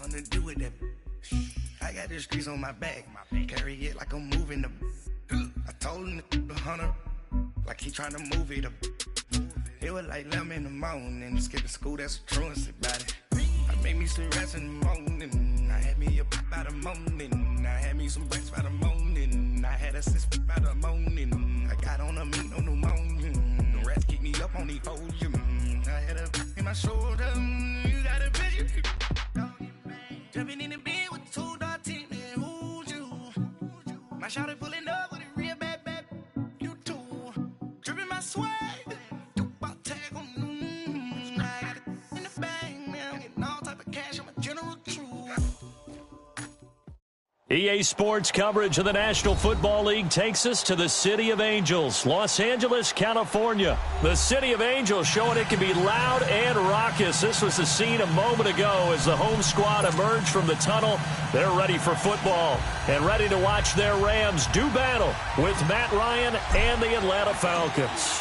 something to do with that. I got the streets on my back. Carry it like I'm moving the. I told him the hunter, like he trying to move it up. It was like 11 in the morning. Skipping school, that's a truancy about it. I made me some rest in the morning. I had me a pop by the morning. I had me some breaks by the morning. I had a six by the morning. I got on a meat on the morning. The rats keep me up on the podium. I had a in my shoulder. You got a vision. Jumping in the bed with 2 dark teeth. Who's you? My shawty pulling up with a real bad. You too. Dripping my swag. EA Sports coverage of the National Football League takes us to the City of Angels, Los Angeles, California. The City of Angels showing it can be loud and raucous. This was the scene a moment ago as the home squad emerged from the tunnel. They're ready for football and ready to watch their Rams do battle with Matt Ryan and the Atlanta Falcons.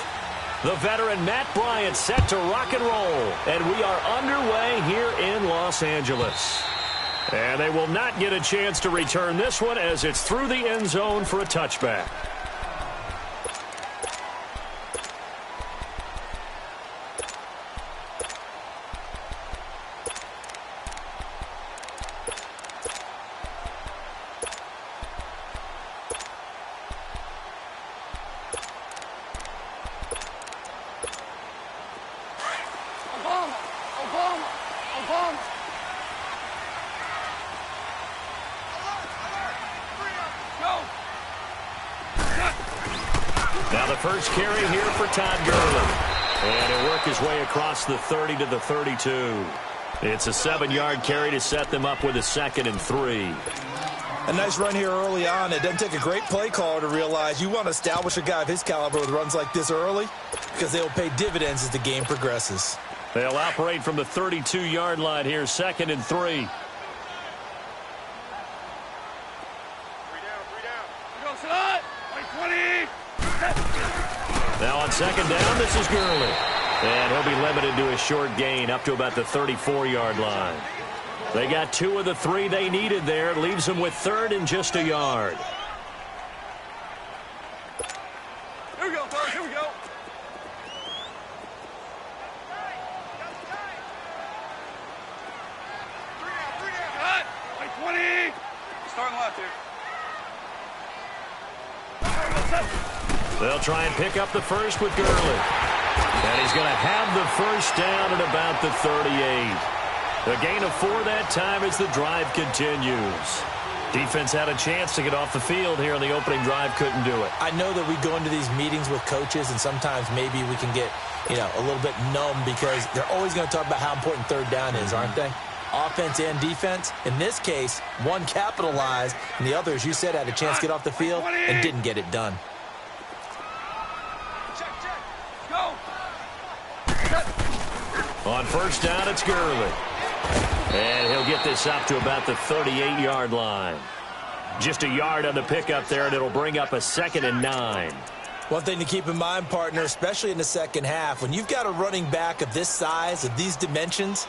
The veteran Matt Bryant set to rock and roll, and we are underway here in Los Angeles. And they will not get a chance to return this one as it's through the end zone for a touchback. Now the first carry here for Todd Gurley. And he'll work his way across the 30 to the 32. It's a 7-yard carry to set them up with a 2nd and 3. A nice run here early on. It doesn't take a great play caller to realize you want to establish a guy of his caliber with runs like this early because they'll pay dividends as the game progresses. They'll operate from the 32-yard line here, 2nd and 3. Now on 2nd down, this is Gurley. And he'll be limited to a short gain up to about the 34-yard line. They got 2 of the 3 they needed there. It leaves them with 3rd and just a yard. Here we go, fellas. Here we go. Three down. Cut. Like 20. Starting left here. They'll try and pick up the first with Gurley. And he's going to have the first down at about the 38. A gain of 4 that time as the drive continues. Defense had a chance to get off the field here on the opening drive, couldn't do it. I know that we go into these meetings with coaches, and sometimes maybe we can get, a little bit numb because they're always going to talk about how important 3rd down is, aren't they? Offense and defense. In this case, one capitalized, and the other, as you said, had a chance to get off the field and didn't get it done. On 1st down, it's Gurley. And he'll get this up to about the 38-yard line. Just a yard on the pickup there, and it'll bring up a 2nd and 9. One thing to keep in mind, partner, especially in the second half, when you've got a running back of this size, of these dimensions,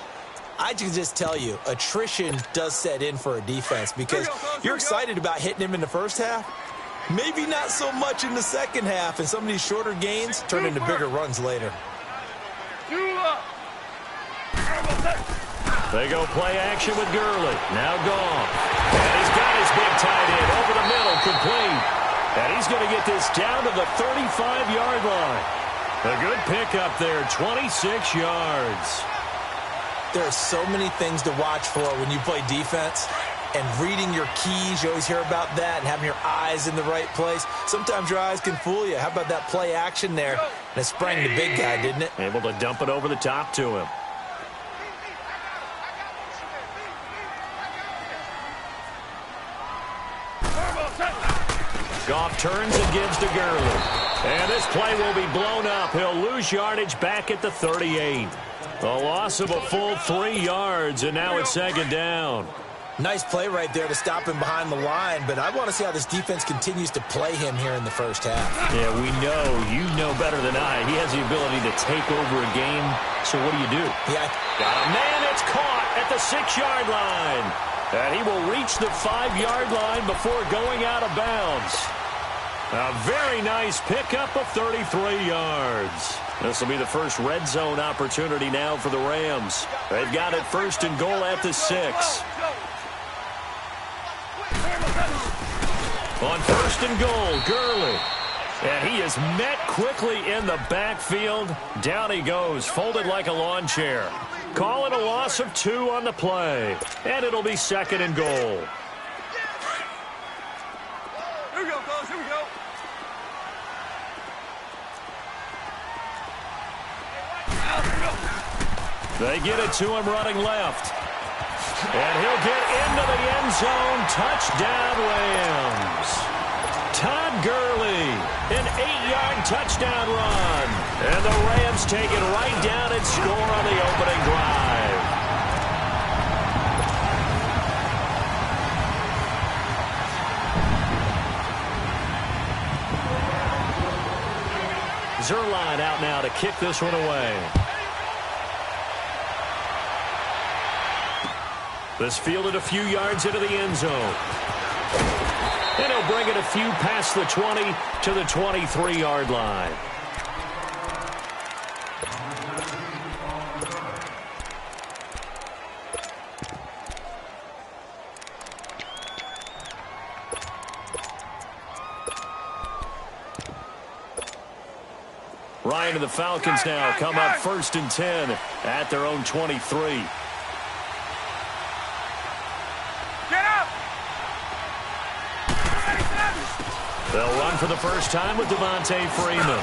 I can just tell you, attrition does set in for a defense because you're excited about hitting him in the first half. Maybe not so much in the second half, and some of these shorter gains turn into bigger runs later. They go play action with Gurley. Now gone. And he's got his big tight end over the middle, complete. And he's going to get this down to the 35-yard line. A good pickup there, 26 yards. There are so many things to watch for when you play defense. And reading your keys, you always hear about that, and having your eyes in the right place. Sometimes your eyes can fool you. How about that play action there? And it sprang the big guy, didn't it? Able to dump it over the top to him. Goff turns and gives to Gurley. And this play will be blown up. He'll lose yardage back at the 38. A loss of a full 3 yards, and now it's 2nd down. Nice play right there to stop him behind the line, but I want to see how this defense continues to play him here in the first half. Yeah, we know. You know better than I. He has the ability to take over a game, so what do? Yeah. Got a man, it's caught. at the 6-yard line. And he will reach the 5-yard line before going out of bounds. A very nice pickup of 33 yards. This will be the first red zone opportunity now for the Rams. They've got it 1st and goal at the 6. On 1st and goal, Gurley. And he is met quickly in the backfield. Down he goes, folded like a lawn chair. Call it a loss of 2 on the play. And it'll be 2nd and goal. Here we go, fellas. Here we go. They get it to him running left. And he'll get into the end zone. Touchdown, Rams. Todd Gurley, an 8-yard touchdown run. And the Rams take it right down and score on the opening drive. Zerline out now to kick this one away. This fielded a few yards into the end zone. And he'll bring it a few past the 20 to the 23-yard line. Ryan and the Falcons now come up 1st and 10 at their own 23. They'll run for the first time with Devontae Freeman.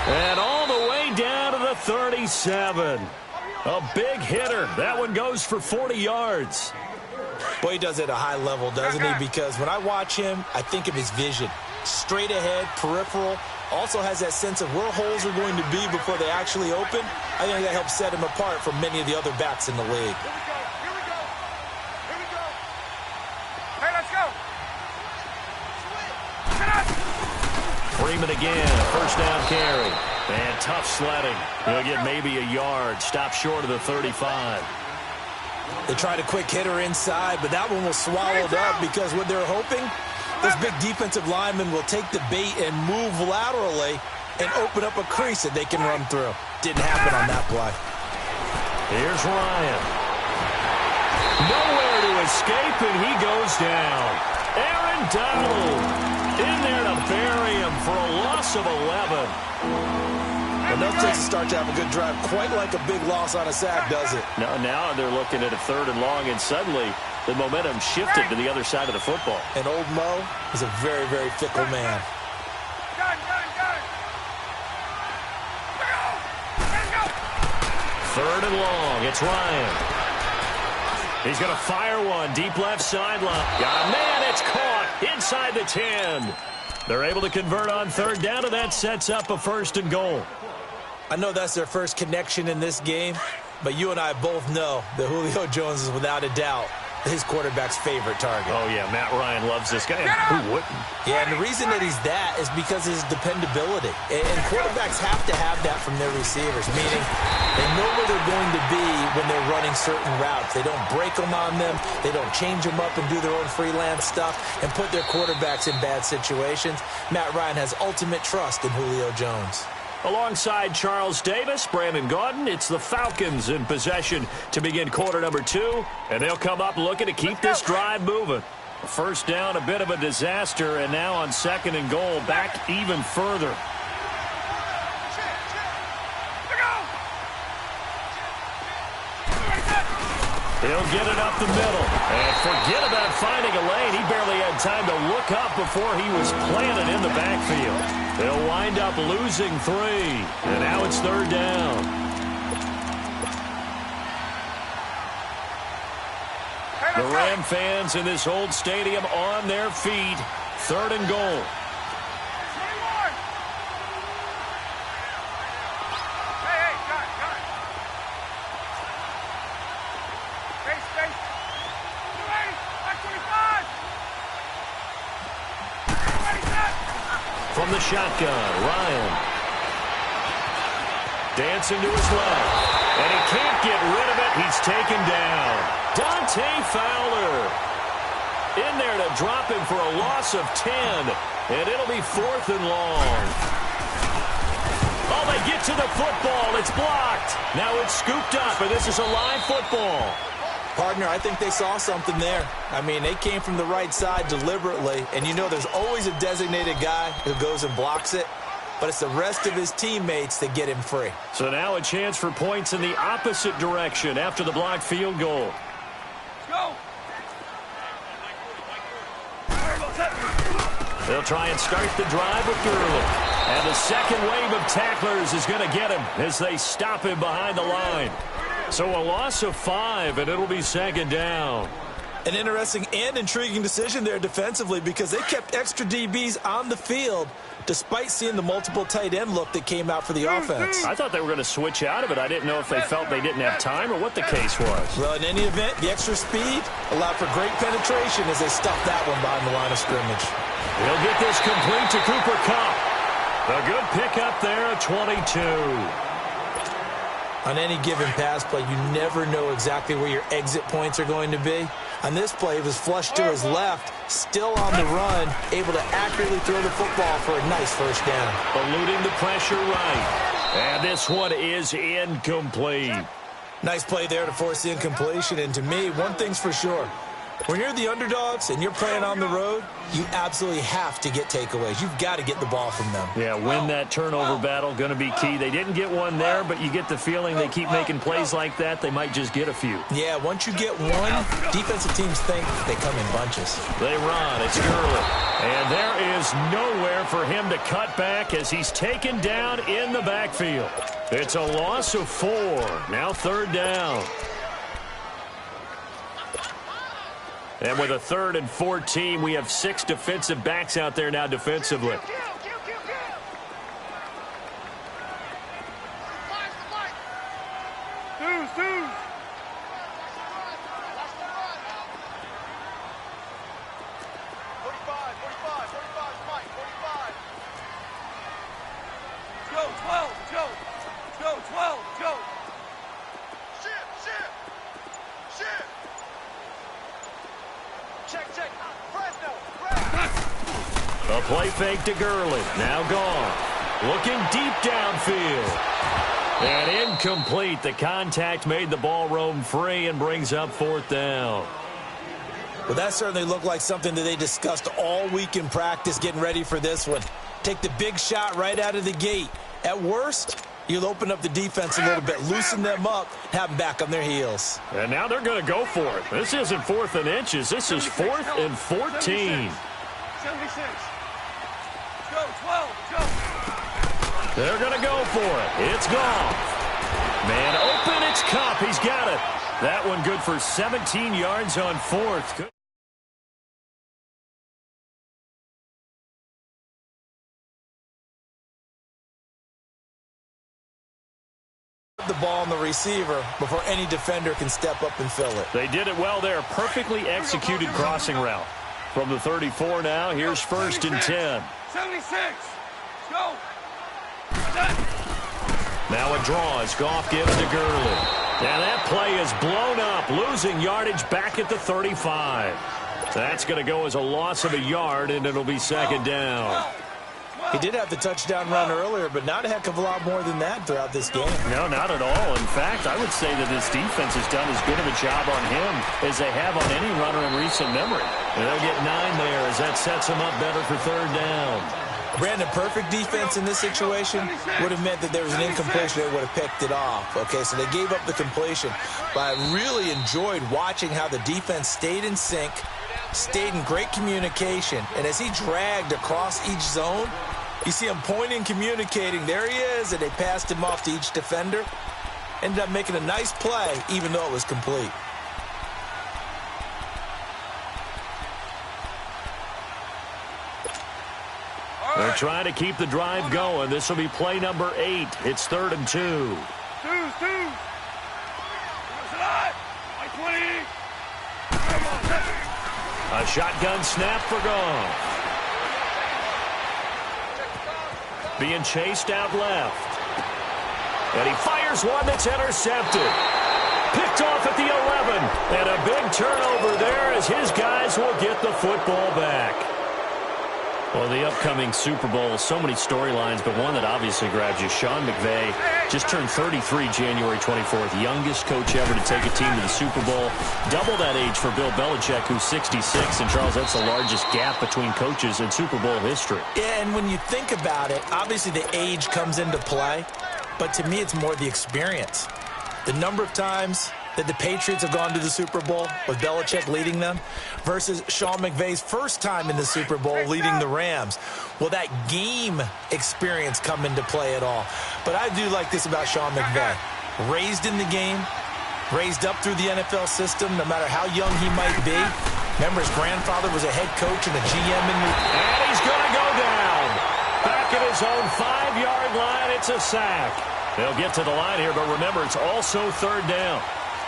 And all the way down to the 37. A big hitter. That one goes for 40 yards. Boy, he does it at a high level, doesn't he? Because when I watch him, I think of his vision. Straight ahead, peripheral. Also has that sense of where holes are going to be before they actually open. I think that helps set him apart from many of the other backs in the league. Freeman again, a first down carry. And tough sledding. He'll get maybe a yard. Stop short of the 35. They tried a quick hitter inside, but that one was swallowed up because what they're hoping, those big defensive linemen will take the bait and move laterally and open up a crease that they can run through. Didn't happen on that play. Here's Ryan. Nowhere to escape, and he goes down. Aaron Donald in there to bury him for a loss of 11. And no takes to start to have a good drive, quite like a big loss on a sack, does it? Now they're looking at a 3rd and long, and suddenly the momentum shifted to the other side of the football. And old Mo is a very, very fickle man. Got it. 3rd and long, it's Ryan. He's going to fire one, deep left sideline. Got a man, it's caught inside the 10. They're able to convert on 3rd down, and that sets up a 1st and goal. I know that's their first connection in this game, but you and I both know that Julio Jones is without a doubt his quarterback's favorite target. Oh, yeah, Matt Ryan loves this guy. Who wouldn't? Yeah, and the reason that he's that is because of his dependability. And quarterbacks have to have that from their receivers, meaning they know where they're going to be when they're running certain routes. They don't break them on them. They don't change them up and do their own freelance stuff and put their quarterbacks in bad situations. Matt Ryan has ultimate trust in Julio Jones. Alongside Charles Davis, Brandon Gaudin, it's the Falcons in possession to begin quarter number 2, and they'll come up looking to keep this drive moving. First down, a bit of a disaster, and now on 2nd and goal, back even further. He'll get it up the middle. And forget about finding a lane. He barely had time to look up before he was planted in the backfield. They'll wind up losing 3. And now it's 3rd down. The Ram fans in this old stadium on their feet. 3rd and goal. From the shotgun, Ryan. Dancing to his left. And he can't get rid of it. He's taken down. Dante Fowler in there to drop him for a loss of 10. And it'll be 4th and long. Oh, they get to the football. It's blocked. Now it's scooped up, and this is a live football. Partner, I think they saw something there. I mean, they came from the right side deliberately, and you know there's always a designated guy who goes and blocks it, but it's the rest of his teammates that get him free. So now a chance for points in the opposite direction after the blocked field goal. Go. They'll try and start the drive with Gurley. And the second wave of tacklers is going to get him as they stop him behind the line. So a loss of 5, and it'll be 2nd down. An interesting and intriguing decision there defensively because they kept extra DBs on the field despite seeing the multiple tight end look that came out for the offense. I thought they were going to switch out of it. I didn't know if they felt they didn't have time or what the case was. Well, in any event, the extra speed allowed for great penetration as they stuffed that one behind the line of scrimmage. He'll get this complete to Cooper Kupp. A good pickup there at 22. On any given pass play, you never know exactly where your exit points are going to be. On this play, it was flushed to his left, still on the run, able to accurately throw the football for a nice first down. Eluding the pressure right. And this one is incomplete. Nice play there to force the incompletion. And to me, one thing's for sure. When you're the underdogs and you're playing on the road, you absolutely have to get takeaways. You've got to get the ball from them. Yeah, win that turnover battle, going to be key. They didn't get one there, but you get the feeling they keep making plays like that, they might just get a few. Yeah, once you get one, defensive teams think they come in bunches. They run. It's Gurley. And there is nowhere for him to cut back as he's taken down in the backfield. It's a loss of 4. Now 3rd down. And with a 3rd and 14, we have 6 defensive backs out there now defensively. A play fake to Gurley. Now gone. Looking deep downfield. And incomplete. The contact made the ball roam free and brings up 4th down. Well, that certainly looked like something that they discussed all week in practice getting ready for this one. Take the big shot right out of the gate. At worst, you'll open up the defense a little bit, loosen them up, have them back on their heels. And now they're going to go for it. This isn't 4th and inches. This is 4th and 14. 76. Go, 12, go. They're going to go for it. It's gone. Man open, it's Kupp. He's got it. That one good for 17 yards on 4th. Good. The ball on the receiver before any defender can step up and fill it. They did it well there. Perfectly executed crossing route. From the 34 now, here's 1st and 10. 76. Go. Now a draw as Goff gives to Gurley. And that play is blown up, losing yardage back at the 35. That's going to go as a loss of a yard, and it'll be 2nd down. He did have the touchdown run earlier, but not a heck of a lot more than that throughout this game. No, not at all. In fact, I would say that this defense has done as good of a job on him as they have on any runner in recent memory. And they'll get 9 there as that sets them up better for 3rd down. Brandon, perfect defense in this situation would have meant that there was an incompletion. They would have picked it off. Okay, so they gave up the completion. But I really enjoyed watching how the defense stayed in sync, stayed in great communication. And as he dragged across each zone, you see him pointing, communicating. There he is, and they passed him off to each defender. Ended up making a nice play, even though it was complete. They're trying to keep the drive going. This will be play number 8. It's 3rd and 2. Two. A shotgun snap for Goff. Being chased out left. And he fires one that's intercepted. Picked off at the 11. And a big turnover there as his guys will get the football back. Well, the upcoming Super Bowl, so many storylines, but one that obviously grabs you. Sean McVay just turned 33 January 24th. Youngest coach ever to take a team to the Super Bowl. Double that age for Bill Belichick, who's 66. And, Charles, that's the largest gap between coaches in Super Bowl history. Yeah, and when you think about it, obviously the age comes into play. But to me, it's more the experience. The number of times that the Patriots have gone to the Super Bowl with Belichick leading them versus Sean McVay's first time in the Super Bowl leading the Rams. Will that game experience come into play at all? But I do like this about Sean McVay. Raised in the game, raised up through the NFL system, no matter how young he might be. Remember, his grandfather was a head coach and a GM in the... And he's going to go down. Back at his own 5-yard line, it's a sack. They'll get to the line here, but remember, it's also third down.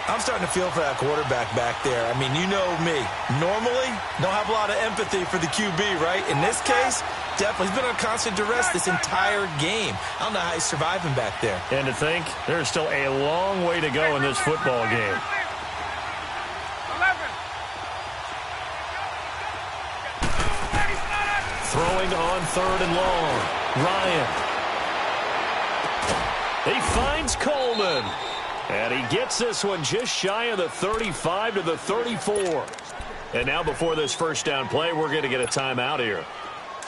I'm starting to feel for that quarterback back there. I mean, you know me. Normally, don't have a lot of empathy for the QB, right? In this case, definitely. He's been on constant duress this entire game. I don't know how he's surviving back there. And to think, there's still a long way to go in this football game. 11. Throwing on third and long. Ryan. He finds Coleman. And he gets this one just shy of the 35 to the 34. And now before this first down play, we're going to get a timeout here,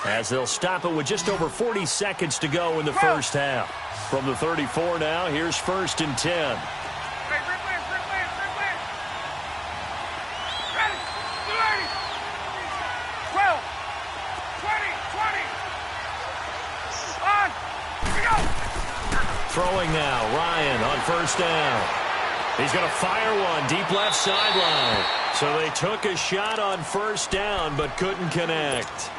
as they'll stop it with just over 40 seconds to go in the first half. From the 34 now, here's 1st and 10. Throwing now, Ryan on first down. He's going to fire one deep left sideline. So they took a shot on first down but couldn't connect.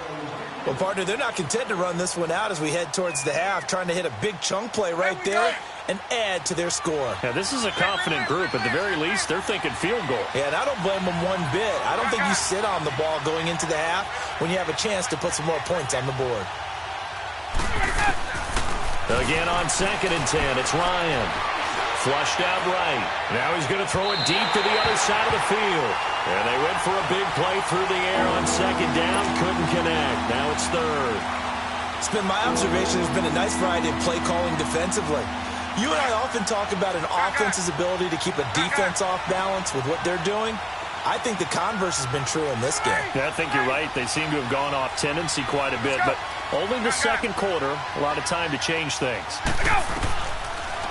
Well, partner, they're not content to run this one out as we head towards the half, trying to hit a big chunk play right there and add to their score. Yeah, this is a confident group. At the very least, they're thinking field goal. Yeah, and I don't blame them one bit. I don't think you sit on the ball going into the half when you have a chance to put some more points on the board. Again on 2nd and 10, it's Ryan. Flushed out right. Now he's going to throw it deep to the other side of the field. And they went for a big play through the air on 2nd down. Couldn't connect. Now it's 3rd. It's been my observation there's been a nice variety of play calling defensively. You and I often talk about an offense's ability to keep a defense off balance with what they're doing. I think the converse has been true in this game. Yeah, I think you're right. They seem to have gone off tendency quite a bit, but only the second quarter, a lot of time to change things.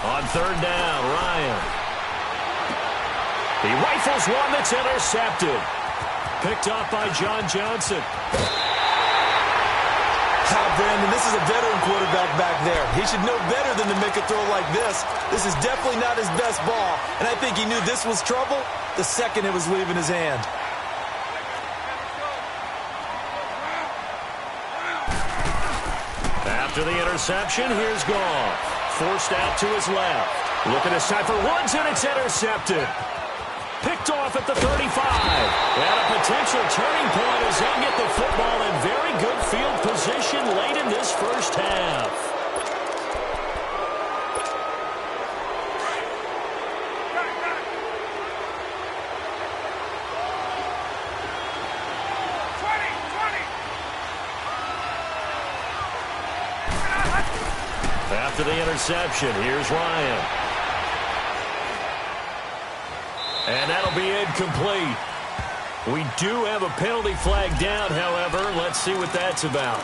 On 3rd down, Ryan. He rifles one that's intercepted. Picked off by John Johnson. Brandon, this is a veteran quarterback back there. He should know better than to make a throw like this. This is definitely not his best ball, and I think he knew this was trouble the second it was leaving his hand. After the interception, here's Goff. Forced out to his left. Looking this time for Woods, and it's intercepted. Picked off at the 35. And a potential turning point as they'll get the football in very good field position late in this first half. After the interception, here's Ryan. And that'll be incomplete. We do have a penalty flag down, however. Let's see what that's about.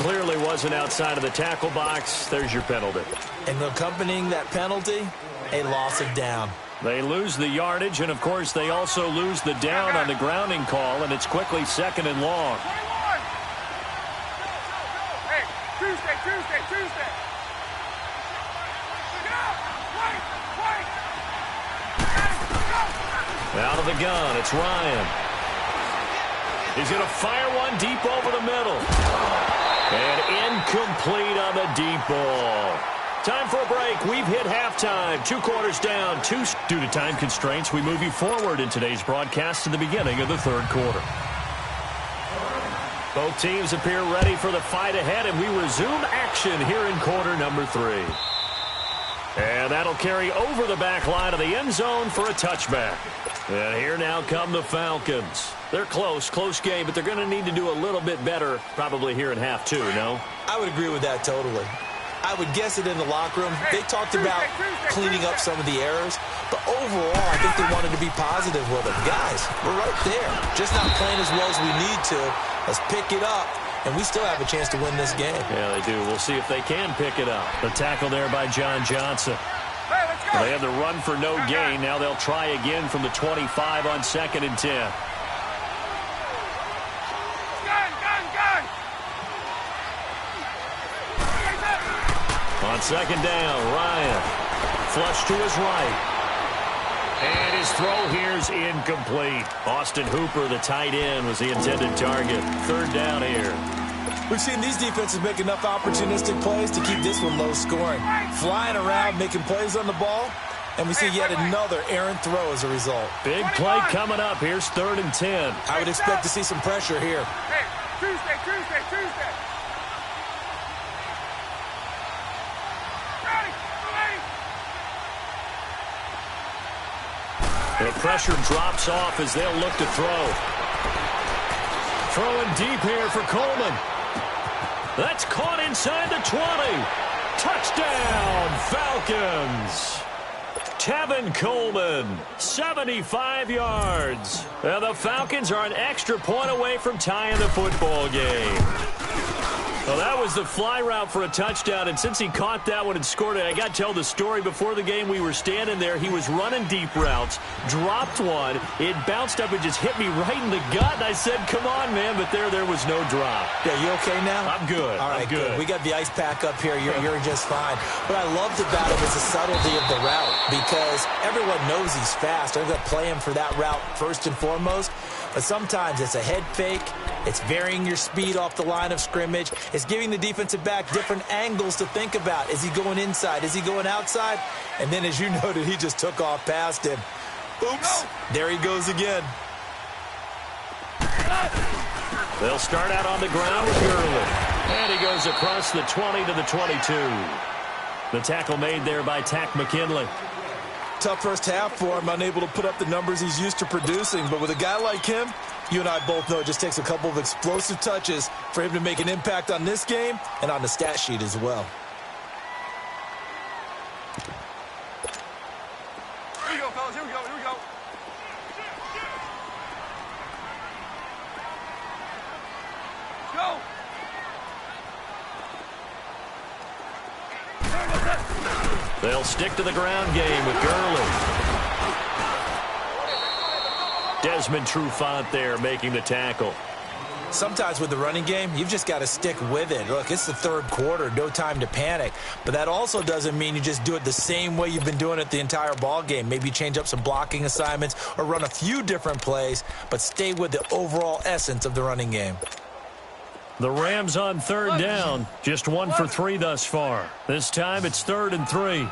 Clearly wasn't outside of the tackle box. There's your penalty. And accompanying that penalty, a loss of down. They lose the yardage, and, of course, they also lose the down on the grounding call, and it's quickly 2nd and long. Hey, Tuesday. Out of the gun, it's Ryan. He's going to fire one deep over the middle. And incomplete on the deep ball. Time for a break. We've hit halftime. 2 quarters down. Due to time constraints, we move you forward in today's broadcast to the beginning of the 3rd quarter. Both teams appear ready for the fight ahead, and we resume action here in quarter number 3. And that'll carry over the back line of the end zone for a touchback. And here now come the Falcons. They're close game, but they're going to need to do a little bit better probably here in half two, no? I would agree with that totally. I would guess it in the locker room. They talked about cleaning up some of the errors, but overall, I think they wanted to be positive with it. Guys, we're right there. Just not playing as well as we need to. Let's pick it up, and we still have a chance to win this game. Yeah, they do. We'll see if they can pick it up. The tackle there by John Johnson. They had the run for no gain. Now they'll try again from the 25 on 2nd and 10. On 2nd down, Ryan. Flush to his right. And his throw here's incomplete. Austin Hooper, the tight end, was the intended target. 3rd down here. We've seen these defenses make enough opportunistic plays to keep this one low scoring. Flying around, making plays on the ball, and we see yet another errant throw as a result. Big play coming up. Here's 3rd and 10. I would expect to see some pressure here. Hey, Tuesday. The pressure drops off as they'll look to throw. Throwing deep here for Coleman. That's caught inside the 20. Touchdown, Falcons. Tevin Coleman, 75 yards. And the Falcons are an extra point away from tying the football game. Well, that was the fly route for a touchdown, and since he caught that one and scored it, I got to tell the story. Before the game, we were standing there. He was running deep routes, dropped one. It bounced up and just hit me right in the gut, and I said, come on, man, but there was no drop. Yeah, you okay now? I'm good. All right, I'm good. We got the ice pack up here. You're just fine. What I loved about it was the subtlety of the route, because everyone knows he's fast. They're going to play him for that route first and foremost. But sometimes it's a head fake. It's varying your speed off the line of scrimmage. It's giving the defensive back different angles to think about. Is he going inside? Is he going outside? And then, as you noted, he just took off past him. Oops. There he goes again. They'll start out on the ground with Gurley. And he goes across the 20 to the 22. The tackle made there by Tack McKinley. Tough first half for him, unable to put up the numbers he's used to producing. But with a guy like him, you and I both know it just takes a couple of explosive touches for him to make an impact on this game and on the stat sheet as well. Here we go, fellas. Here we go. Go. They'll stick to the ground game with Gurley. Desmond Trufant there making the tackle. Sometimes with the running game, you've just got to stick with it. Look, it's the 3rd quarter, no time to panic. But that also doesn't mean you just do it the same way you've been doing it the entire ball game. Maybe change up some blocking assignments or run a few different plays, but stay with the overall essence of the running game. The Rams on 3rd down, just 1 for 3 thus far. This time it's 3rd and 3.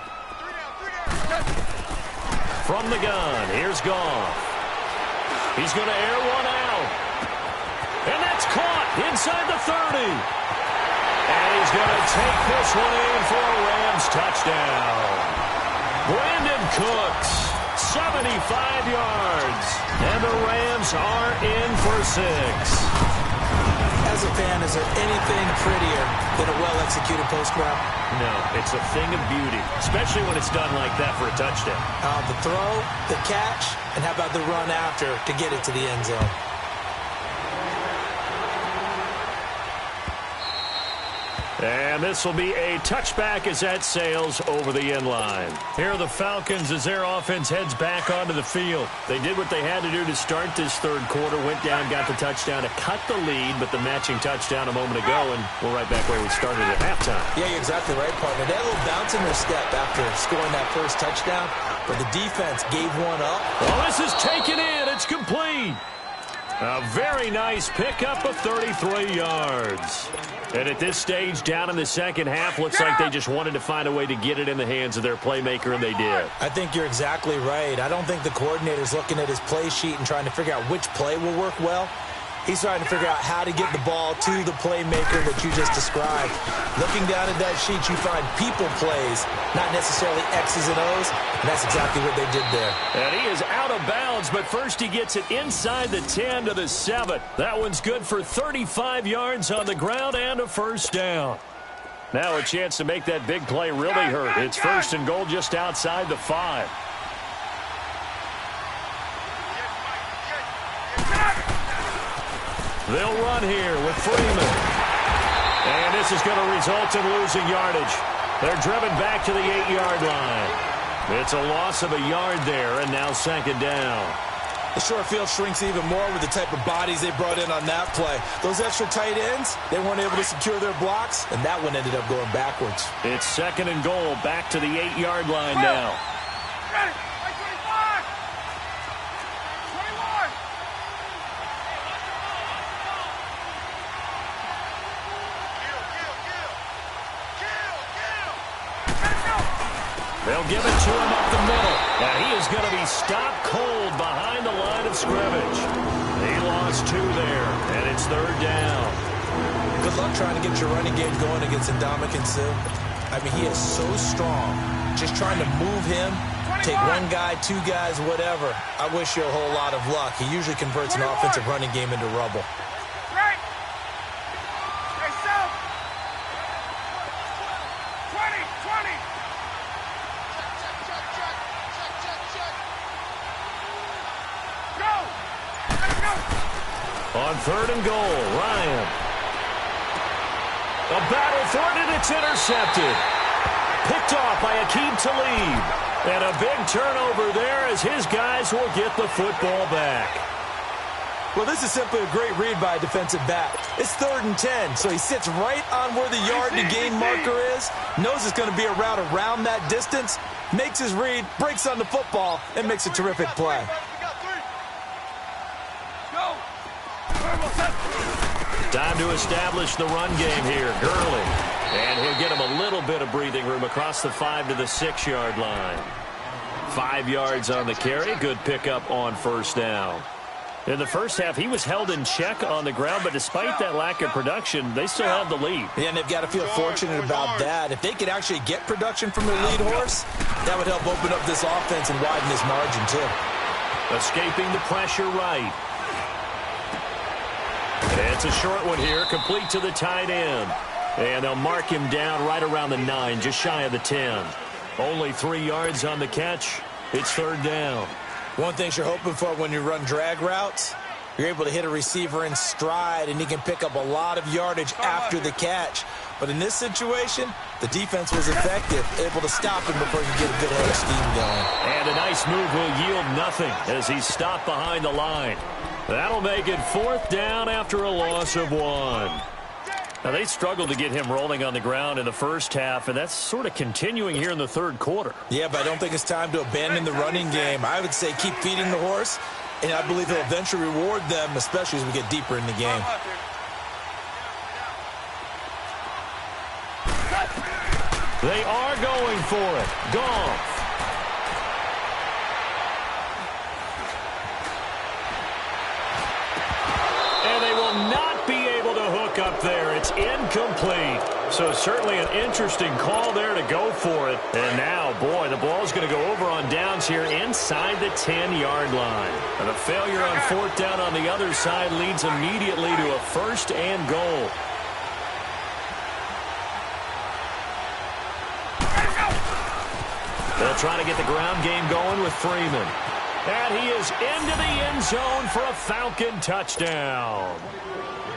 From the gun, here's Goff. He's going to air one out. And that's caught inside the 30. And he's going to take this one in for a Rams touchdown. Brandon Cooks, 75 yards. And the Rams are in for 6. As a fan, is there anything prettier than a well-executed post route? No, it's a thing of beauty, especially when it's done like that for a touchdown. The throw, the catch, and how about the run after to get it to the end zone? And this will be a touchback as that sails over the end line. Here are the Falcons as their offense heads back onto the field. They did what they had to do to start this 3rd quarter, went down, got the touchdown to cut the lead, but the matching touchdown a moment ago, and we're right back where we started at halftime. Yeah, you're exactly right, partner. They had a little bounce in their step after scoring that first touchdown, but the defense gave one up. Well, this is taken in. It's complete. A very nice pickup of 33 yards. And at this stage, down in the second half, looks like they just wanted to find a way to get it in the hands of their playmaker, and they did. I think you're exactly right. I don't think the coordinator's looking at his play sheet and trying to figure out which play will work well. He's trying to figure out how to get the ball to the playmaker that you just described. Looking down at that sheet, you find people plays, not necessarily X's and O's, and that's exactly what they did there. And he is out of bounds, but first he gets it inside the 10 to the 7. That one's good for 35 yards on the ground and a first down. Now a chance to make that big play really hurt. It's first and goal just outside the 5. They'll run here with Freeman. And this is going to result in losing yardage. They're driven back to the 8-yard line. It's a loss of a yard there, and now second down. The short field shrinks even more with the type of bodies they brought in on that play. Those extra tight ends, they weren't able to secure their blocks, and that one ended up going backwards. It's second and goal back to the 8-yard line now. They'll give it to him up the middle. And he is going to be stopped cold behind the line of scrimmage. He lost 2 there, and it's third down. Good luck trying to get your running game going against Ndamukong Suh. I mean, he is so strong. Just trying to move him, take one guy, 2 guys, whatever. I wish you a whole lot of luck. He usually converts an offensive running game into rubble. On third and goal, Ryan. A battle for it, and it's intercepted. Picked off by Aqib Talib. And a big turnover there as his guys will get the football back. Well, this is simply a great read by a defensive back. It's 3rd and 10, so he sits right on where the yard-to-gain marker is, knows it's going to be a route around that distance, makes his read, breaks on the football, and makes a terrific play. Time to establish the run game here. Gurley. And he'll get him a little bit of breathing room across the 5 to the 6-yard line. 5 yards on the carry. Good pickup on first down. In the first half, he was held in check on the ground, but despite that lack of production, they still have the lead. Yeah, and they've got to feel fortunate about that. If they could actually get production from their lead horse, that would help open up this offense and widen this margin, too. Escaping the pressure right. It's a short one here, complete to the tight end. And they'll mark him down right around the 9, just shy of the 10. Only 3 yards on the catch. It's third down. One thing you're hoping for when you run drag routes, you're able to hit a receiver in stride, and he can pick up a lot of yardage after the catch. But in this situation, the defense was effective, able to stop him before he could get a good head of steam going. And a nice move will yield nothing as he's stopped behind the line. That'll make it fourth down after a loss of 1. Now, they struggled to get him rolling on the ground in the first half, and that's sort of continuing here in the third quarter. Yeah, but I don't think it's time to abandon the running game. I would say keep feeding the horse, and I believe he'll eventually reward them, especially as we get deeper in the game. They are going for it. Goff. And they will not be able to hook up there. It's incomplete. So certainly an interesting call there to go for it. And now, boy, the ball's going to go over on downs here inside the 10-yard line. And a failure on fourth down on the other side leads immediately to a first and goal. They'll try to get the ground game going with Freeman. And he is into the end zone for a Falcon touchdown.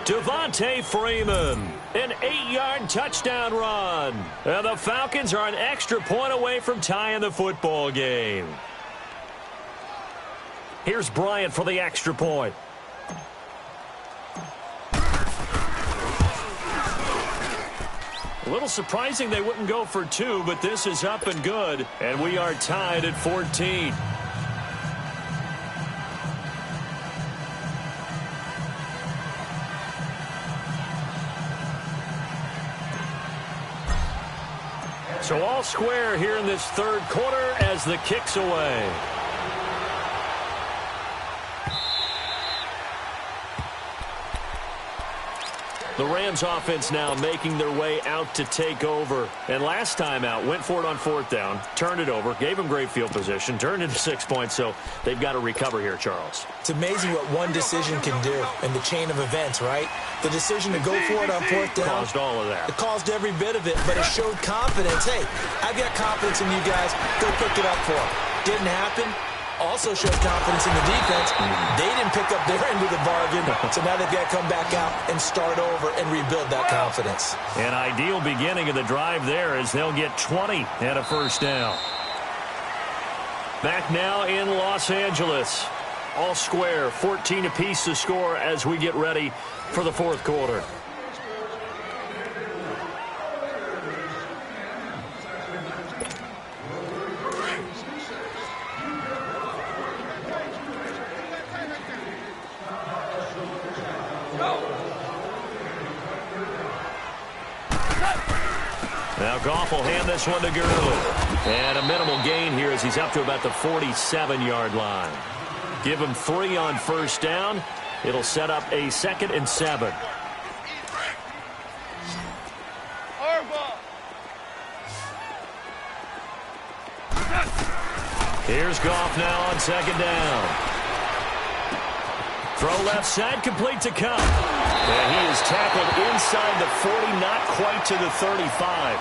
Devontae Freeman, an 8-yard touchdown run. And the Falcons are an extra point away from tying the football game. Here's Bryant for the extra point. A little surprising they wouldn't go for 2, but this is up and good. And we are tied at 14. So all square here in this third quarter as the kick's away. The Rams offense now making their way out to take over. And last time out, went for it on 4th down, turned it over, gave them great field position, turned into 6 points, so they've got to recover here, Charles. It's amazing what one decision can do in the chain of events, right? The decision to go for it on 4th down. Caused all of that. It caused every bit of it, but it showed confidence. Hey, I've got confidence in you guys. Go pick it up for them. Didn't happen. Also showed confidence in the defense. They didn't pick up their end of the bargain, so now they've got to come back out and start over and rebuild that confidence. An ideal beginning of the drive there as they'll get 20 and a 1st down. Back now in Los Angeles. All square, 14 apiece to score as we get ready for the 4th quarter. Now Goff will hand this one to Gurley. And a minimal gain here as he's up to about the 47-yard line. Give him 3 on 1st down. It'll set up a 2nd and 7. Here's Goff now on 2nd down. Throw left side, complete to Cup. And he is tackled inside the 40, not quite to the 35.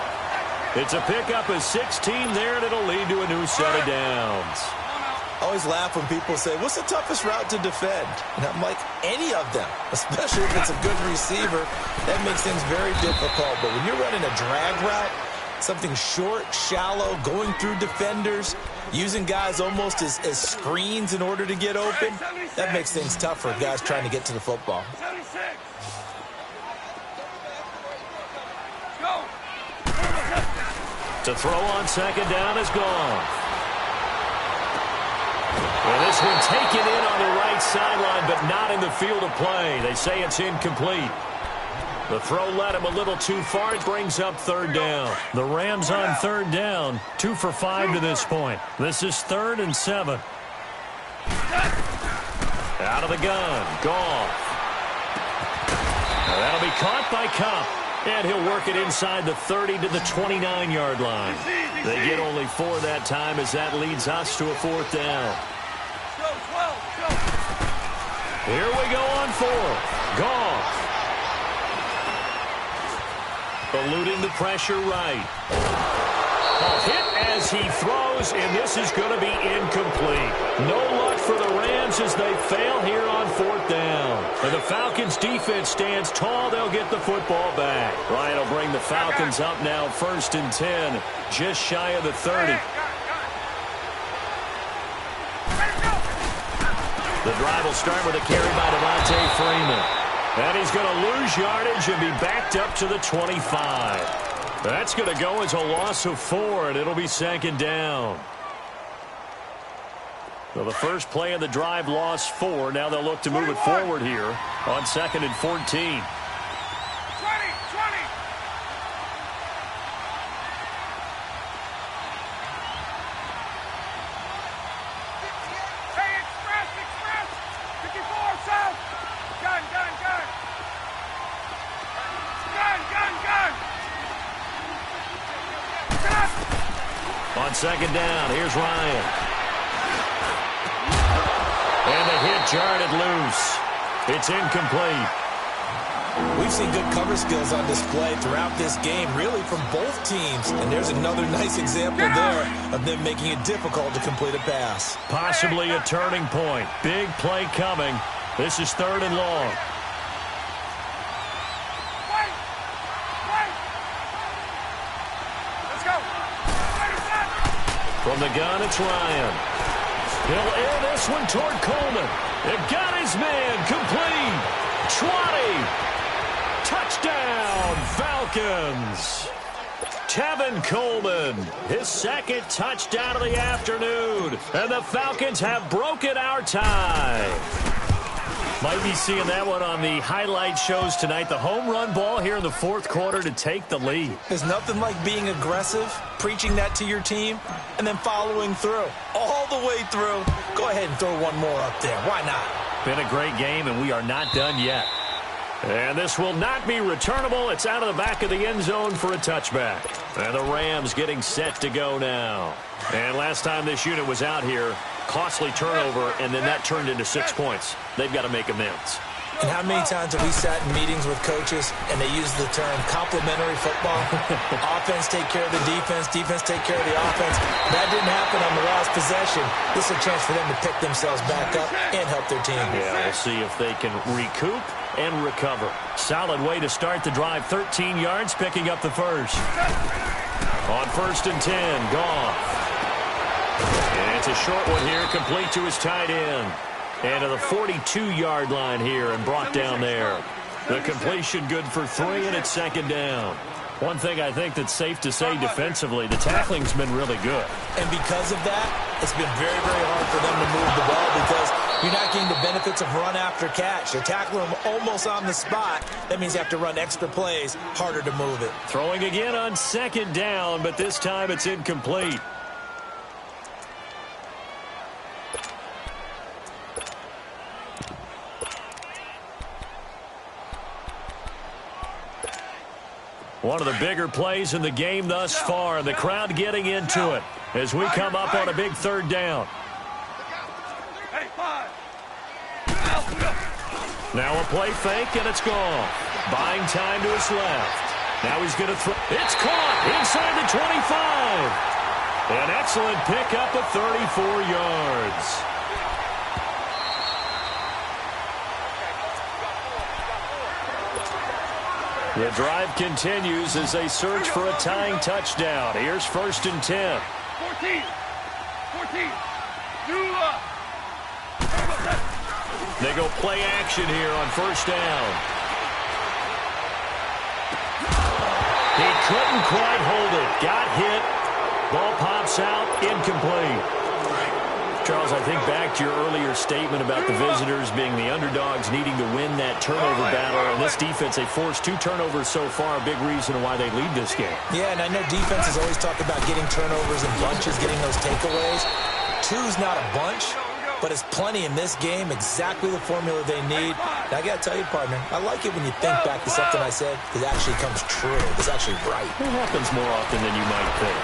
It's a pickup of 16 there, and it'll lead to a new set of downs. I always laugh when people say, what's the toughest route to defend? And I'm like, any of them, especially if it's a good receiver. That makes things very difficult. But when you're running a drag route, something short, shallow, going through defenders, using guys almost as screens in order to get open, that makes things tough for guys trying to get to the football. To throw on 2nd down is gone. And this one taken in on the right sideline, but not in the field of play. They say it's incomplete. The throw led him a little too far. It brings up 3rd down. The Rams on 3rd down, 2 for 5 to this point. This is 3rd and 7. Out of the gun, Goff. Now that'll be caught by Cup. And he'll work it inside the 30 to the 29-yard line. They get only 4 that time as that leads us to a 4th down. Here we go on 4th. Goff. Eluding the pressure right. A hit as he throws, and this is going to be incomplete. No luck for the Rams as they fail here on 4th down. And the Falcons' defense stands tall. They'll get the football back. Ryan will bring the Falcons up now 1st and 10, just shy of the 30. The drive will start with a carry by Devontae Freeman. And he's going to lose yardage and be backed up to the 25. That's going to go as a loss of 4, and it'll be 2nd down. So the first play of the drive lost 4. Now they'll look to move it forward here on 2nd and 14. On 2nd down, here's Ryan. And the hit jarred it loose. It's incomplete. We've seen good cover skills on display throughout this game, really from both teams. And there's another nice example there of them making it difficult to complete a pass. Possibly a turning point. Big play coming. This is 3rd and long. From the gun, it's Ryan. He'll air this one toward Coleman. It got his man complete. 20. Touchdown, Falcons. Tevin Coleman, his 2nd touchdown of the afternoon. And the Falcons have broken our tie. Might be seeing that one on the highlight shows tonight. The home run ball here in the 4th quarter to take the lead. There's nothing like being aggressive, preaching that to your team, and then following through. All the way through. Go ahead and throw one more up there. Why not? Been a great game, and we are not done yet. And this will not be returnable. It's out of the back of the end zone for a touchback. And the Rams getting set to go now. And last time this unit was out here, costly turnover, and then that turned into 6 points. They've got to make amends. And how many times have we sat in meetings with coaches and they use the term complementary football? Offense take care of the defense, defense take care of the offense. That didn't happen on the last possession. This is a chance for them to pick themselves back up and help their team. Yeah, we'll see if they can recoup and recover. Solid way to start the drive. 13 yards, picking up the first. On 1st and 10, Goff. And it's a short one here, complete to his tight end. And to the 42-yard line here and brought down there. The completion good for 3, and it's 2nd down. One thing I think that's safe to say defensively, the tackling's been really good. And because of that, it's been very, very hard for them to move the ball because you're not getting the benefits of run after catch. They're tackling them almost on the spot. That means you have to run extra plays, harder to move it. Throwing again on 2nd down, but this time it's incomplete. One of the bigger plays in the game thus far. The crowd getting into it as we come up on a big 3rd down. Now a play fake, and it's gone. Buying time to his left. Now he's going to throw. It's caught inside the 25. An excellent pickup of 34 yards. The drive continues as they search for a tying touchdown. Here's 1st and 10. 14. They go play action here on 1st down. He couldn't quite hold it. Got hit. Ball pops out. Incomplete. Charles, I think back to your earlier statement about the visitors being the underdogs needing to win that turnover battle. And this defense, they forced 2 turnovers so far, a big reason why they lead this game. Yeah, and I know defenses always talk about getting turnovers in bunches, getting those takeaways. 2's not a bunch, but it's plenty in this game, exactly the formula they need. Now, I got to tell you, partner, I like it when you think back to something I said, because it actually comes true. It's actually right. It happens more often than you might think.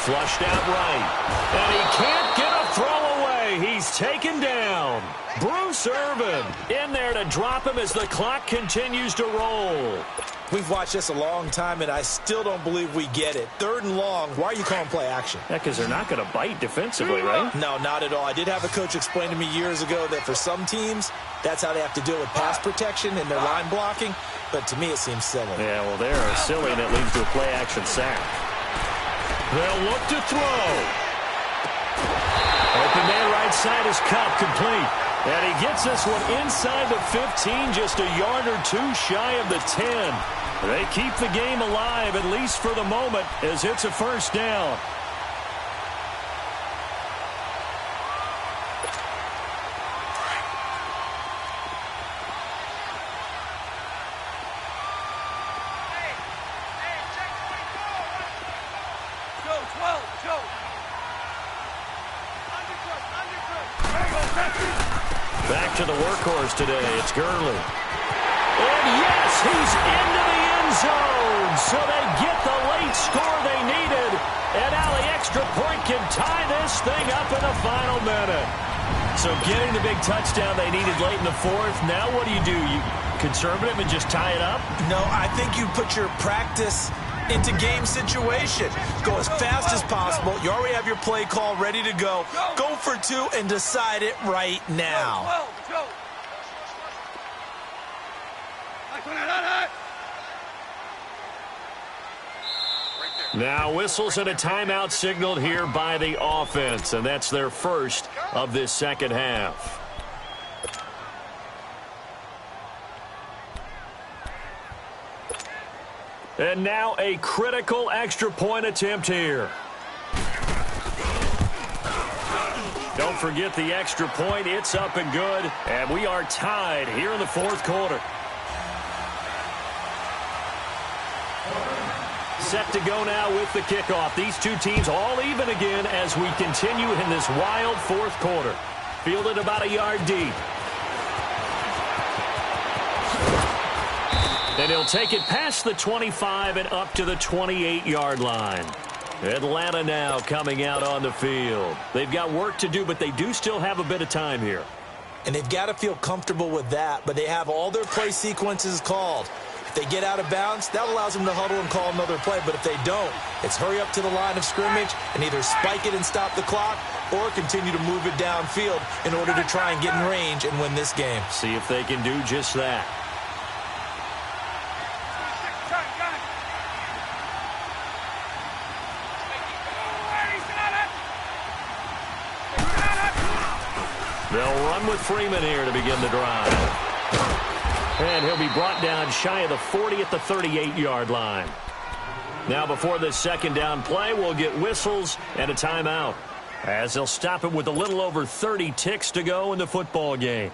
Flushed out right, and he can't get a throw away. He's taken down. Bruce Irvin in there to drop him as the clock continues to roll. We've watched this a long time, and I still don't believe we get it. 3rd and long, why are you calling play action? Yeah, because they're not going to bite defensively, right? No, not at all. I did have a coach explain to me years ago that for some teams, that's how they have to deal with pass protection and their line blocking. But to me, it seems silly. Yeah, well, they're silly, and it leads to a play action sack. They'll look to throw. Open man right side is Cup, complete. And he gets this one inside the 15, just a yard or 2 shy of the 10. They keep the game alive, at least for the moment, as it's a 1st down. Back to the workhorse today. It's Gurley. And yes, he's into the end zone. So they get the late score they needed. And now the extra point can tie this thing up in the final minute. So getting the big touchdown they needed late in the 4th. Now what do? You conservative and just tie it up? No, I think you put your practice into game situation. Go as fast as possible. You already have your play call ready to go. Go for 2 and decide it right now. Now whistles and a timeout signaled here by the offense, and that's their first of this 2nd half. And now a critical extra point attempt here. Don't forget the extra point. It's up and good. And we are tied here in the 4th quarter. Set to go now with the kickoff. These 2 teams all even again as we continue in this wild 4th quarter. Fielded about a yard deep. And he'll take it past the 25 and up to the 28-yard line. Atlanta now coming out on the field. They've got work to do, but they do still have a bit of time here. And they've got to feel comfortable with that, but they have all their play sequences called. If they get out of bounds, that allows them to huddle and call another play. But if they don't, it's hurry up to the line of scrimmage and either spike it and stop the clock or continue to move it downfield in order to try and get in range and win this game. See if they can do just that. They'll run with Freeman here to begin the drive. And he'll be brought down shy of the 40 at the 38-yard line. Now before this second down play, we'll get whistles and a timeout, as they'll stop it with a little over 30 ticks to go in the football game.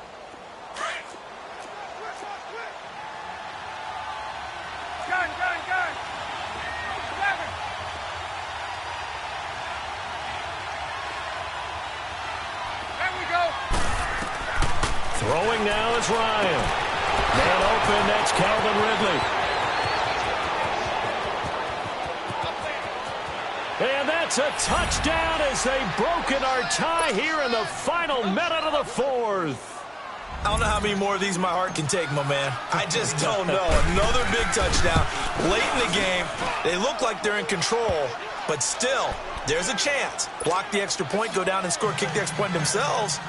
Throwing now is Ryan. Man open, that's Calvin Ridley. And that's a touchdown as they've broken our tie here in the final minute of the fourth. I don't know how many more of these my heart can take, my man. I just don't know. Another big touchdown. Late in the game, they look like they're in control, but still, there's a chance. Block the extra point, go down and score, kick the extra point themselves.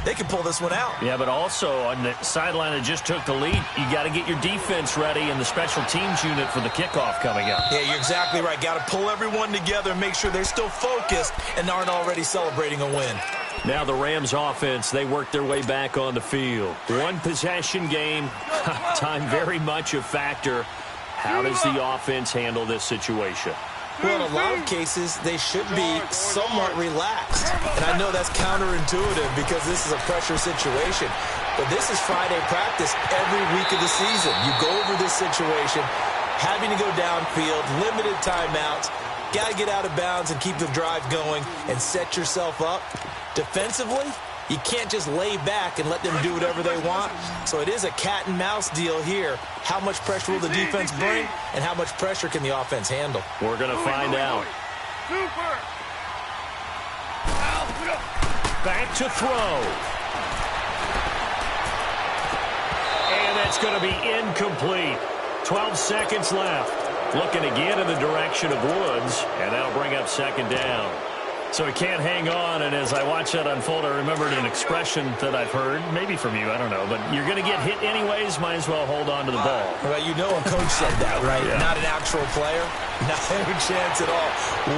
They can pull this one out. Yeah, but also on the sideline that just took the lead, you got to get your defense ready and the special teams unit for the kickoff coming up. Yeah, you're exactly right. Got to pull everyone together and make sure they're still focused and aren't already celebrating a win. Now the Rams offense, they work their way back on the field. One possession game, time very much a factor. How does the offense handle this situation? Well, in a lot of cases, they should be somewhat relaxed. And I know that's counterintuitive because this is a pressure situation. But this is Friday practice every week of the season. You go over this situation, having to go downfield, limited timeouts, got to get out of bounds and keep the drive going and set yourself up. Defensively, you can't just lay back and let them do whatever they want. So it is a cat and mouse deal here. How much pressure will the defense bring, and how much pressure can the offense handle? We're going to find out. Back to throw. And that's going to be incomplete. 12 seconds left. Looking again in the direction of Woods, and that'll bring up second down. So he can't hang on, and as I watch that unfold, I remembered an expression that I've heard, maybe from you, I don't know, but you're going to get hit anyways, might as well hold on to the ball. Well, you know a coach said that, right? Yeah. Not an actual player. Not a chance at all.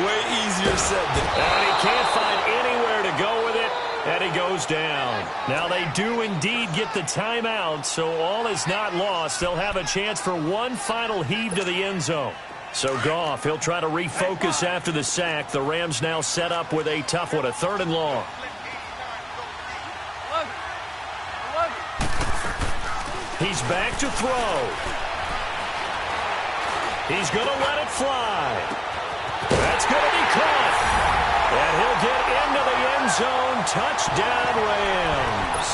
Way easier said than done. And he can't find anywhere to go with it, and he goes down. Now they do indeed get the timeout, so all is not lost. They'll have a chance for one final heave to the end zone. So Goff, he'll try to refocus after the sack. The Rams now set up with a tough one, a 3rd and long. He's back to throw. He's going to let it fly. That's going to be caught. And he'll get into the end zone. Touchdown, Rams.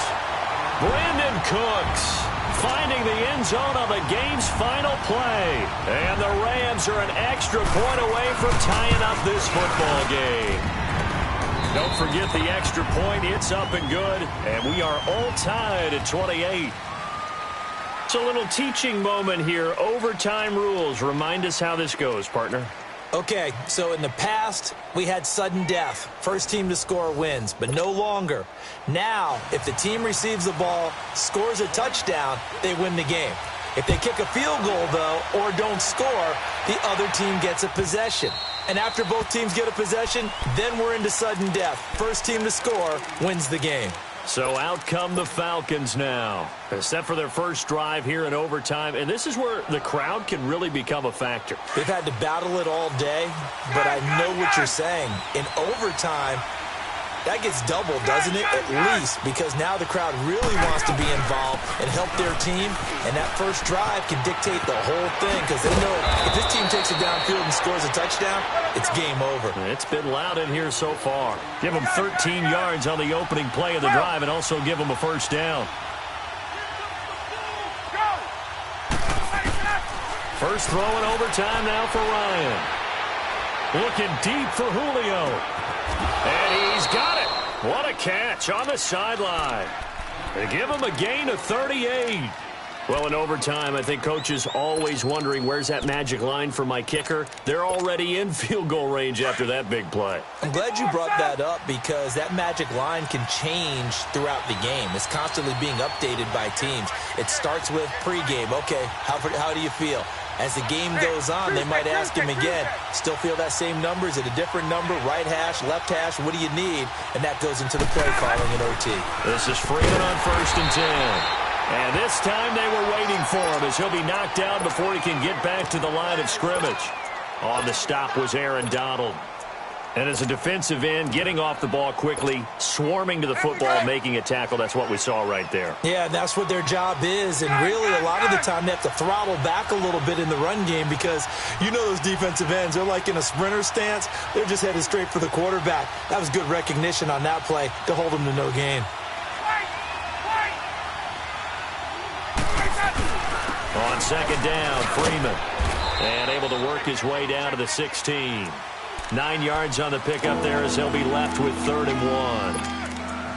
Brandon Cooks finding the end zone on the game's final play. And the Rams are an extra point away from tying up this football game. Don't forget the extra point. It's up and good. And we are all tied at 28. It's a little teaching moment here. Overtime rules. Remind us how this goes, partner. Okay, so in the past, we had sudden death. First team to score wins, but no longer. Now, if the team receives the ball, scores a touchdown, they win the game. If they kick a field goal, though, or don't score, the other team gets a possession. And after both teams get a possession, then we're into sudden death. First team to score wins the game. So out come the Falcons now. Set for their first drive here in overtime. And this is where the crowd can really become a factor. They've had to battle it all day, but I know what you're saying. In overtime, that gets doubled, doesn't it? At least, because now the crowd really wants to be involved and help their team. And that first drive can dictate the whole thing because they know if this team takes it downfield and scores a touchdown, it's game over. It's been loud in here so far. Give them 13 yards on the opening play of the drive and also give them a first down. First throw in overtime now for Ryan. Looking deep for Julio. And he's got it. What a catch on the sideline. They give him a gain of 38. Well, in overtime, I think coaches always wondering, where's that magic line for my kicker? They're already in field goal range after that big play. I'm glad you brought that up because that magic line can change throughout the game. It's constantly being updated by teams. It starts with pregame. Okay, how do you feel? As the game goes on, they might ask him again, still feel that same number? Is it a different number? Right hash, left hash, what do you need? And that goes into the play calling in OT. This is Freeman on 1st and 10. And this time they were waiting for him as he'll be knocked down before he can get back to the line of scrimmage. On the stop was Aaron Donald. And as a defensive end, getting off the ball quickly, swarming to the football, making a tackle, that's what we saw right there. Yeah, that's what their job is. And really, a lot of the time, they have to throttle back a little bit in the run game because you know those defensive ends, they're like in a sprinter stance. They're just headed straight for the quarterback. That was good recognition on that play to hold them to no gain. On 2nd down, Freeman. And able to work his way down to the 16. 9 yards on the pickup there as he'll be left with 3rd and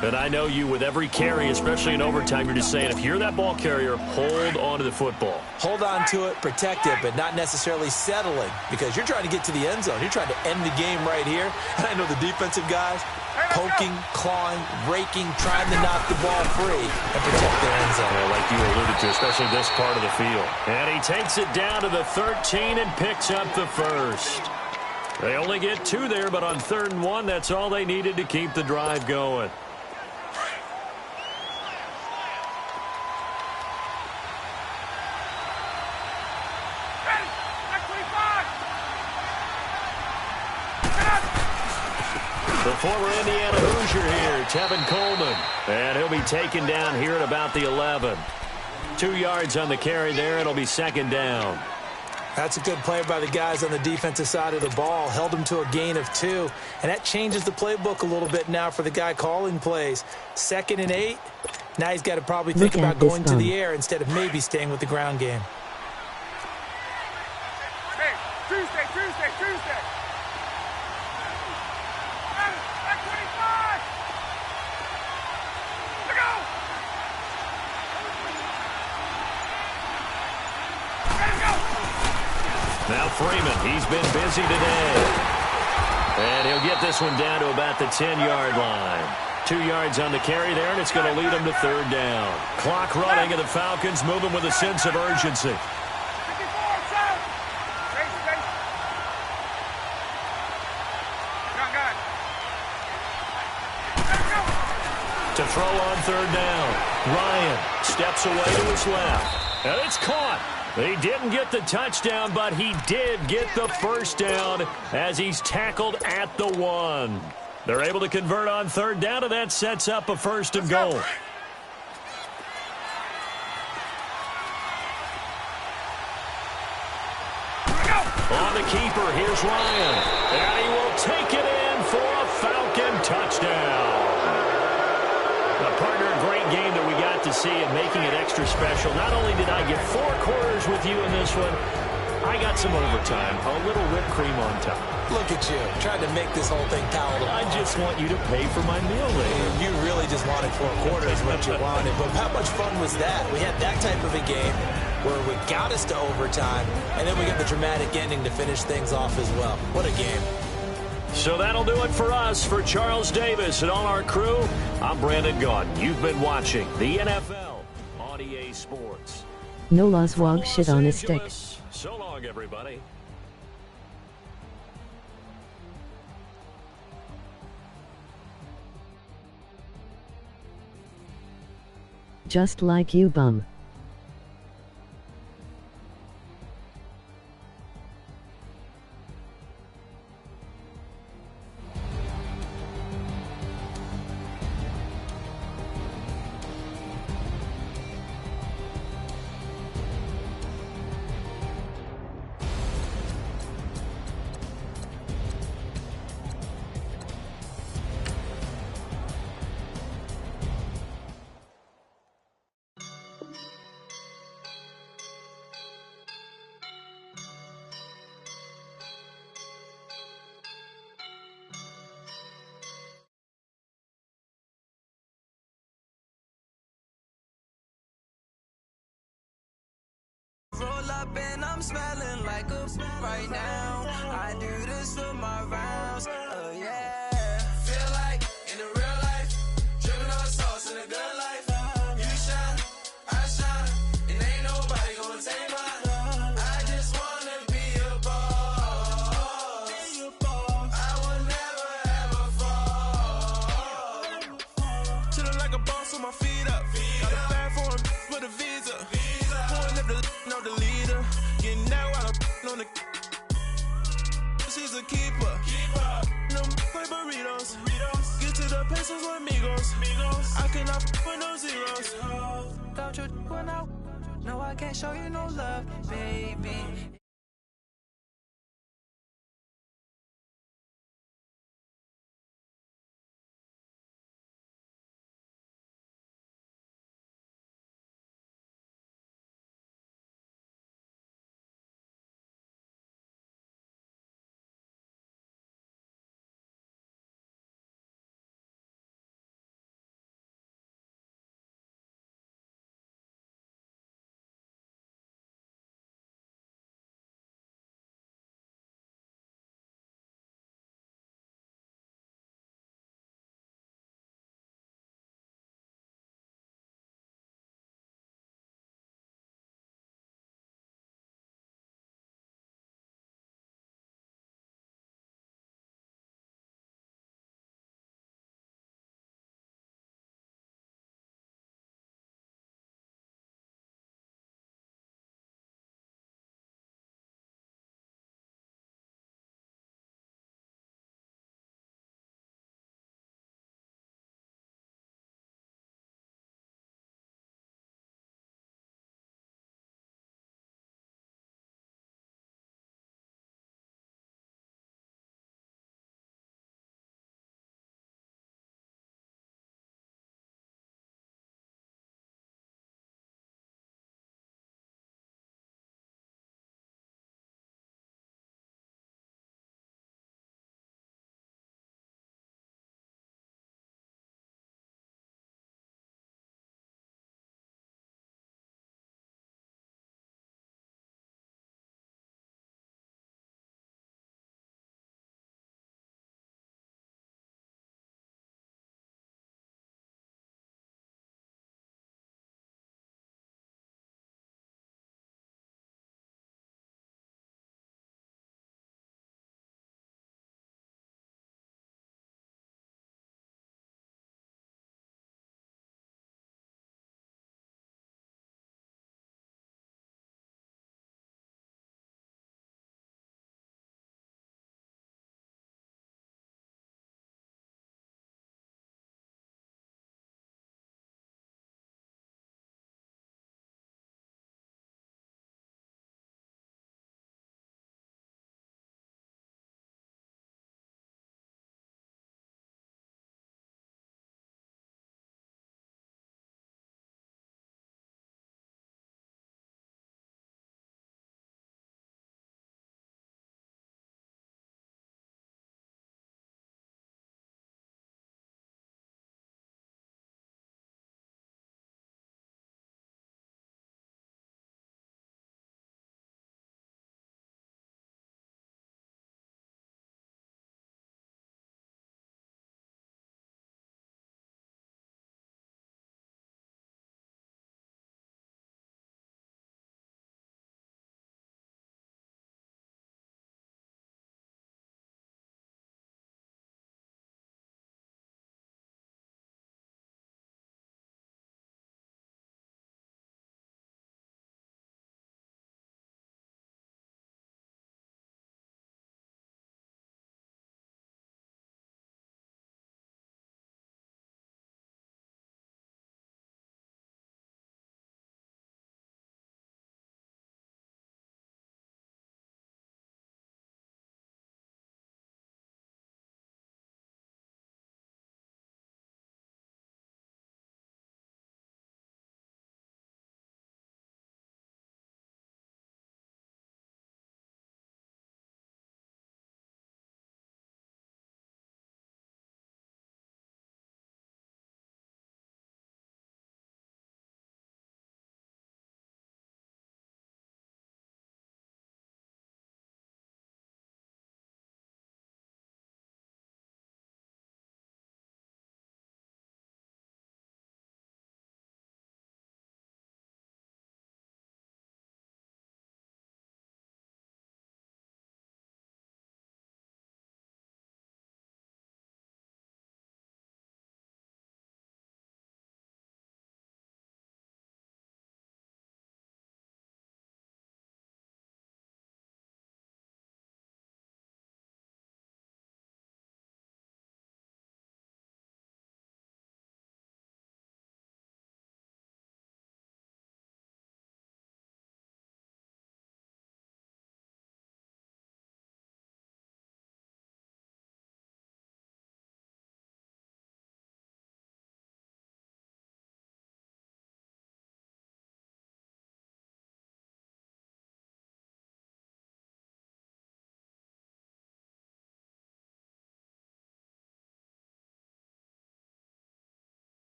1. And I know you, with every carry, especially in overtime, you're just saying, if you're that ball carrier, hold on to the football. Hold on to it, protect it, but not necessarily settling because you're trying to get to the end zone. You're trying to end the game right here. And I know the defensive guys poking, clawing, raking, trying to knock the ball free and protect their end zone. Yeah, like you alluded to, especially this part of the field. And he takes it down to the 13 and picks up the first. They only get 2 there, but on 3rd and 1, that's all they needed to keep the drive going. The former Indiana Hoosier here, Tevin Coleman. And he'll be taken down here at about the 11. 2 yards on the carry there. It'll be 2nd down. That's a good play by the guys on the defensive side of the ball. Held him to a gain of 2. And that changes the playbook a little bit now for the guy calling plays. 2nd and 8. Now he's got to probably think about going to the air instead of maybe staying with the ground game. Hey, Tuesday. Back 25. Look out. Let's go. Now Freeman, he's been busy today. And he'll get this one down to about the 10-yard line. 2 yards on the carry there, and it's going to lead him to 3rd down. Clock running, and the Falcons moving with a sense of urgency. 54, son. Race. Got. Let's go. To throw on 3rd down. Ryan steps away to his left. And it's caught. He didn't get the touchdown, but he did get the first down as he's tackled at the 1. They're able to convert on 3rd down, and that sets up a 1st and goal. On the keeper, here's Ryan. And he will take it in for a Falcon touchdown. A partner, a great game that we got to see and making it extra special. Not only did I get 4 quarters with you in this one, I got some overtime, a little whipped cream on top. Look at you, trying to make this whole thing palatable. I just want you to pay for my meal later. You really just wanted 4 quarters what you wanted. But how much fun was that? We had that type of a game where we got us to overtime, and then we got the dramatic ending to finish things off as well. What a game. So that'll do it for us. For Charles Davis and all our crew, I'm Brandon Gaudin. You've been watching the NFL on EA Sports. No Las Wog shit on a stick. So long, everybody. Just like you, bum. and I'm smelling like a right now. I do this for my rounds, oh yeah. Feel like in the real life, dripping on sauce in a good life. You shine, I shine, and ain't nobody gonna take mine. I just wanna be a boss. I will never ever fall. Chillin' like a boss with my feet up. Got a bag for him with a visa. Pulling up the know the leader. Getting that while I'm on the. She's a keeper. No play burritos. Get to the pesos with amigos. I cannot with no zeros. Don't you run out? No, I can't show you no love, baby.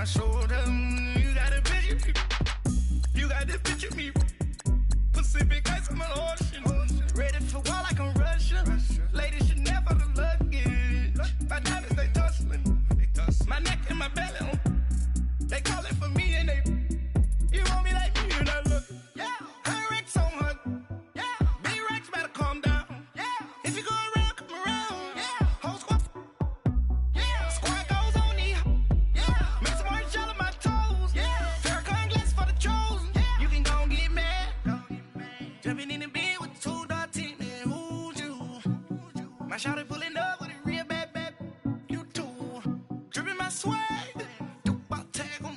my shoulder. You got a picture me. You got this picture me. Pacific ice on my ocean. Ready for war like I'm Russia. Ladies should never the luggage. My diamonds, they tussling. My neck and my belly. They call it for me and they. You want me like me and I look. Yeah. Her Rex on her. Yeah. Big Rex better calm down. Yeah. If you go around, come around. Yeah. Whole squad. Yeah. Squad goes on me. Yeah. Make some orange gel on my toes. Yeah. Farrakhan glass for the chosen. Yeah. You can go and get mad. Jumping in the bed with the 2 dot team. Man, who's you? My shawty pulling up with a real bad. You too. Dripping my swag. Do my tag on.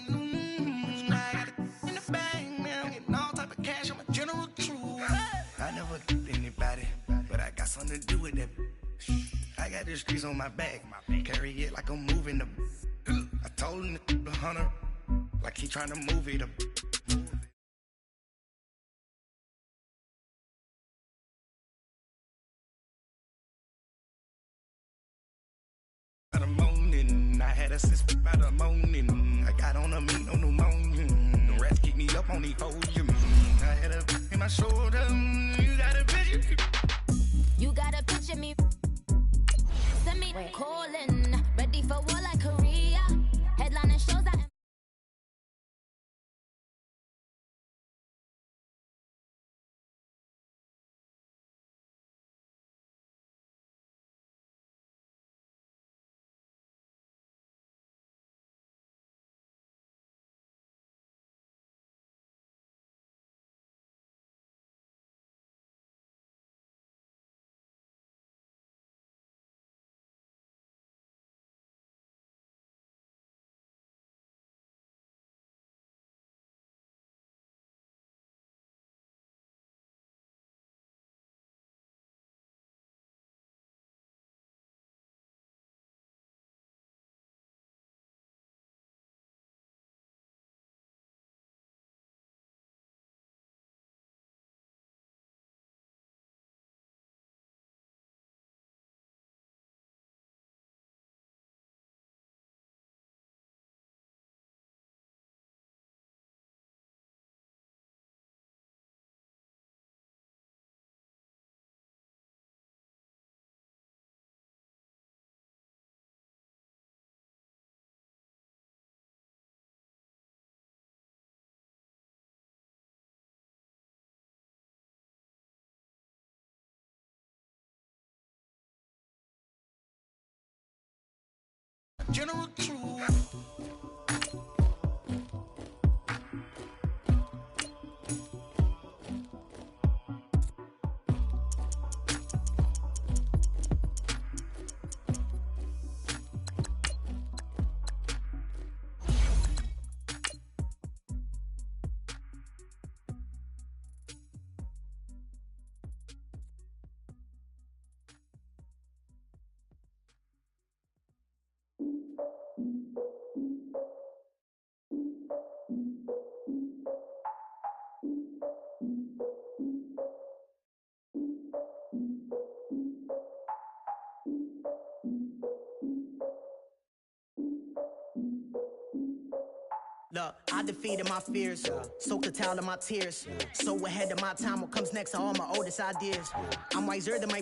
I got it in the bag. Man, I'm getting all type of cash. I'm a general true. I never anybody, but I got something to do with that. I got the streets on my back. Carry it like I'm moving the. I told him the hunter, like he trying to move it up. By the morning, I had a sister by the morning. I got on a meat on pneumonia. The rats keep me up on the podium. I had a in my shoulder. You got a picture. You got a picture me. Send me calling. Ready for war like Korea. Headlining shows that. General true. Look, I defeated my fears, soaked a towel in my tears. So ahead of my time, what comes next are all my oldest ideas. I'm wiser than my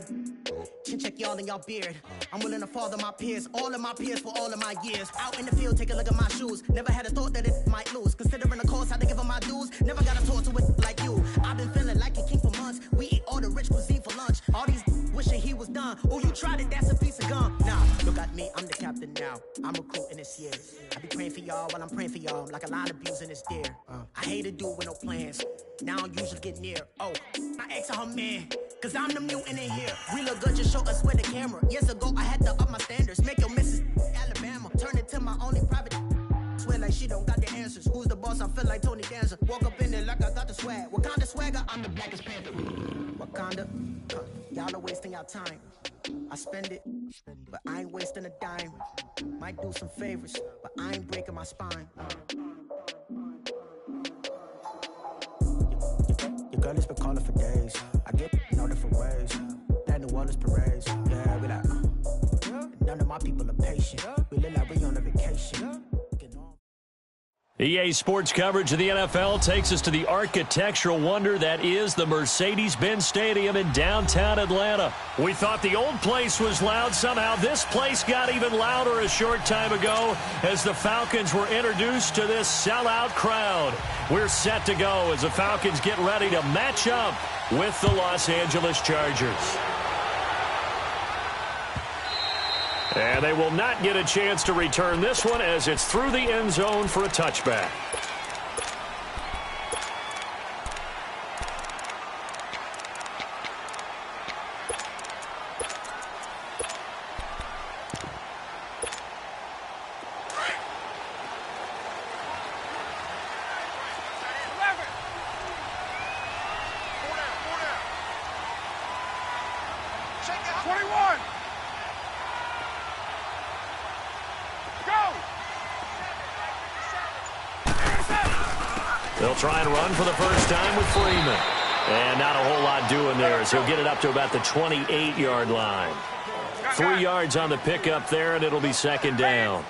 chin check y'all in y'all beard. I'm willing to father my peers, all of my peers for all of my years. Out in the field, take a look at my shoes. Never had a thought that it might lose. Considering the cost, I had to give them my dues. Never got a talk to it like you. I've been feeling like a king for months. We eat all the rich cuisine for lunch. All these wishing he was done. Oh, you tried it, that's a piece of gum. Nah, look at me, I'm the captain now. I'm recruiting this year. I be praying for y'all while I'm praying for y'all. Like a line of abusing this deer. I hate to do it with no plans. Now I usually get near. Oh, I ask her man, cause I'm the mutant in here. We look good, just show us where the camera. Years ago, I had to up my standards. Make your missus Alabama. Turn it to my only private. Swear like she don't got the answers. Who's the boss? I feel like Tony Danza. Walk up in there like I got the swag. What kind of swagger? I'm the blackest panther. Wakanda. Y'all are wasting your time. I spend it, but I ain't wasting a dime. Might do some favors, but I ain't breaking my spine. Your girl has been calling for days. I get in all different ways. That New Orleans parades. Yeah, we like, none of my people are patient. We look like we on a vacation. EA Sports coverage of the NFL takes us to the architectural wonder that is the Mercedes-Benz Stadium in downtown Atlanta. We thought the old place was loud. Somehow this place got even louder a short time ago as the Falcons were introduced to this sellout crowd. We're set to go as the Falcons get ready to match up with the Los Angeles Chargers. And they will not get a chance to return this one as it's through the end zone for a touchback. They'll try and run for the first time with Freeman. And not a whole lot doing there as he'll get it up to about the 28-yard line. 3 yards on the pickup there, and it'll be second down.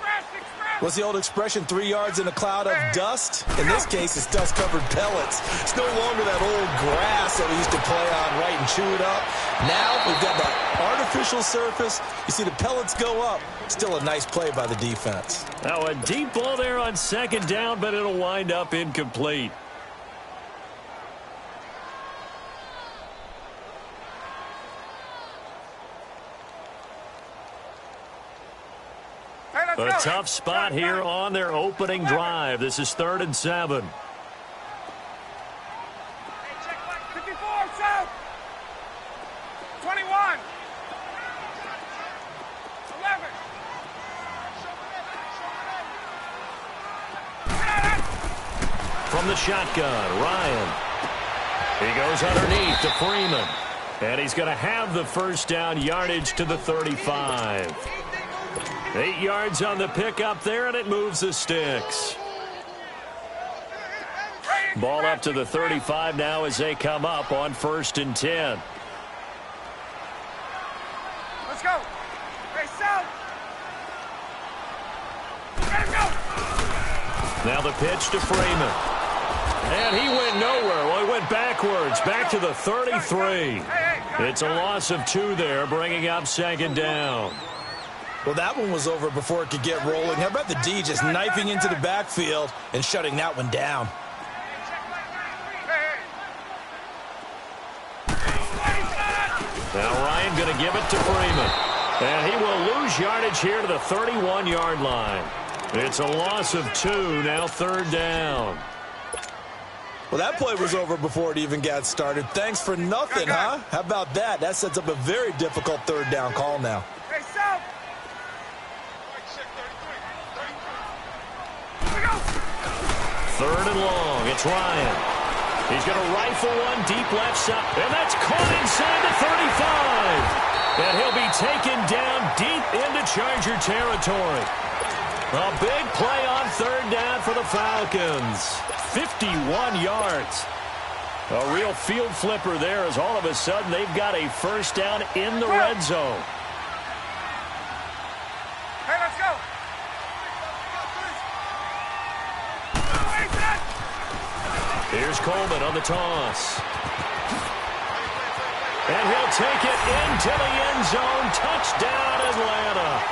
What's the old expression, 3 yards in a cloud of dust? In this case, it's dust-covered pellets. It's no longer that old grass that we used to play on, right, and chew it up. Now we've got that artificial surface. You see the pellets go up. Still a nice play by the defense. Now a deep ball there on second down, but it'll wind up incomplete. A tough spot here on their opening drive. This is 3rd and 7. 54, south. 21. 11. From the shotgun, Ryan. He goes underneath to Freeman. And he's going to have the first down yardage to the 35. 8 yards on the pickup there, and it moves the sticks. Ball up to the 35 now as they come up on 1st and 10. Let's go. Hey, south. Let him go. Now the pitch to Freeman. And he went nowhere. Well, he went backwards, back to the 33. It's a loss of 2 there, bringing up second down. Well, that one was over before it could get rolling. How about the D just knifing into the backfield and shutting that one down? Now Ryan going to give it to Freeman. And he will lose yardage here to the 31-yard line. It's a loss of 2, now 3rd down. Well, that play was over before it even got started. Thanks for nothing, huh? How about that? That sets up a very difficult 3rd down call now. Hey, south. 3rd and long. It's Ryan. He's going to rifle one deep left side. And that's caught inside the 35. And he'll be taken down deep into Charger territory. A big play on 3rd down for the Falcons. 51 yards. A real field flipper there as all of a sudden they've got a first down in the red zone. Hey, let's go. Here's Coleman on the toss. And he'll take it into the end zone. Touchdown, Atlanta.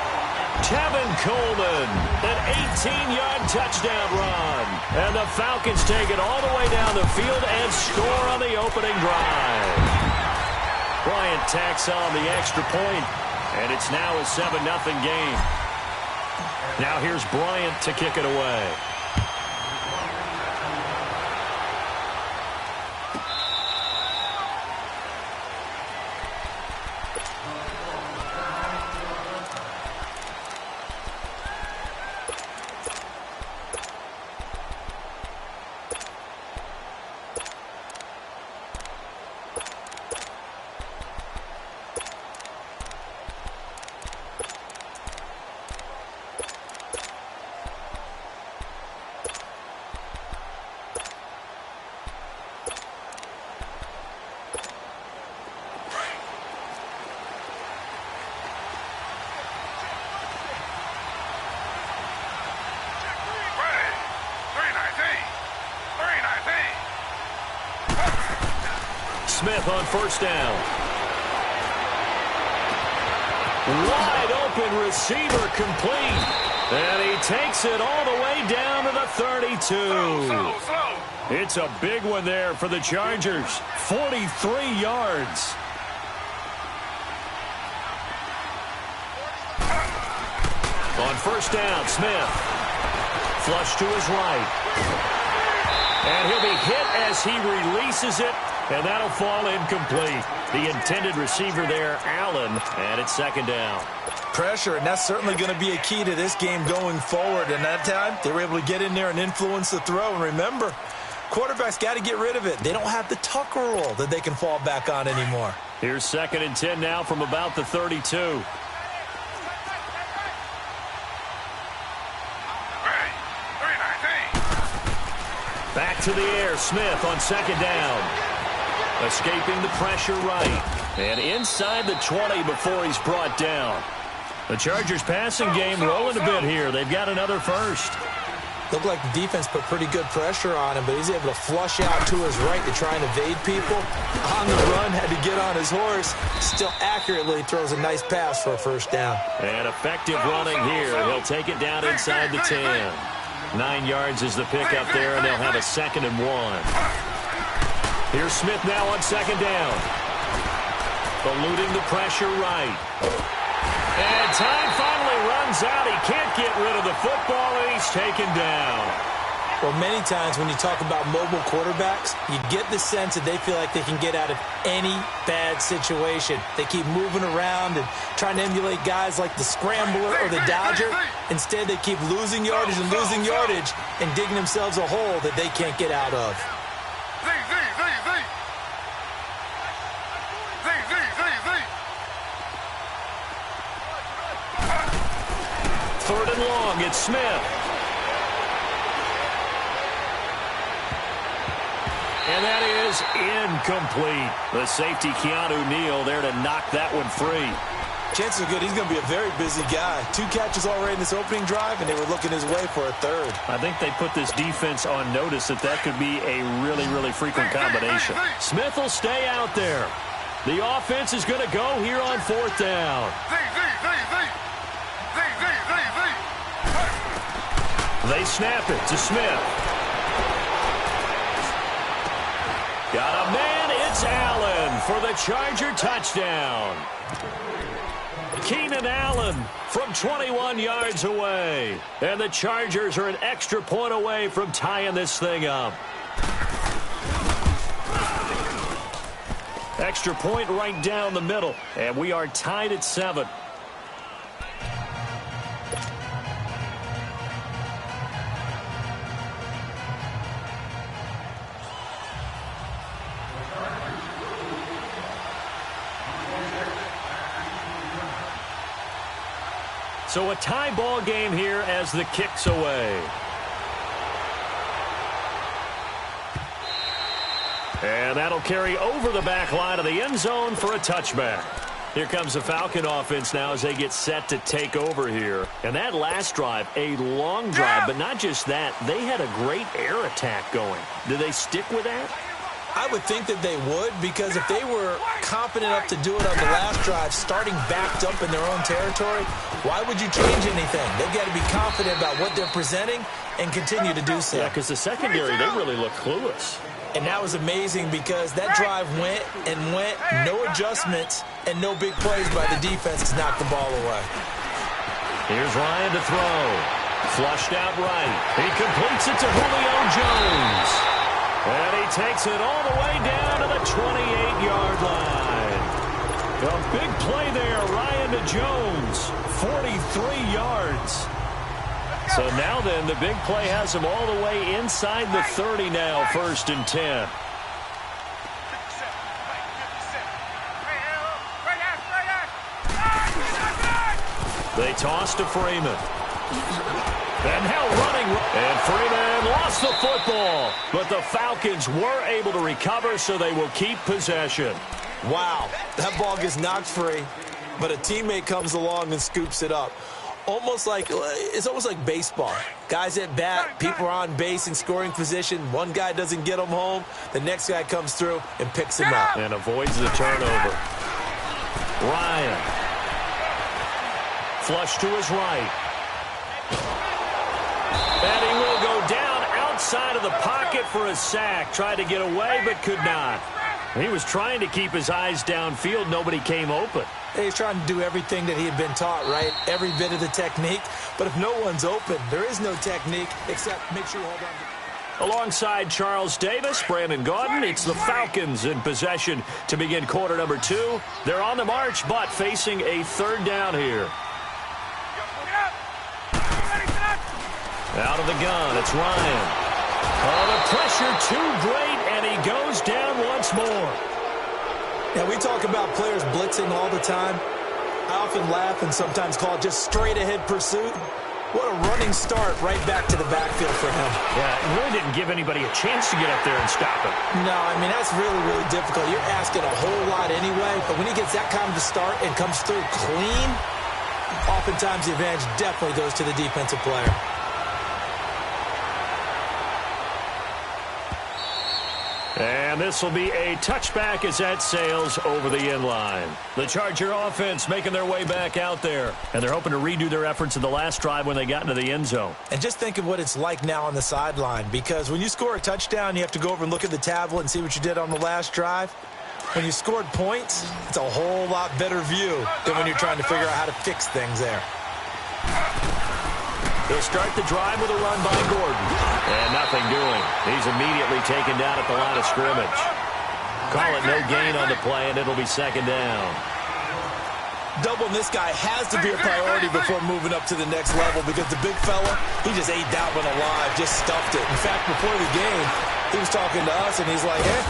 Tevin Coleman, an 18-yard touchdown run. And the Falcons take it all the way down the field and score on the opening drive. Bryant tacks on the extra point, and it's now a 7-0 game. Now here's Bryant to kick it away. Smith on first down. Wide open receiver complete. And he takes it all the way down to the 32. It's a big one there for the Chargers. 43 yards. On first down, Smith. Flush to his right. And he'll be hit as he releases it. And that'll fall incomplete. The intended receiver there, Allen. And it's second down. Pressure, and that's certainly going to be a key to this game going forward. And that time, they were able to get in there and influence the throw. And remember, quarterbacks got to get rid of it. They don't have the Tucker rule that they can fall back on anymore. Here's 2nd and 10 now from about the 32. Back to the air, Smith on second down. Escaping the pressure right. And inside the 20 before he's brought down. The Chargers passing game rolling a bit here. They've got another first. Looked like the defense put pretty good pressure on him, but he's able to flush out to his right to try and evade people. On the run, had to get on his horse. Still accurately throws a nice pass for a first down. And effective running here. He'll take it down inside the 10. 9 yards is the pickup there, and they'll have a 2nd and 1. Here's Smith now on second down. Eluding the pressure right. And time finally runs out. He can't get rid of the football, and he's taken down. Well, many times when you talk about mobile quarterbacks, you get the sense that they feel like they can get out of any bad situation. They keep moving around and trying to emulate guys like the Scrambler or the Dodger. Instead, they keep losing yardage and digging themselves a hole that they can't get out of. Third and long, it's Smith. And that is incomplete. The safety, Keanu Neal, there to knock that one free. Chances are good he's going to be a very busy guy. 2 catches already in this opening drive, and they were looking his way for a third. I think they put this defense on notice that could be a really, really frequent combination. Smith will stay out there. The offense is going to go here on 4th down. They snap it to Smith. Got a man, it's Allen for the Charger touchdown. Keenan Allen from 21 yards away. And the Chargers are an extra point away from tying this thing up. Extra point right down the middle. And we are tied at 7. So a tie ball game here as the kick's away. And that'll carry over the back line of the end zone for a touchback. Here comes the Falcon offense now as they get set to take over here. And that last drive, a long drive, but not just that. They had a great air attack going. Did they stick with that? I would think that they would, because if they were confident enough to do it on the last drive, starting backed up in their own territory, why would you change anything? They've got to be confident about what they're presenting and continue to do so. Yeah, because the secondary, they really look clueless. And that was amazing because that drive went, no adjustments, and no big plays by the defense to knock the ball away. Here's Ryan to throw. Flushed out right. He completes it to Julio Jones. And he takes it all the way down to the 28-yard line. A big play there, Ryan to Jones. 43 yards. So now then, the big play has him all the way inside the 30 now, 1st and 10. They toss to Freeman. And now running. And Freeman lost the football. But the Falcons were able to recover, so they will keep possession. Wow, that ball gets knocked free, but a teammate comes along and scoops it up. It's almost like baseball. Guys at bat, people are on base in scoring position. One guy doesn't get him home. The next guy comes through and picks him up. And avoids the turnover. Ryan. Flush to his right. And he will go down outside of the pocket for a sack. Tried to get away, but could not. He was trying to keep his eyes downfield. Nobody came open. He's trying to do everything that he had been taught, right? Every bit of the technique. But if no one's open, there is no technique except make sure you hold on to. Alongside Charles Davis, Brandon Gaudin, it's the Falcons in possession to begin quarter number 2. They're on the march, but facing a third down here. Out of the gun, it's Ryan. Oh, the pressure too great, and he goes down once more. Now, we talk about players blitzing all the time. I often laugh and sometimes call it just straight-ahead pursuit. What a running start right back to the backfield for him. Yeah, it really didn't give anybody a chance to get up there and stop him. No, I mean, that's really, really difficult. You're asking a whole lot anyway, but when he gets that kind of a start and comes through clean, oftentimes the advantage definitely goes to the defensive player. And this will be a touchback as that sails over the end line. The Charger offense making their way back out there. And they're hoping to redo their efforts in the last drive when they got into the end zone. And just think of what it's like now on the sideline. Because when you score a touchdown, you have to go over and look at the tablet and see what you did on the last drive. When you scored points, it's a whole lot better view than when you're trying to figure out how to fix things there. They'll start the drive with a run by Gordon. And nothing doing. He's immediately taken down at the line of scrimmage. Call it no gain on the play, and it'll be second down. Doubling this guy has to be a priority before moving up to the next level because the big fella, he just ate that one alive, just stuffed it. In fact, before the game, he was talking to us, and he's like, hey,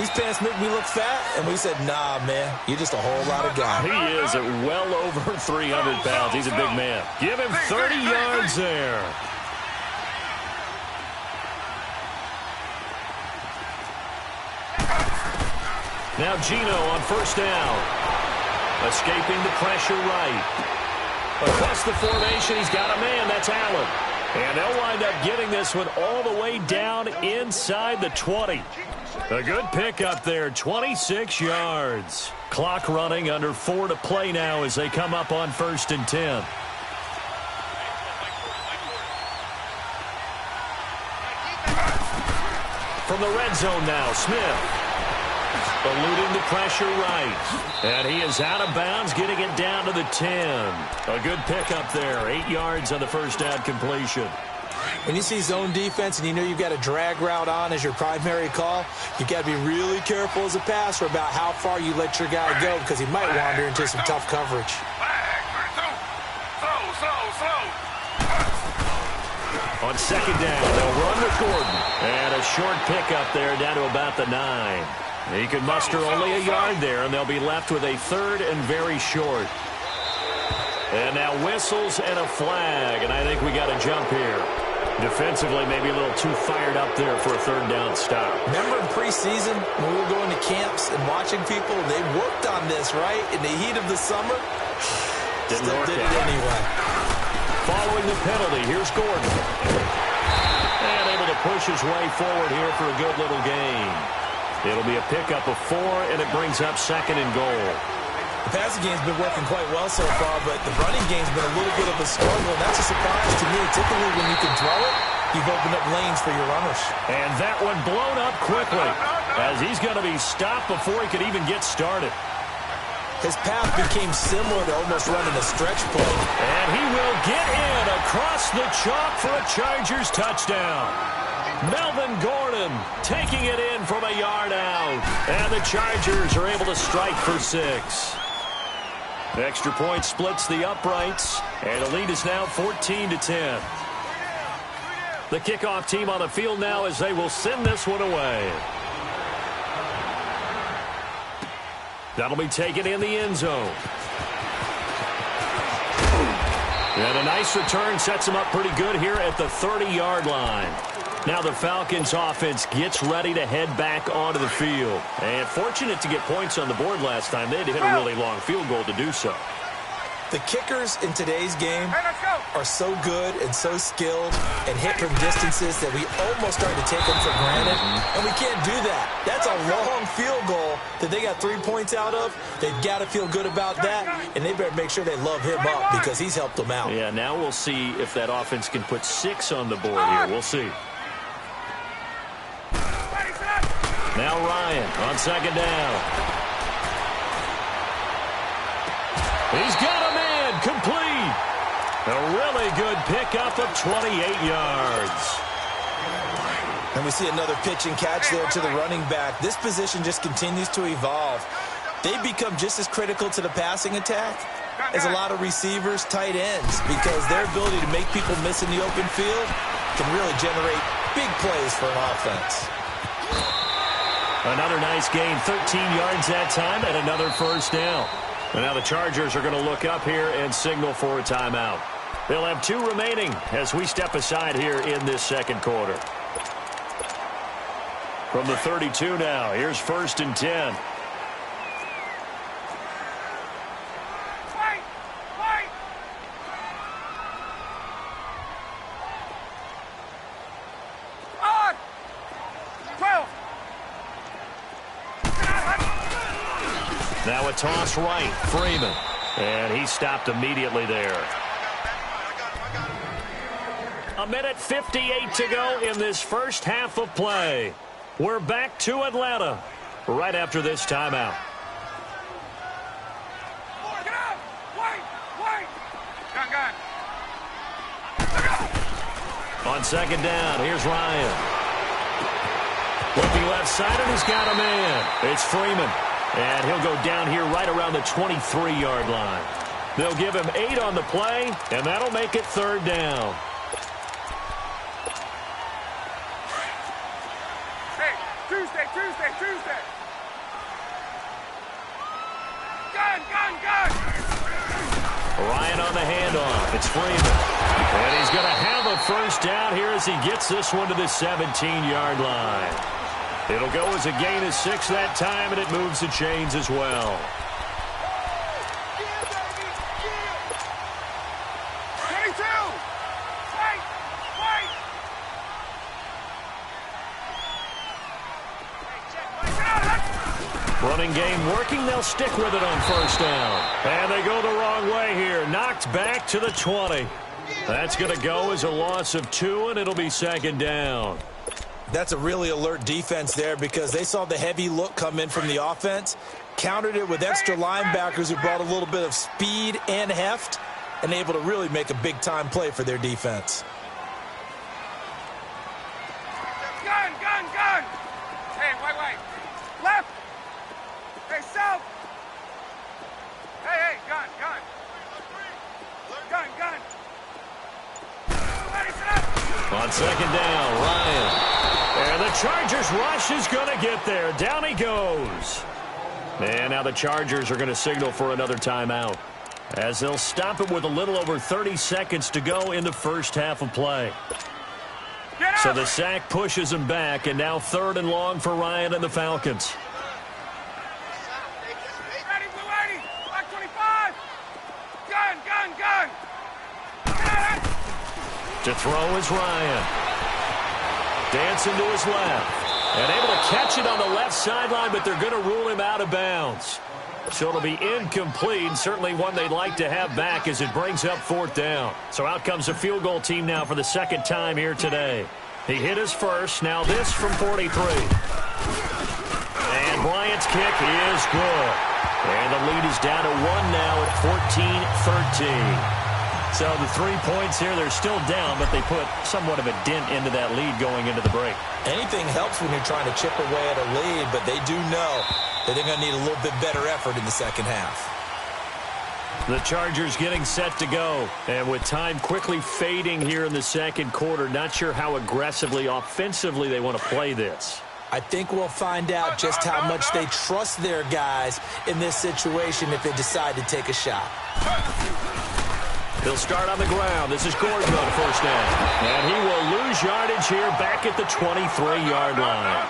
these pants make me look fat. And we said, nah, man, you're just a whole lot of guy. He is at well over 300 pounds. He's a big man. Give him 30 yards there. Now Gino on first down. Escaping the pressure right. Across the formation, he's got a man. That's Allen. And they'll wind up getting this one all the way down inside the 20. A good pickup there, 26 yards. Clock running, under 4 to play now as they come up on 1st and 10. From the red zone now, Smith. Eluding the pressure right. And he is out of bounds, getting it down to the 10. A good pickup there, 8 yards on the first down completion. When you see zone defense and you know you've got a drag route on as your primary call, you've got to be really careful as a passer about how far you let your guy go because he might wander into some tough coverage. On second down, they'll run with Gordon. And a short pickup there down to about the 9. He can muster only a yard there, and they'll be left with a 3rd and very short. And now whistles and a flag, and I think we got a jump here. Defensively, maybe a little too fired up there for a 3rd down stop. Remember in preseason when we were going to camps and watching people, they worked on this, right? In the heat of the summer, Still did it anyway. Following the penalty, here's Gordon. And able to push his way forward here for a good little gain. It'll be a pickup of 4, and it brings up 2nd and goal. The passing game's been working quite well so far, but the running game's been a little bit of a struggle, and that's a surprise to me. Typically, when you can throw it, you've opened up lanes for your runners. And that one blown up quickly, as he's going to be stopped before he could even get started. His path became similar to almost running a stretch play. And he will get in across the chalk for a Chargers touchdown. Melvin Gordon taking it in from a yard out. And the Chargers are able to strike for 6. The extra point splits the uprights, and the lead is now 14-10. The kickoff team on the field now as they will send this one away. That'll be taken in the end zone. And a nice return sets them up pretty good here at the 30-yard line. Now the Falcons offense gets ready to head back onto the field. And fortunate to get points on the board last time. They had to hit a really long field goal to do so. The kickers in today's game are so good and so skilled and hit from distances that we almost start to take them for granted, and we can't do that. That's a long field goal that they got 3 points out of. They've got to feel good about that, and they better make sure they love him up because he's helped them out. Yeah, now we'll see if that offense can put 6 on the board here. We'll see. Now Ryan on second down. He's got a man complete. A really good pickup of 28 yards. And we see another pitch and catch there to the running back. This position just continues to evolve. They become just as critical to the passing attack as a lot of receivers, tight ends, because their ability to make people miss in the open field can really generate big plays for an offense. Another nice gain, 13 yards that time, and another first down. And now the Chargers are going to look up here and signal for a timeout. They'll have 2 remaining as we step aside here in this second quarter. From the 32 now, here's 1st and 10. Now a toss right, Freeman. And he stopped immediately there. 1:58 to go in this first half of play. We're back to Atlanta right after this timeout. On second down, here's Ryan. Looking left side, and he's got a man. It's Freeman. And he'll go down here right around the 23-yard line. They'll give him 8 on the play, and that'll make it 3rd down. Hey, Tuesday. Gun! Ryan on the handoff. It's Freeman. And he's going to have a first down here as he gets this one to the 17-yard line. It'll go as a gain of 6 that time, and it moves the chains as well. Running game working. They'll stick with it on first down. And they go the wrong way here. Knocked back to the 20. That's going to go as a loss of 2, and it'll be 2nd down. That's a really alert defense there because they saw the heavy look come in from the offense, countered it with extra linebackers who brought a little bit of speed and heft, and able to really make a big-time play for their defense. Gun! Hey, wait. Left! Hey, south! Hey, gun! On second down, Ryan. And the Chargers rush is going to get there. Down he goes. And now the Chargers are going to signal for another timeout, as they'll stop it with a little over 30 seconds to go in the first half of play. So the sack pushes him back, and now 3rd and long for Ryan and the Falcons. Ready, Blue 80! Black 25! Gun! To throw is Ryan. Dancing to his left. And able to catch it on the left sideline, but they're going to rule him out of bounds. So it'll be incomplete, certainly one they'd like to have back as it brings up 4th down. So out comes a field goal team now for the 2nd time here today. He hit his first, now this from 43. And Bryant's kick is good. And the lead is down to 1 now at 14-13. So the 3 points here, they're still down, but they put somewhat of a dent into that lead going into the break. Anything helps when you're trying to chip away at a lead, but they do know that they're going to need a little bit better effort in the second half. The Chargers getting set to go. And with time quickly fading here in the second quarter, not sure how aggressively, offensively they want to play this. I think we'll find out just how much they trust their guys in this situation if they decide to take a shot. He'll start on the ground. This is Gordon on first down. And he will lose yardage here back at the 23-yard line.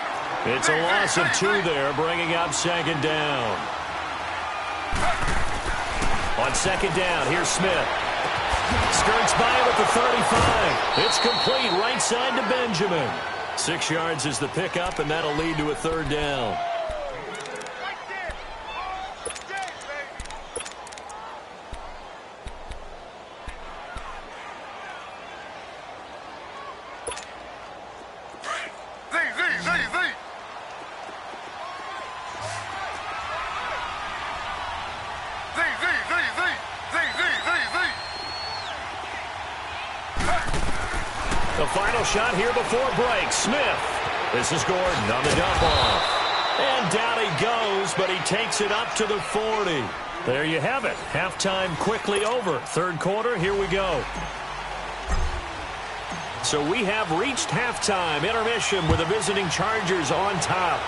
It's a loss of 2 there, bringing up 2nd down. On On second down, here's Smith. Skirts by him at the 35. It's complete right side to Benjamin. 6 yards is the pickup, and that'll lead to a third down. The final shot here before break. Smith. This is Gordon on the dump off. And down he goes, but he takes it up to the 40. There you have it. Halftime quickly over. Third quarter, here we go. So we have reached halftime. Intermission with the visiting Chargers on top.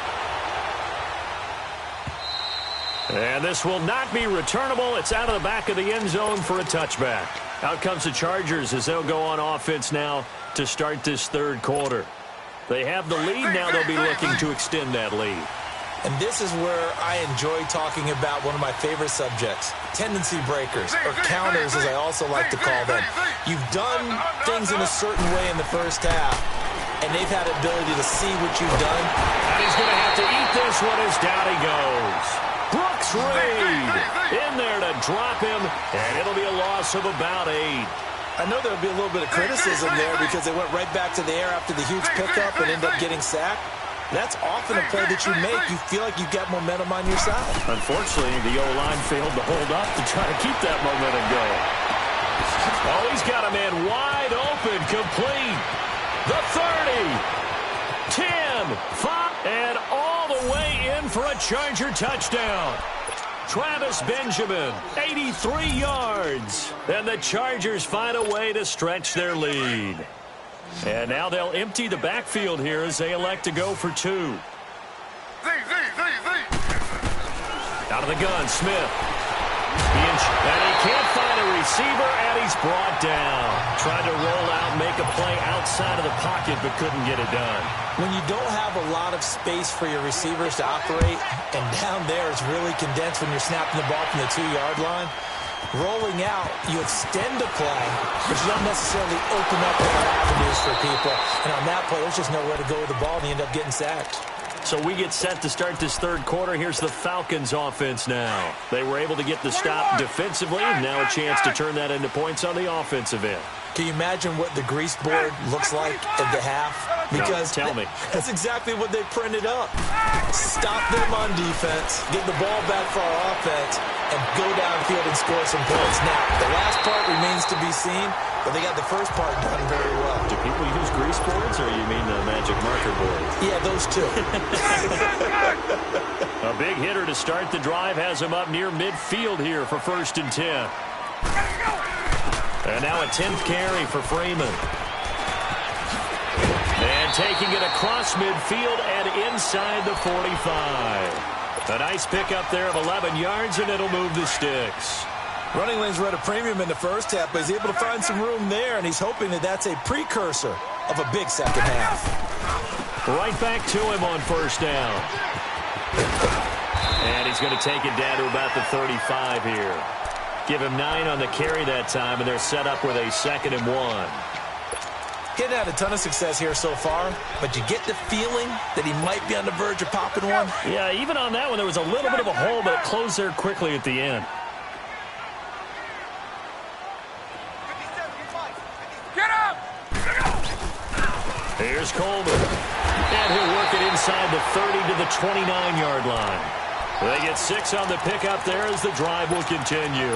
And this will not be returnable. It's out of the back of the end zone for a touchback. Out comes the Chargers as they'll go on offense now to start this third quarter. They have the lead. Now they'll be looking to extend that lead. And this is where I enjoy talking about one of my favorite subjects, tendency breakers, or counters as I also like to call them. You've done things in a certain way in the first half, and they've had the ability to see what you've done. And he's going to have to eat this one as down he goes. Brooks Reed in there to drop him, and it'll be a loss of about 8. I know there'll be a little bit of criticism there because they went right back to the air after the huge pickup and ended up getting sacked. That's often a play that you make. You feel like you've got momentum on your side. Unfortunately, the O-line failed to hold up to try to keep that momentum going. Oh, he's got a man wide open, complete. The 30, 10, 5, and all the way in for a Charger touchdown. Travis Benjamin, 83 yards. And the Chargers find a way to stretch their lead. And now they'll empty the backfield here as they elect to go for 2. Out of the gun, Smith. And he can't find a receiver, and he's brought down. Tried to roll out, make a play outside of the pocket, but couldn't get it done. When you don't have a lot of space for your receivers to operate, and down there it's really condensed when you're snapping the ball from the 2-yard line, rolling out, you extend the play, but you don't necessarily open up other avenues for people. And on that play, there's just nowhere to go with the ball, and you end up getting sacked. So we get set to start this third quarter. Here's the Falcons offense now. They were able to get the stop defensively, and now a chance to turn that into points on the offensive end. Can you imagine what the grease board looks like at the half? Because tell me. That's exactly what they printed up. Stop them on defense, get the ball back for our offense, and go downfield and score some points. Now, the last part remains to be seen, but they got the first part done very well. Do people use grease boards, or you mean the magic marker board? Yeah, those two. A big hitter to start the drive has him up near midfield here for 1st and 10. And now a 10th carry for Freeman. And taking it across midfield and inside the 45. A nice pickup there of 11 yards, and it'll move the sticks. Running lanes were at a premium in the first half, but he's able to find some room there, and he's hoping that that's a precursor of a big second half. Right back to him on 1st down. And he's going to take it down to about the 35 here. Give him 9 on the carry that time, and they're set up with a 2nd and 1. Getting had a ton of success here so far, but you get the feeling that he might be on the verge of popping one. Yeah, even on that one, there was a little bit of a hole, but it closed there quickly at the end. Get up! Here's Coleman. And he'll work it inside the 30 to the 29-yard line. They get 6 on the pickup there as the drive will continue.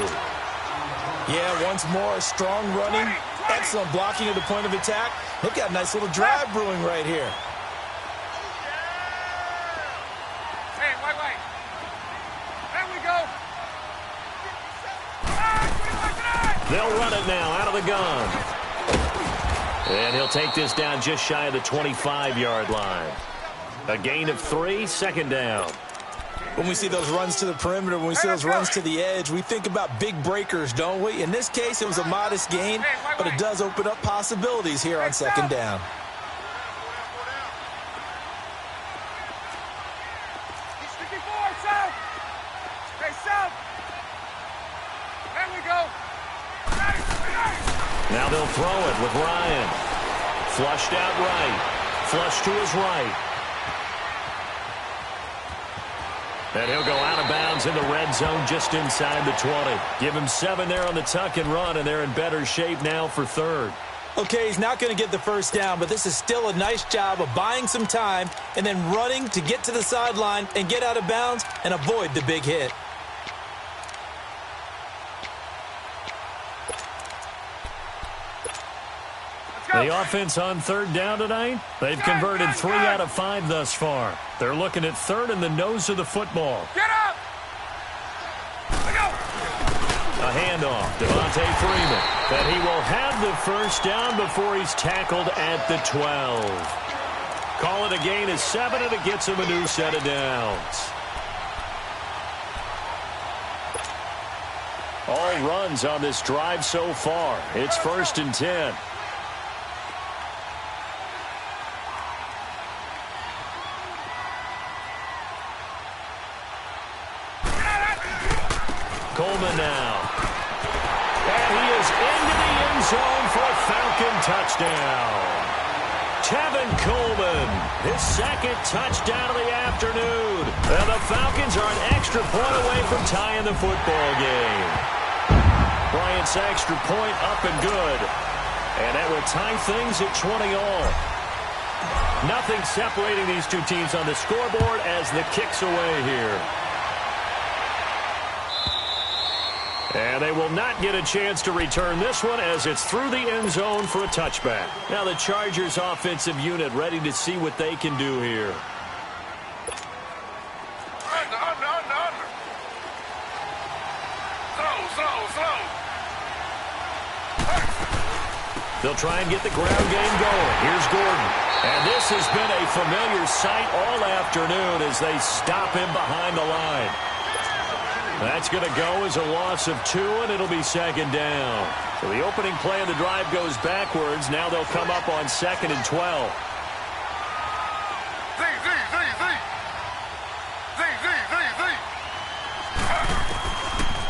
Yeah, once more, strong running, excellent blocking at the point of attack. They've got a nice little drive brewing right here. Hey, wait. There we go. They'll run it now out of the gun. And he'll take this down just shy of the 25-yard line. A gain of 3, 2nd down. When we see those runs to the perimeter, when we see those runs to the edge, we think about big breakers, don't we? In this case, it was a modest gain, but it does open up possibilities here on 2nd down. Hey, South. Now they'll throw it with Ryan. Flushed out right. Flush to his right. And he'll go out of bounds in the red zone just inside the 20. Give him 7 there on the tuck and run, and they're in better shape now for third. Okay, he's not going to get the first down, but this is still a nice job of buying some time and then running to get to the sideline and get out of bounds and avoid the big hit. The offense on third down tonight, they've converted 3 out of 5 thus far. They're looking at third in the nose of the football. Get up! A handoff, Devontae Freeman. That he will have the first down before he's tackled at the 12. Call it a gain of 7, and it gets him a new set of downs. All runs on this drive so far. It's 1st and 10. Coleman now. And he is into the end zone for a Falcon touchdown. Tevin Coleman, his 2nd touchdown of the afternoon. And the Falcons are an extra point away from tying the football game. Bryant's extra point up and good. And that will tie things at 20 all. Nothing separating these two teams on the scoreboard as the kick's away here. And they will not get a chance to return this one as it's through the end zone for a touchback. Now the Chargers offensive unit ready to see what they can do here. Under. Slow. They'll try and get the ground game going. Here's Gordon. And this has been a familiar sight all afternoon as they stop him behind the line. That's going to go as a loss of 2, and it'll be 2nd down. So the opening play of the drive goes backwards. Now they'll come up on 2nd and 12.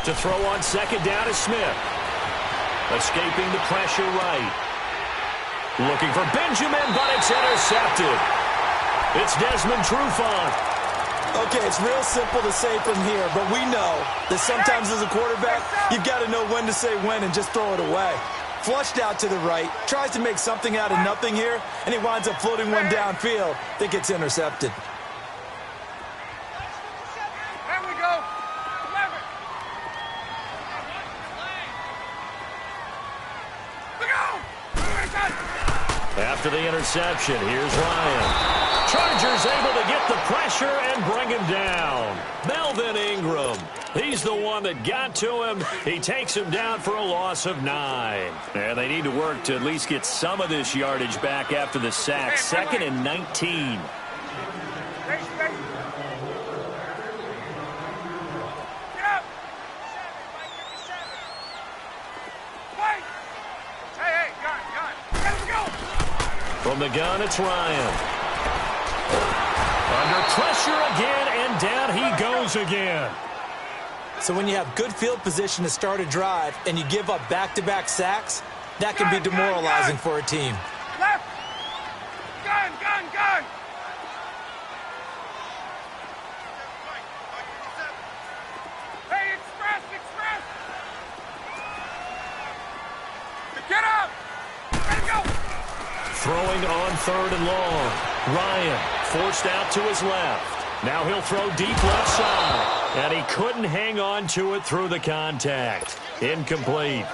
To throw on 2nd down is Smith. Escaping the pressure right. Looking for Benjamin, but it's intercepted. It's Desmond Trufant. Okay, it's real simple to say from here, but we know that sometimes as a quarterback, you've got to know when to say when and just throw it away. Flushed out to the right, tries to make something out of nothing here, and he winds up floating one downfield that gets intercepted. There we go. 11. We go. After the interception, here's Ryan. Chargers able to get the pressure and bring him down. Melvin Ingram. He's the one that got to him. He takes him down for a loss of 9. And they need to work to at least get some of this yardage back after the sack. 2nd and 19. From the gun, it's Ryan. Under pressure again, and down he goes again. So when you have good field position to start a drive and you give up back-to-back sacks, that can be demoralizing for a team. Left. Gun. Hey, express. Get up. Let's go. Throwing on 3rd and long. Ryan forced out to his left. Now he'll throw deep left side. And he couldn't hang on to it through the contact. Incomplete.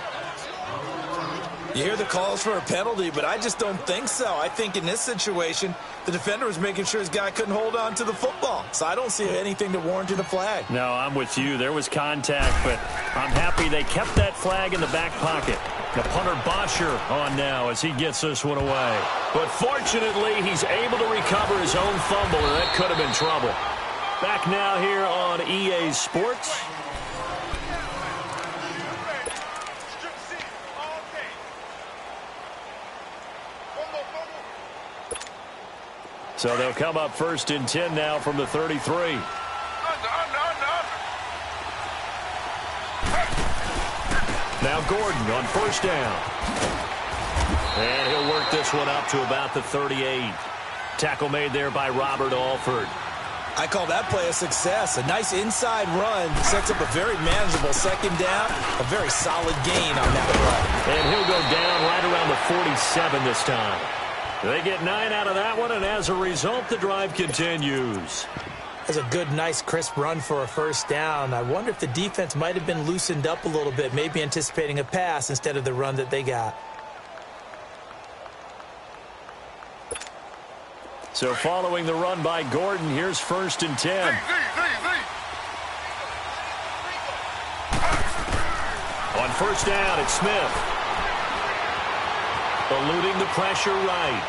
You hear the calls for a penalty, but I just don't think so. I think in this situation, the defender was making sure his guy couldn't hold on to the football. So I don't see anything to warrant a flag. No, I'm with you. There was contact, but I'm happy they kept that flag in the back pocket. The punter Bosher on now as he gets this one away. But fortunately, he's able to recover his own fumble, and that could have been trouble. Back now here on EA Sports. So they'll come up 1st and 10 now from the 33. Now Gordon on first down. And he'll work this one up to about the 38. Tackle made there by Robert Alford. I call that play a success. A nice inside run sets up a very manageable second down. A very solid gain on that play. And he'll go down right around the 47 this time. They get 9 out of that one, and as a result, the drive continues. That's a good, nice, crisp run for a first down. I wonder if the defense might have been loosened up a little bit, maybe anticipating a pass instead of the run that they got. So following the run by Gordon, here's 1st and 10. On first down, it's Smith. Eluding the pressure right.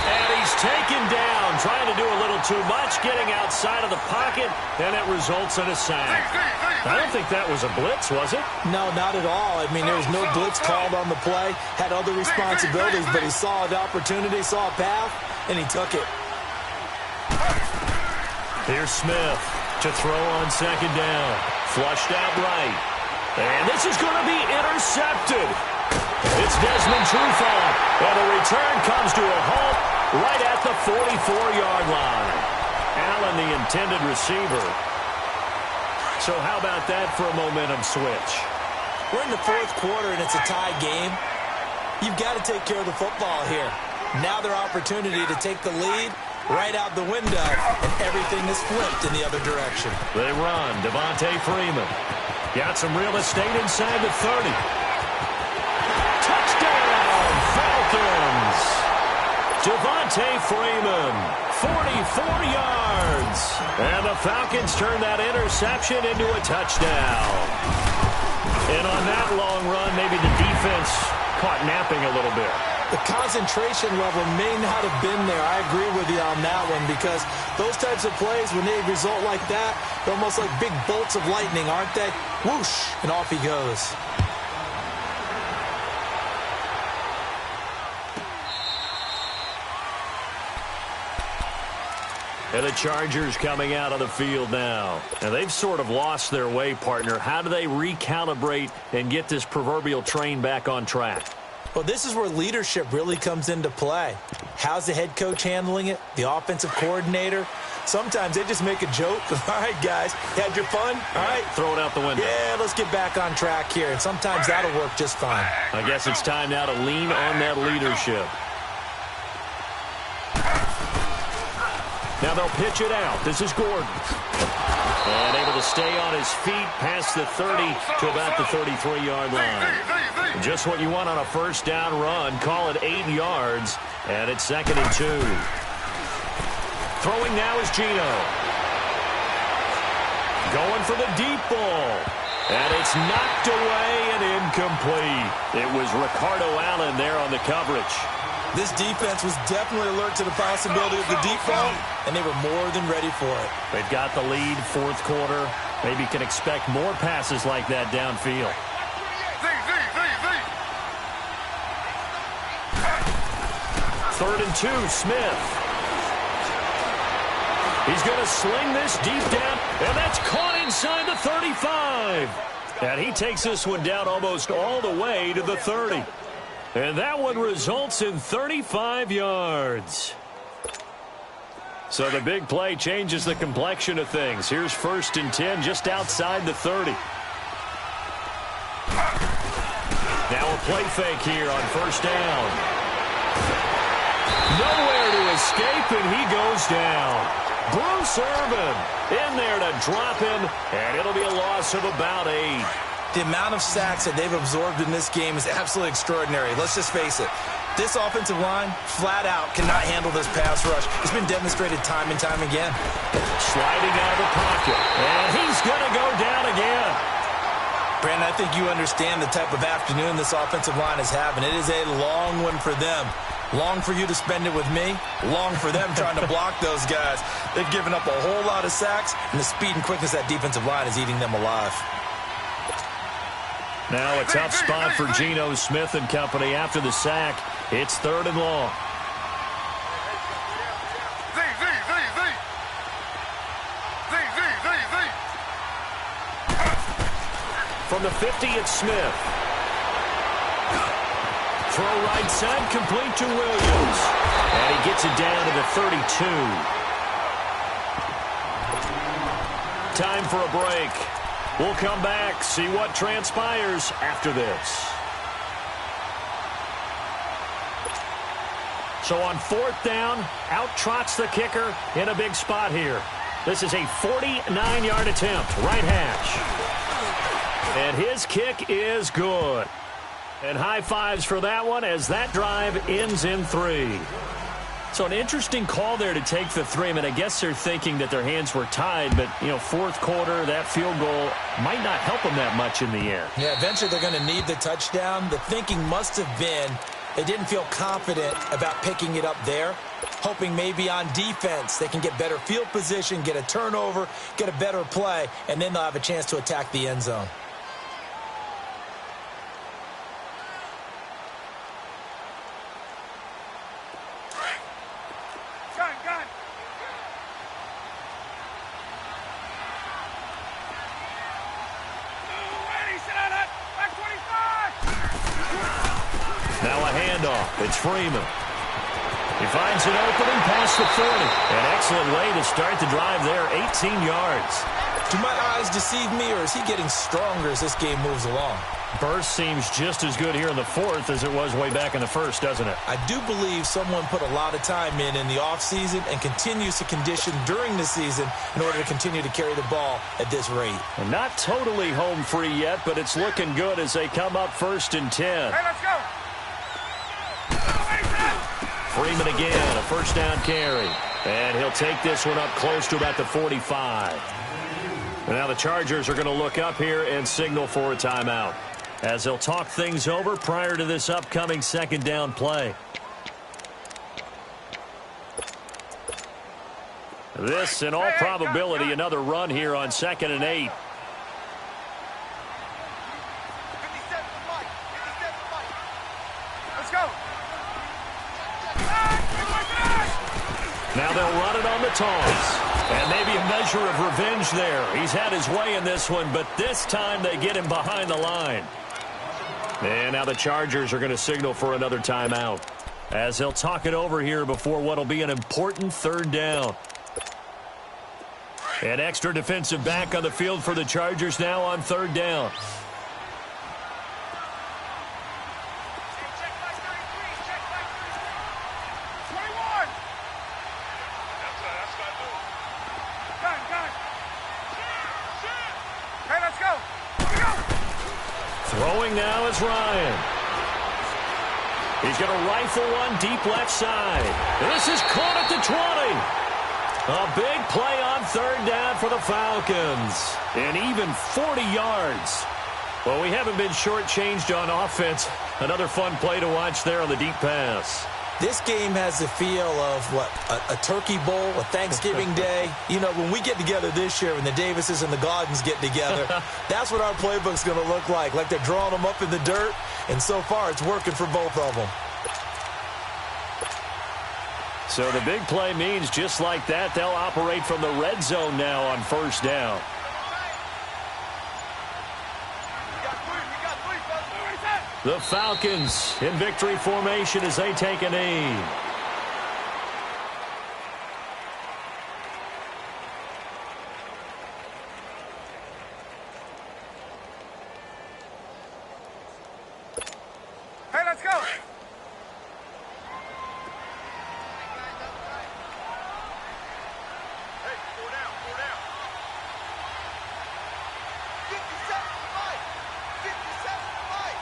And he's taken down, trying to do a little too much, getting outside of the pocket, and it results in a sack. I don't think that was a blitz, was it? No, not at all. I mean, there was no blitz called on the play, had other responsibilities, but he saw an opportunity, saw a path, and he took it. Here's Smith to throw on second down. Flushed out right. And this is going to be intercepted. It's Desmond Trufant, and the return comes to a halt right at the 44-yard line. Allen, the intended receiver. So how about that for a momentum switch? We're in the 4th quarter, and it's a tie game. You've got to take care of the football here. Now their opportunity to take the lead right out the window, and everything is flipped in the other direction. They run. Devontae Freeman got some real estate inside the 30. Touchdown, Falcons! Devontae Freeman, 44 yards. And the Falcons turn that interception into a touchdown. And on that long run, maybe the defense caught napping a little bit. The concentration level may not have been there. I agree with you on that one, because those types of plays, when they result like that, they're almost like big bolts of lightning, aren't they? Whoosh, and off he goes. And the Chargers coming out on the field now. And they've sort of lost their way, partner. How do they recalibrate and get this proverbial train back on track? Well, this is where leadership really comes into play. How's the head coach handling it? The offensive coordinator? Sometimes they just make a joke. All right, guys, had your fun? All right. Throw it out the window. Yeah, let's get back on track here. And sometimes that'll work just fine. I guess it's time now to lean on that leadership. Now they'll pitch it out. This is Gordon. And able to stay on his feet past the 30 to about the 33-yard line. Just what you want on a first down run. Call it 8 yards. And it's 2nd and 2. Throwing now is Geno. Going for the deep ball. And it's knocked away and incomplete. It was Ricardo Allen there on the coverage. This defense was definitely alert to the possibility of the deep ball, and they were more than ready for it. They've got the lead, 4th quarter. Maybe can expect more passes like that downfield. 3rd and 2, Smith. He's going to sling this deep down, and that's caught inside the 35. And he takes this one down almost all the way to the 30. And that one results in 35 yards. So the big play changes the complexion of things. Here's 1st and 10 just outside the 30. Now a play fake here on first down. Nowhere to escape, and he goes down. Bruce Irvin in there to drop him, and it'll be a loss of about 8. The amount of sacks that they've absorbed in this game is absolutely extraordinary. Let's just face it. This offensive line, flat out, cannot handle this pass rush. It's been demonstrated time and time again. Sliding out of the pocket. And he's going to go down again. Brandon, I think you understand the type of afternoon this offensive line is having. It is a long one for them. Long for you to spend it with me. Long for them trying to block those guys. They've given up a whole lot of sacks, and the speed and quickness of that defensive line is eating them alive. Now a tough spot for Geno Smith and company after the sack. It's 3rd and long. From From the 50, it's Smith. Throw right side, complete to Williams. And he gets it down to the 32. Time for a break. We'll come back, see what transpires after this. So on 4th down, out trots the kicker in a big spot here. This is a 49-yard attempt, right hash. And his kick is good. And high fives for that one as that drive ends in 3. So an interesting call there to take the 3. I mean, I guess they're thinking that their hands were tied, but, you know, 4th quarter, that field goal might not help them that much in the end. Yeah, eventually they're going to need the touchdown. The thinking must have been they didn't feel confident about picking it up there, hoping maybe on defense they can get better field position, get a turnover, get a better play, and then they'll have a chance to attack the end zone. It's Freeman. He finds an opening past the 40. An excellent way to start the drive there, 18 yards. Do my eyes deceive me, or is he getting stronger as this game moves along? Burst seems just as good here in the 4th as it was way back in the 1st, doesn't it? I do believe someone put a lot of time in the offseason and continues to condition during the season in order to continue to carry the ball at this rate. And not totally home free yet, but it's looking good as they come up 1st and 10. Hey, let's go. Freeman again, a 1st down carry. And he'll take this one up close to about the 45. And now the Chargers are going to look up here and signal for a timeout, as they'll talk things over prior to this upcoming 2nd down play. This, in all probability, another run here on 2nd and 8. Let's go. Now they'll run it on the toss. And maybe a measure of revenge there. He's had his way in this one, but this time they get him behind the line. And now the Chargers are going to signal for another timeout, as they'll talk it over here before what will be an important 3rd down. An extra defensive back on the field for the Chargers now on 3rd down. Throwing now is Ryan. He's going to rifle one deep left side. This is caught at the 20. A big play on 3rd down for the Falcons. And even 40 yards. Well, we haven't been shortchanged on offense. Another fun play to watch there on the deep pass. This game has the feel of, a turkey bowl, a Thanksgiving day. You know, when we get together this year, when the Davises and the Gardens get together, that's what our playbook's going to look like they're drawing them up in the dirt, and so far it's working for both of them. So the big play means just like that, they'll operate from the red zone now on 1st down. The Falcons in victory formation as they take a knee. Hey, let's go. Hey, 4 down, 4 down. 57-5. 57-5.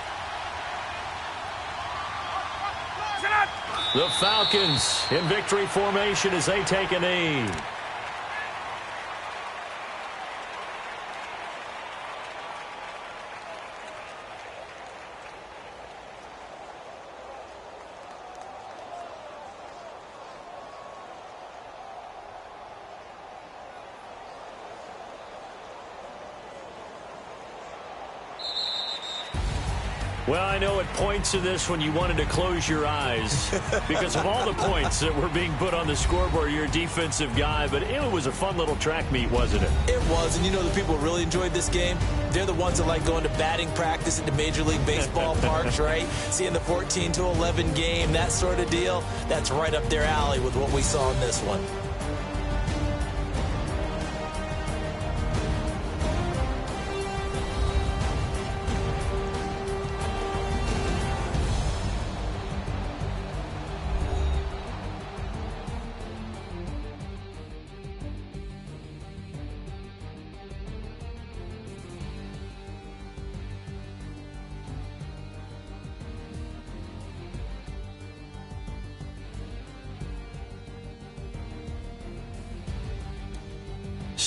The Falcons in victory formation as they take a knee. Well, I know at points in this when you wanted to close your eyes because of all the points that were being put on the scoreboard. You're a defensive guy, but it was a fun little track meet, wasn't it? It was, and you know the people who really enjoyed this game? They're the ones that like going to batting practice at the Major League Baseball parks, right? Seeing the 14-11 game, that sort of deal. That's right up their alley with what we saw in this one.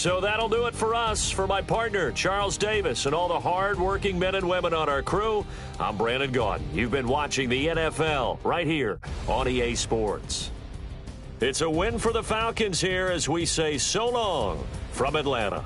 So that'll do it for us. For my partner, Charles Davis, and all the hard-working men and women on our crew, I'm Brandon Gaudin. You've been watching the NFL right here on EA Sports. It's a win for the Falcons here as we say so long from Atlanta.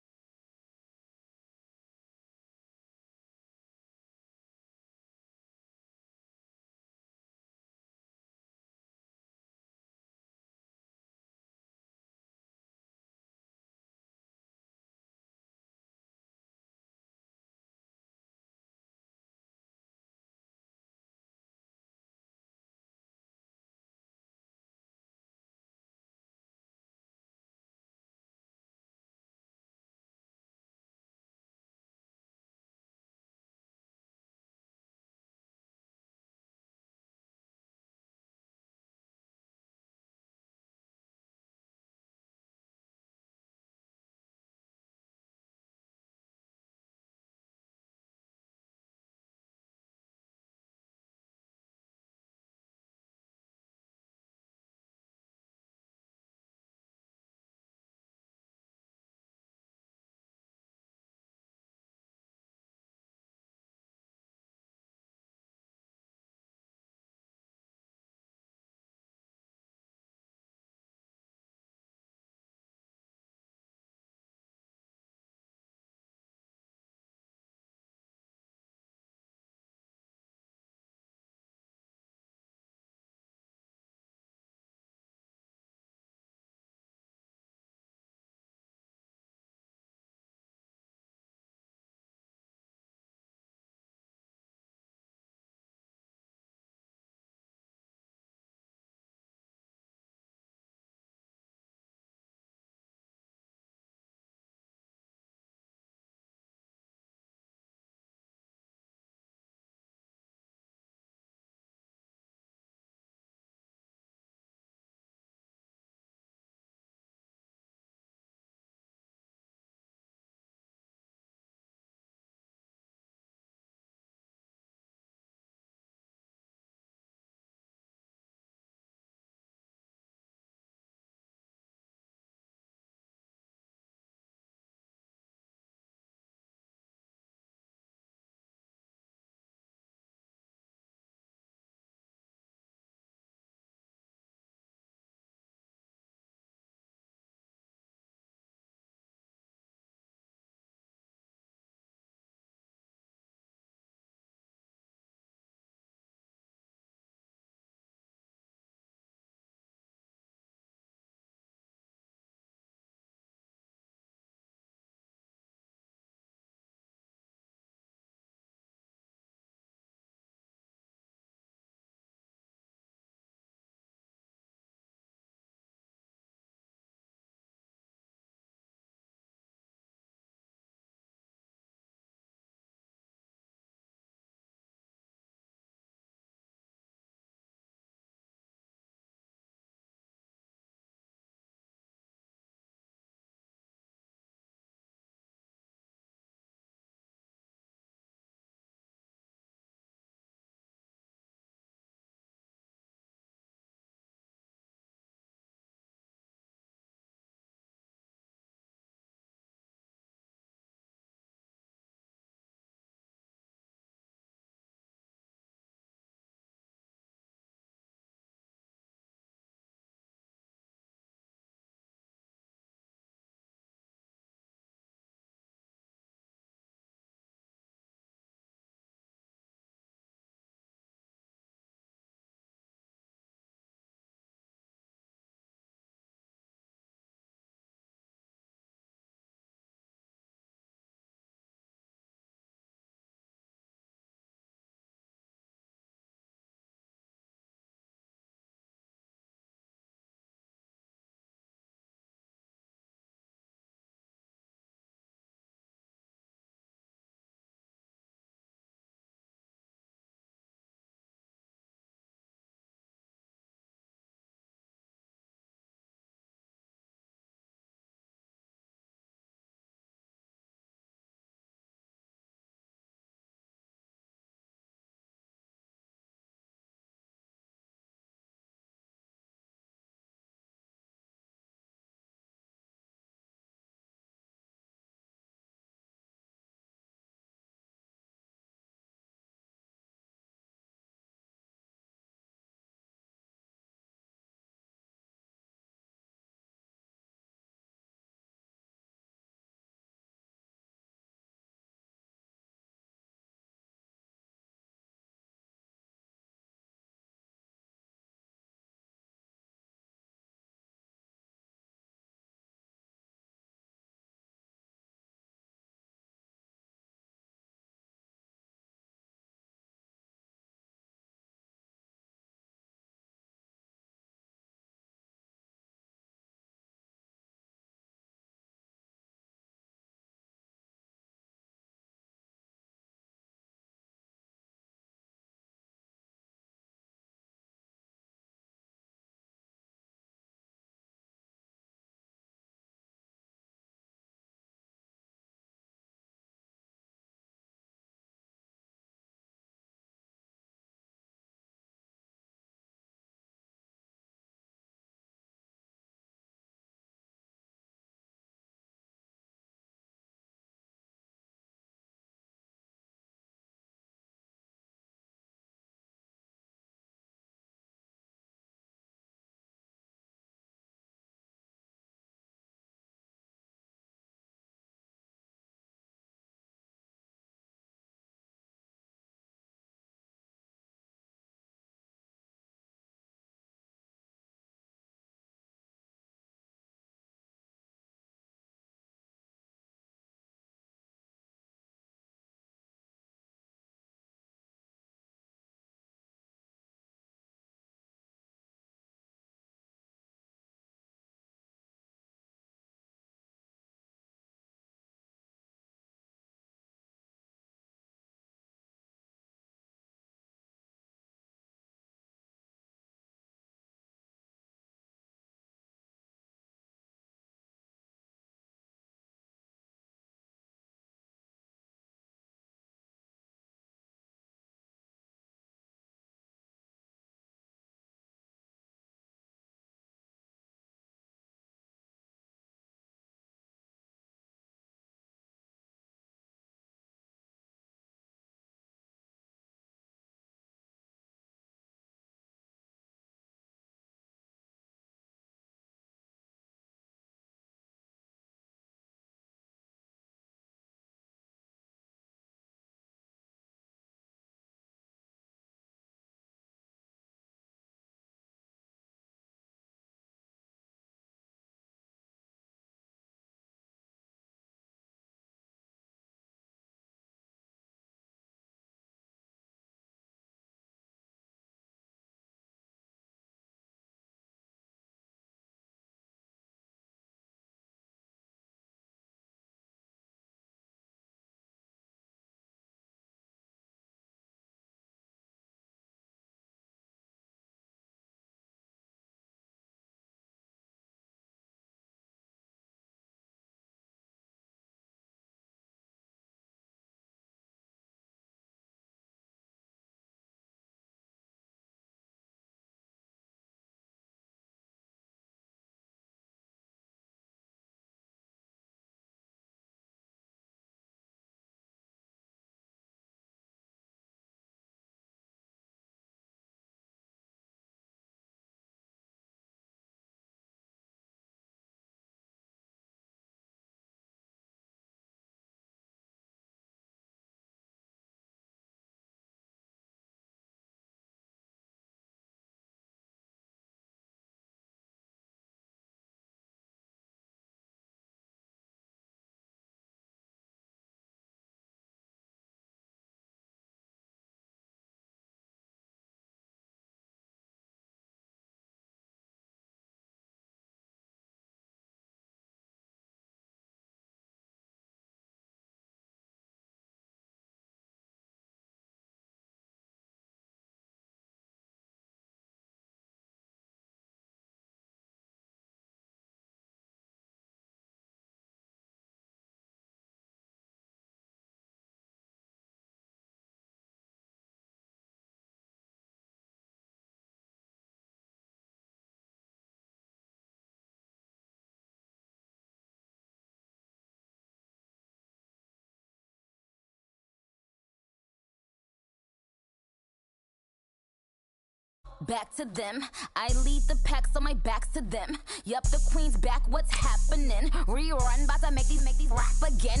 back to them. I lead the pack, so my back's to them. Yup, the queen's back, what's happening? Rerun, bout to make these rap again.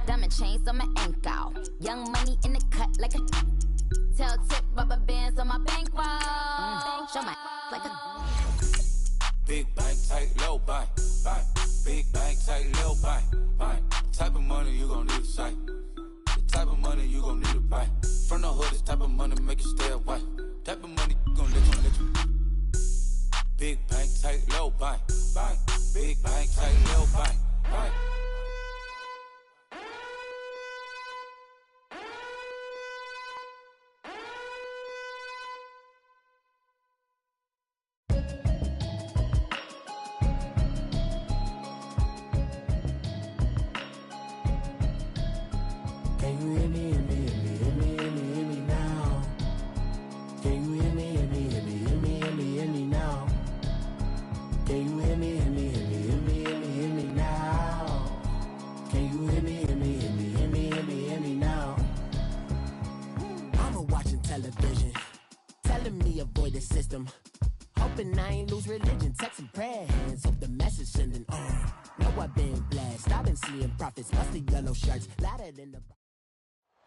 Diamond chains on my ankle. Young money in the cut like a tell tip, rubber bands on my bankroll. Show my like a big bank, tight, low bank, bank. Big bank, tight, low bank, bank. Type of money you gon' need a sight. The type of money you gon' need to buy. From the hood, this type of money make you stay away. Type of money you gon' let you. Big bank, tight, low bank, bank. Big bank, tight, low bank, bank.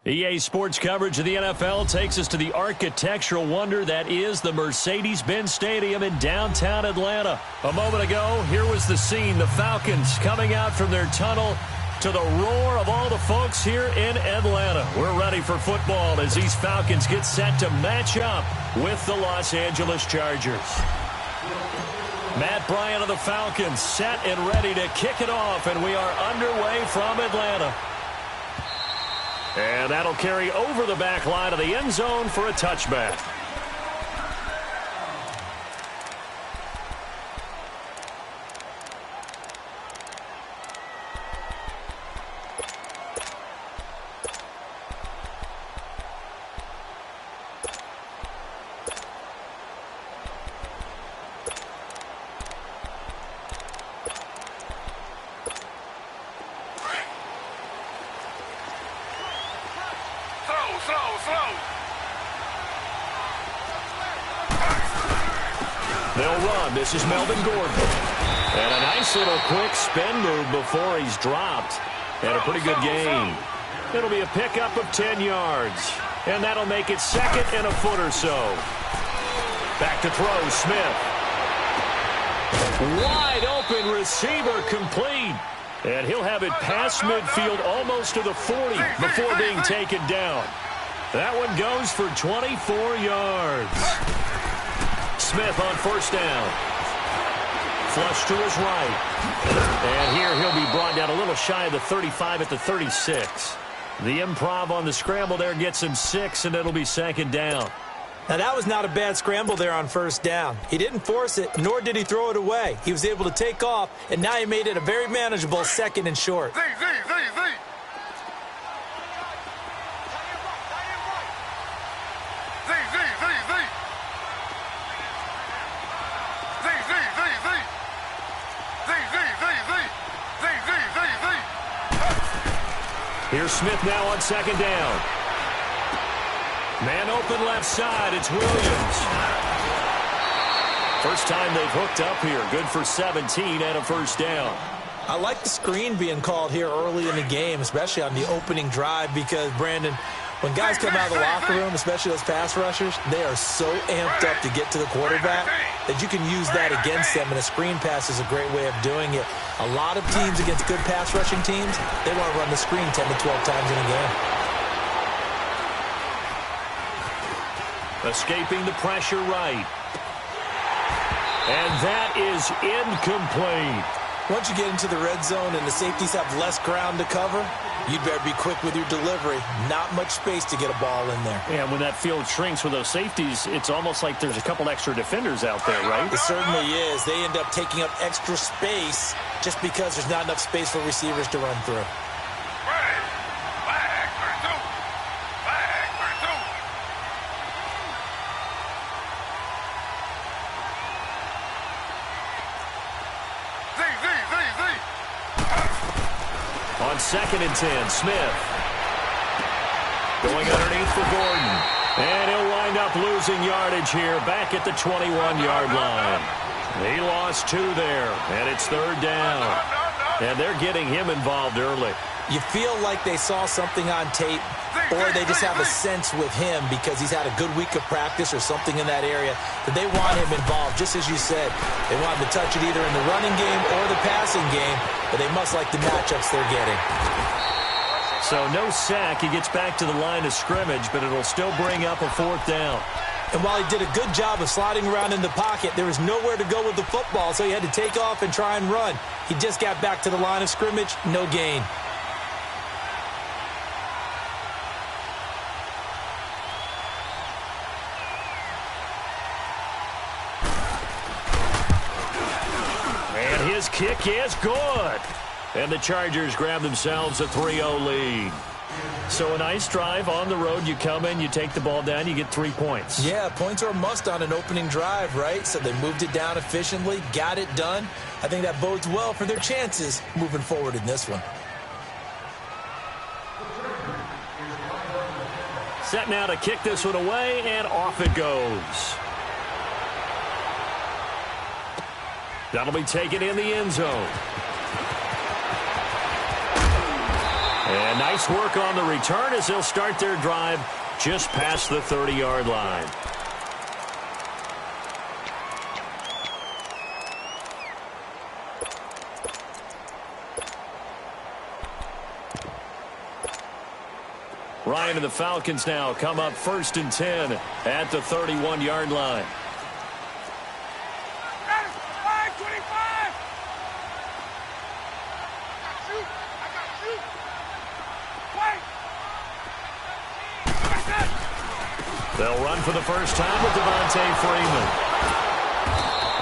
EA Sports coverage of the NFL takes us to the architectural wonder that is the Mercedes-Benz Stadium in downtown Atlanta. A moment ago, here was the scene. The Falcons coming out from their tunnel to the roar of all the folks here in Atlanta. We're ready for football as these Falcons get set to match up with the Los Angeles Chargers. Matt Bryant of the Falcons set and ready to kick it off, and we are underway from Atlanta. And that'll carry over the back line of the end zone for a touchback. They'll run. This is Melvin Gordon. And a nice little quick spin move before he's dropped. And a pretty good game. It'll be a pickup of 10 yards. And that'll make it second and a foot or so. Back to throw, Smith. Wide open receiver complete. And he'll have it past midfield almost to the 40 before being taken down. That one goes for 24 yards. Smith on first down. Flush to his right. And here he'll be brought down a little shy of the 35 at the 36. The improv on the scramble there gets him 6, and it'll be second down. Now, that was not a bad scramble there on first down. He didn't force it, nor did he throw it away. He was able to take off, and now he made it a very manageable second and short. Here's Smith now on second down. Man open left side, it's Williams. First time they've hooked up here. Good for 17 and a first down. I like the screen being called here early in the game, especially on the opening drive, because, Brandon, when guys come out of the locker room, especially those pass rushers, they are so amped up to get to the quarterback that you can use that against them, and a screen pass is a great way of doing it. A lot of teams against good pass rushing teams, they want to run the screen 10 to 12 times in a game. Escaping the pressure right. And that is incomplete. Once you get into the red zone and the safeties have less ground to cover, you'd better be quick with your delivery. Not much space to get a ball in there. And when that field shrinks with those safeties, it's almost like there's a couple extra defenders out there, right? It certainly is. They end up taking up extra space just because there's not enough space for receivers to run through. On 2nd and 10, Smith. Going underneath for Gordon. And he'll wind up losing yardage here back at the 21-yard line. He lost 2 there, and it's 3rd down. And they're getting him involved early. You feel like they saw something on tape, or they just have a sense with him because he's had a good week of practice or something in that area that they want him involved. Just as you said, they want him to touch it either in the running game or the passing game, but they must like the matchups they're getting. So no sack. He gets back to the line of scrimmage, but it'll still bring up a 4th down. And while he did a good job of sliding around in the pocket, there was nowhere to go with the football, so he had to take off and try and run. He just got back to the line of scrimmage, no gain. And his kick is good. And the Chargers grab themselves a 3-0 lead. So a nice drive on the road. You come in, you take the ball down, you get 3 points. Yeah, points are a must on an opening drive, right? So they moved it down efficiently, got it done. I think that bodes well for their chances moving forward in this one. Set now to kick this one away, and off it goes. That'll be taken in the end zone. And nice work on the return as they'll start their drive just past the 30-yard line. Ryan and the Falcons now come up 1st and 10 at the 31-yard line. They'll run for the first time with Devontae Freeman.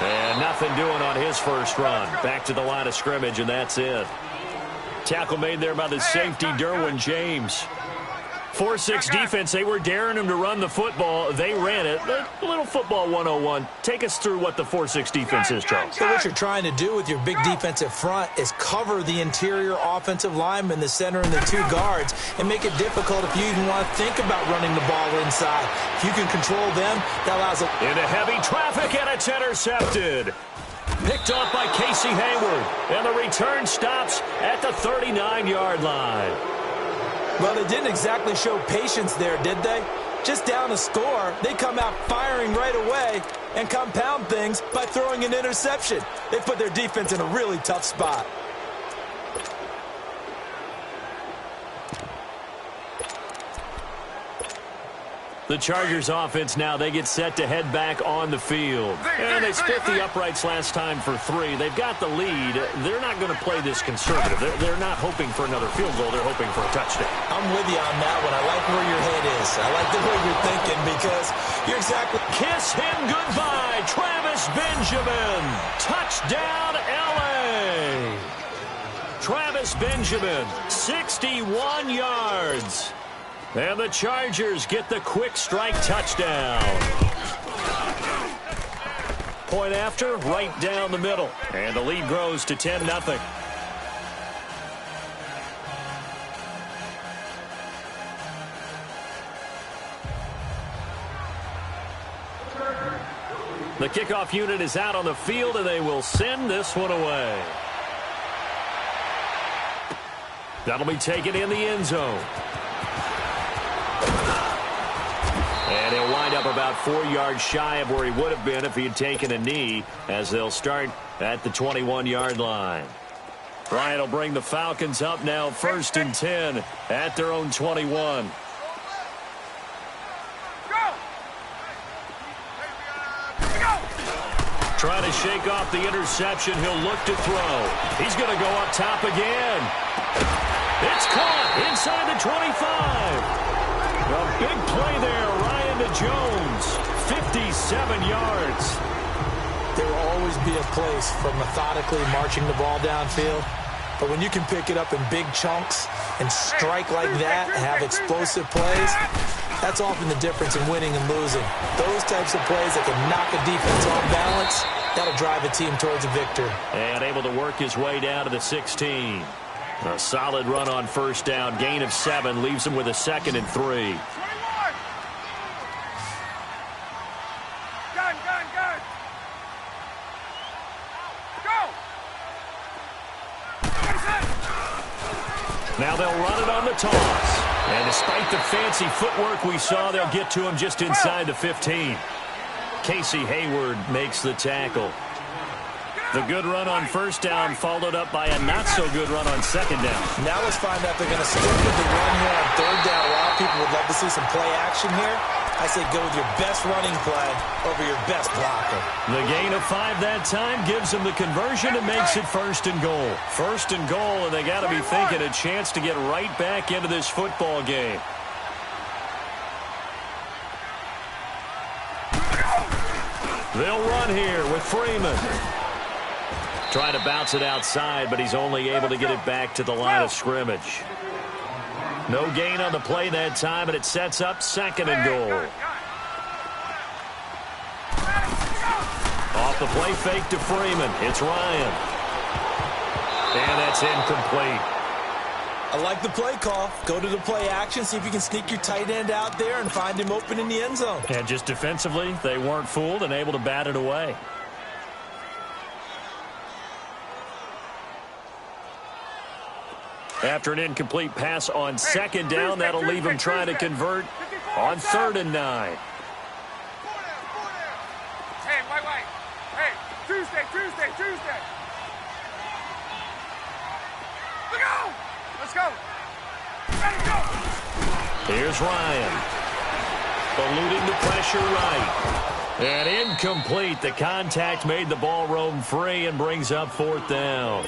And nothing doing on his first run. Back to the line of scrimmage, and that's it. Tackle made there by the safety, Derwin James. 4-6 defense, they were daring him to run the football. They ran it. A little football 101. Take us through what the 4-6 defense is, Charles. So what you're trying to do with your big defensive front is cover the interior offensive lineman, the center, and the 2 guards, and make it difficult if you even want to think about running the ball inside. If you can control them, that allows it. Into heavy traffic, and it's intercepted. Picked off by Casey Hayward, and the return stops at the 39-yard line. Well, they didn't exactly show patience there, did they? Just down a score, they come out firing right away and compound things by throwing an interception. They put their defense in a really tough spot. The Chargers offense now, they get set to head back on the field. And they split the uprights last time for 3. They've got the lead. They're not going to play this conservative. They're not hoping for another field goal. They're hoping for a touchdown. I'm with you on that one. I like where your head is. I like the way you're thinking because you're exactly. Kiss him goodbye, Travis Benjamin. Touchdown, L.A. Travis Benjamin, 61 yards. And the Chargers get the quick strike touchdown. Point after, right down the middle. And the lead grows to 10-0. The kickoff unit is out on the field, and they will send this one away. That'll be taken in the end zone. And he'll wind up about 4 yards shy of where he would have been if he had taken a knee, as they'll start at the 21-yard line. Ryan will bring the Falcons up now 1st and 10 at their own 21. Trying to shake off the interception. He'll look to throw. He's going to go up top again. It's caught inside the 25. A big play there, Ryan to Jones, 57 yards. There will always be a place for methodically marching the ball downfield. But when you can pick it up in big chunks and strike like that and have explosive plays, that's often the difference in winning and losing. Those types of plays that can knock a defense off balance, that'll drive a team towards a victory. And able to work his way down to the 16. A solid run on first down. Gain of 7 leaves him with a 2nd and 3. toss. And despite the fancy footwork we saw, they'll get to him just inside the 15. Casey Hayward makes the tackle. The good run on first down followed up by a not-so-good run on second down. Now let's find out they're going to stick with the run here on third down. A lot of people would love to see some play action here. I say go with your best running play over your best blocker. The gain of 5 that time gives them the conversion and makes it 1st and goal. 1st and goal, and they got to be thinking a chance to get right back into this football game. They'll run here with Freeman. Trying to bounce it outside, but he's only able to get it back to the line of scrimmage. No gain on the play that time, and it sets up 2nd and goal. Off the play fake to Freeman. It's Ryan. And that's incomplete. I like the play call. Go to the play action, see if you can sneak your tight end out there and find him open in the end zone. And just defensively, they weren't fooled and able to bat it away. After an incomplete pass on 2nd down, that'll leave him trying to convert on 3rd and 9. Hey, wait. Hey, Tuesday. Let's go. Ready, go. Here's Ryan. Eluding the pressure right. And incomplete. The contact made the ball roam free and brings up 4th down.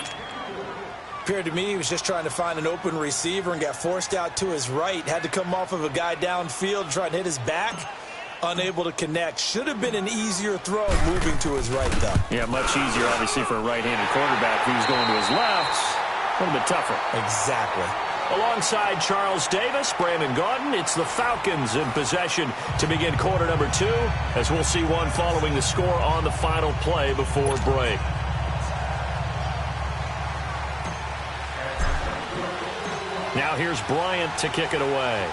Appeared to me he was just trying to find an open receiver and got forced out to his right. Had to come off of a guy downfield, try and hit his back. Unable to connect. Should have been an easier throw moving to his right, though. Yeah, much easier, obviously, for a right-handed quarterback who's going to his left. A little bit tougher. Exactly. Alongside Charles Davis, Brandon Gaudin, it's the Falcons in possession to begin quarter number 2, as we'll see one following the score on the final play before break. Now here's Bryant to kick it away.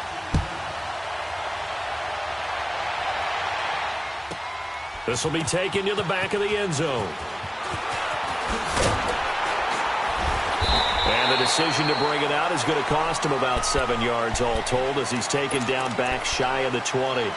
This will be taken to the back of the end zone. And the decision to bring it out is going to cost him about 7 yards all told, as he's taken down back shy of the 20.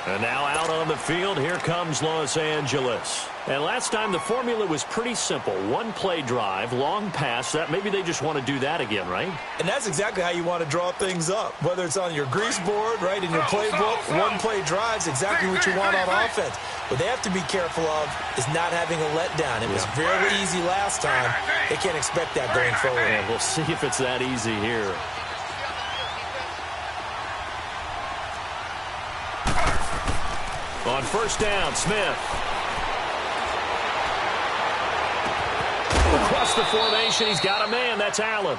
And now out on the field, here comes Los Angeles. And last time the formula was pretty simple. One play drive, long pass. That maybe they just want to do that again, right? And that's exactly how you want to draw things up. Whether it's on your grease board, right, in your playbook, one play drive's exactly what you want on offense. What they have to be careful of is not having a letdown. It was very easy last time. They can't expect that going forward. And we'll see if it's that easy here. On first down, Smith. Across the formation, he's got a man. That's Allen.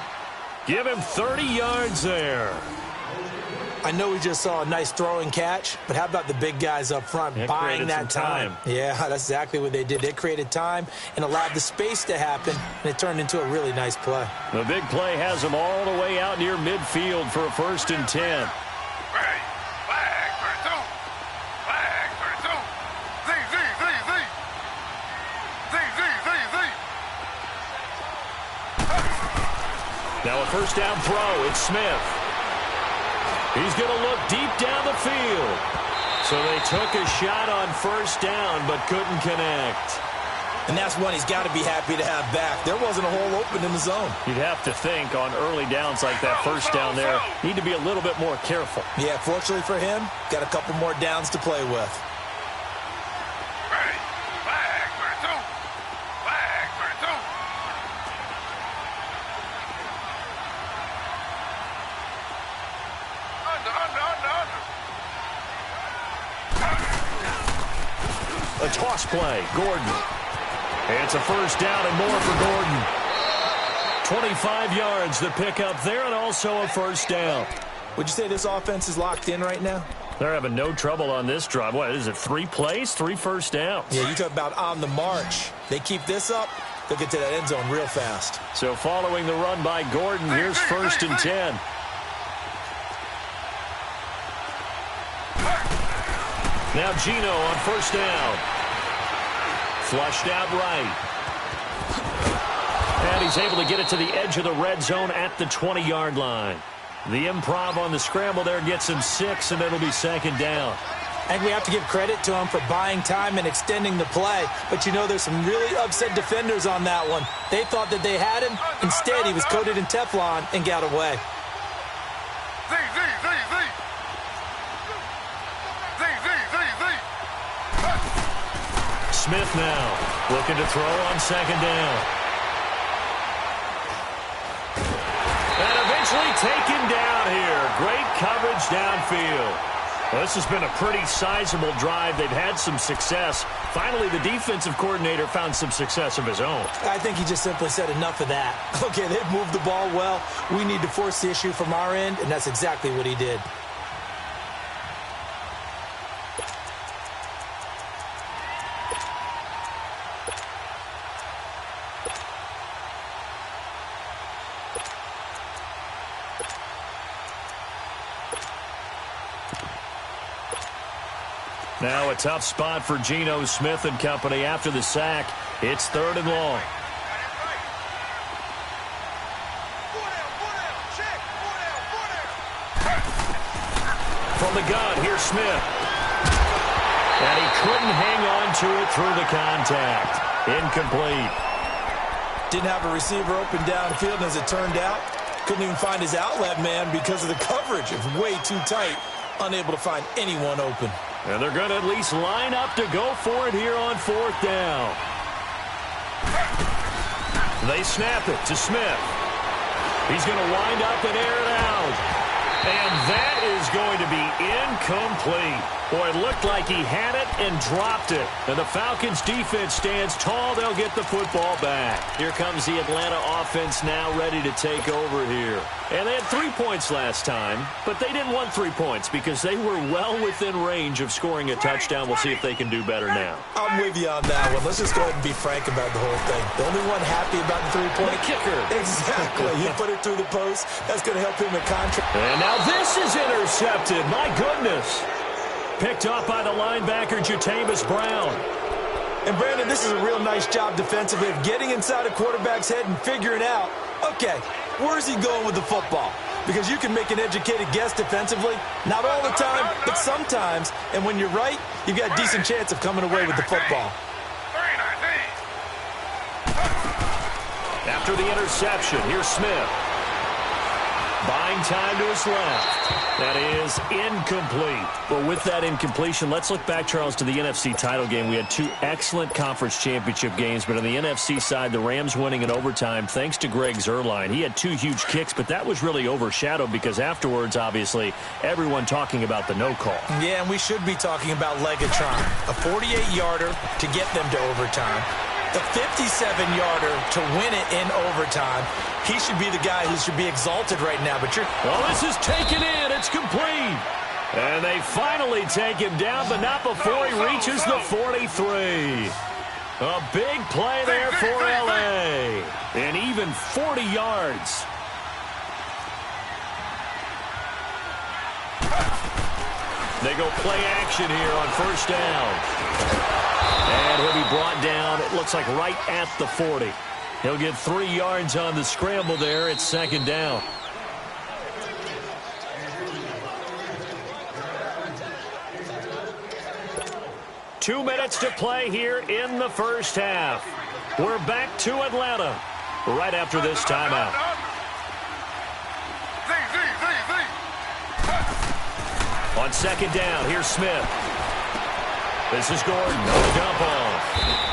Give him 30 yards there. I know we just saw a nice throwing catch, but how about the big guys up front buying that time? Yeah, that's exactly what they did. They created time and allowed the space to happen, and it turned into a really nice play. The big play has them all the way out near midfield for a 1st and 10. Now a first down throw. It's Smith. He's going to look deep down the field. So they took a shot on first down but couldn't connect. And that's one he's got to be happy to have back. There wasn't a hole open in the zone. You'd have to think on early downs like that first down there, need to be a little bit more careful. Yeah, fortunately for him, got a couple more downs to play with. A toss play, Gordon. And it's a first down and more for Gordon. 25 yards the pick up there, and also a first down. Would you say this offense is locked in right now? They're having no trouble on this drive. What is it, 3 plays, 3 first downs? Yeah, you talk about on the march. They keep this up, they'll get to that end zone real fast. So following the run by Gordon, here's 1st and 10. Now Gino on first down. Flushed out right. And he's able to get it to the edge of the red zone at the 20-yard line. The improv on the scramble there gets him 6, and it'll be second down. I think we have to give credit to him for buying time and extending the play. But, you know, there's some really upset defenders on that one. They thought that they had him. Instead, he was coated in Teflon and got away. Smith now looking to throw on second down. And eventually taken down here. Great coverage downfield. Well, this has been a pretty sizable drive. They've had some success. Finally, the defensive coordinator found some success of his own. I think he just simply said enough of that. Okay, they've moved the ball well. We need to force the issue from our end, and that's exactly what he did. Now a tough spot for Geno Smith and company after the sack. It's 3rd and long. From the gun, here's Smith. And he couldn't hang on to it through the contact. Incomplete. Didn't have a receiver open downfield, and as it turned out, couldn't even find his outlet man because of the coverage. It was way too tight. Unable to find anyone open. And they're going to at least line up to go for it here on 4th down. They snap it to Smith. He's going to wind up and air it out. And that is going to be incomplete. Boy, it looked like he had it and dropped it. And the Falcons defense stands tall. They'll get the football back. Here comes the Atlanta offense now ready to take over here. And they had 3 points last time, but they didn't want 3 points because they were well within range of scoring a touchdown. We'll see if they can do better now. I'm with you on that one. Let's just go ahead and be frank about the whole thing. The only one happy about the 3-point kicker. Exactly. He put it through the post. That's going to help him in contract. And now this is intercepted. My goodness. Picked up by the linebacker, Jatavis Brown. And, Brandon, this is a real nice job defensively of getting inside a quarterback's head and figuring out, okay, where's he going with the football? Because you can make an educated guess defensively. Not all the time, but sometimes. And when you're right, you've got a decent chance of coming away with the football. After the interception, here's Smith. Buying time to his left. That is incomplete. Well, with that incompletion, let's look back, Charles, to the NFC title game. We had 2 excellent conference championship games, but on the NFC side, the Rams winning in overtime thanks to Greg Zuerlein. He had 2 huge kicks, but that was really overshadowed because afterwards, obviously, everyone talking about the no call. Yeah, and we should be talking about Legatron. A 48-yarder to get them to overtime. The 57-yarder to win it in overtime. He should be the guy who should be exalted right now. But well, this is taken in. It's complete. And they finally take him down, but not before he reaches the 43. A big play there for L.A. And even 40 yards. They go play action here on 1st down. And he'll be brought down, it looks like right at the 40. He'll get 3 yards on the scramble there. It's 2nd down. Two minutes to play here in the first half. We're back to Atlanta right after this timeout. On 2nd down, here's Smith. This is Gordon, no dump off.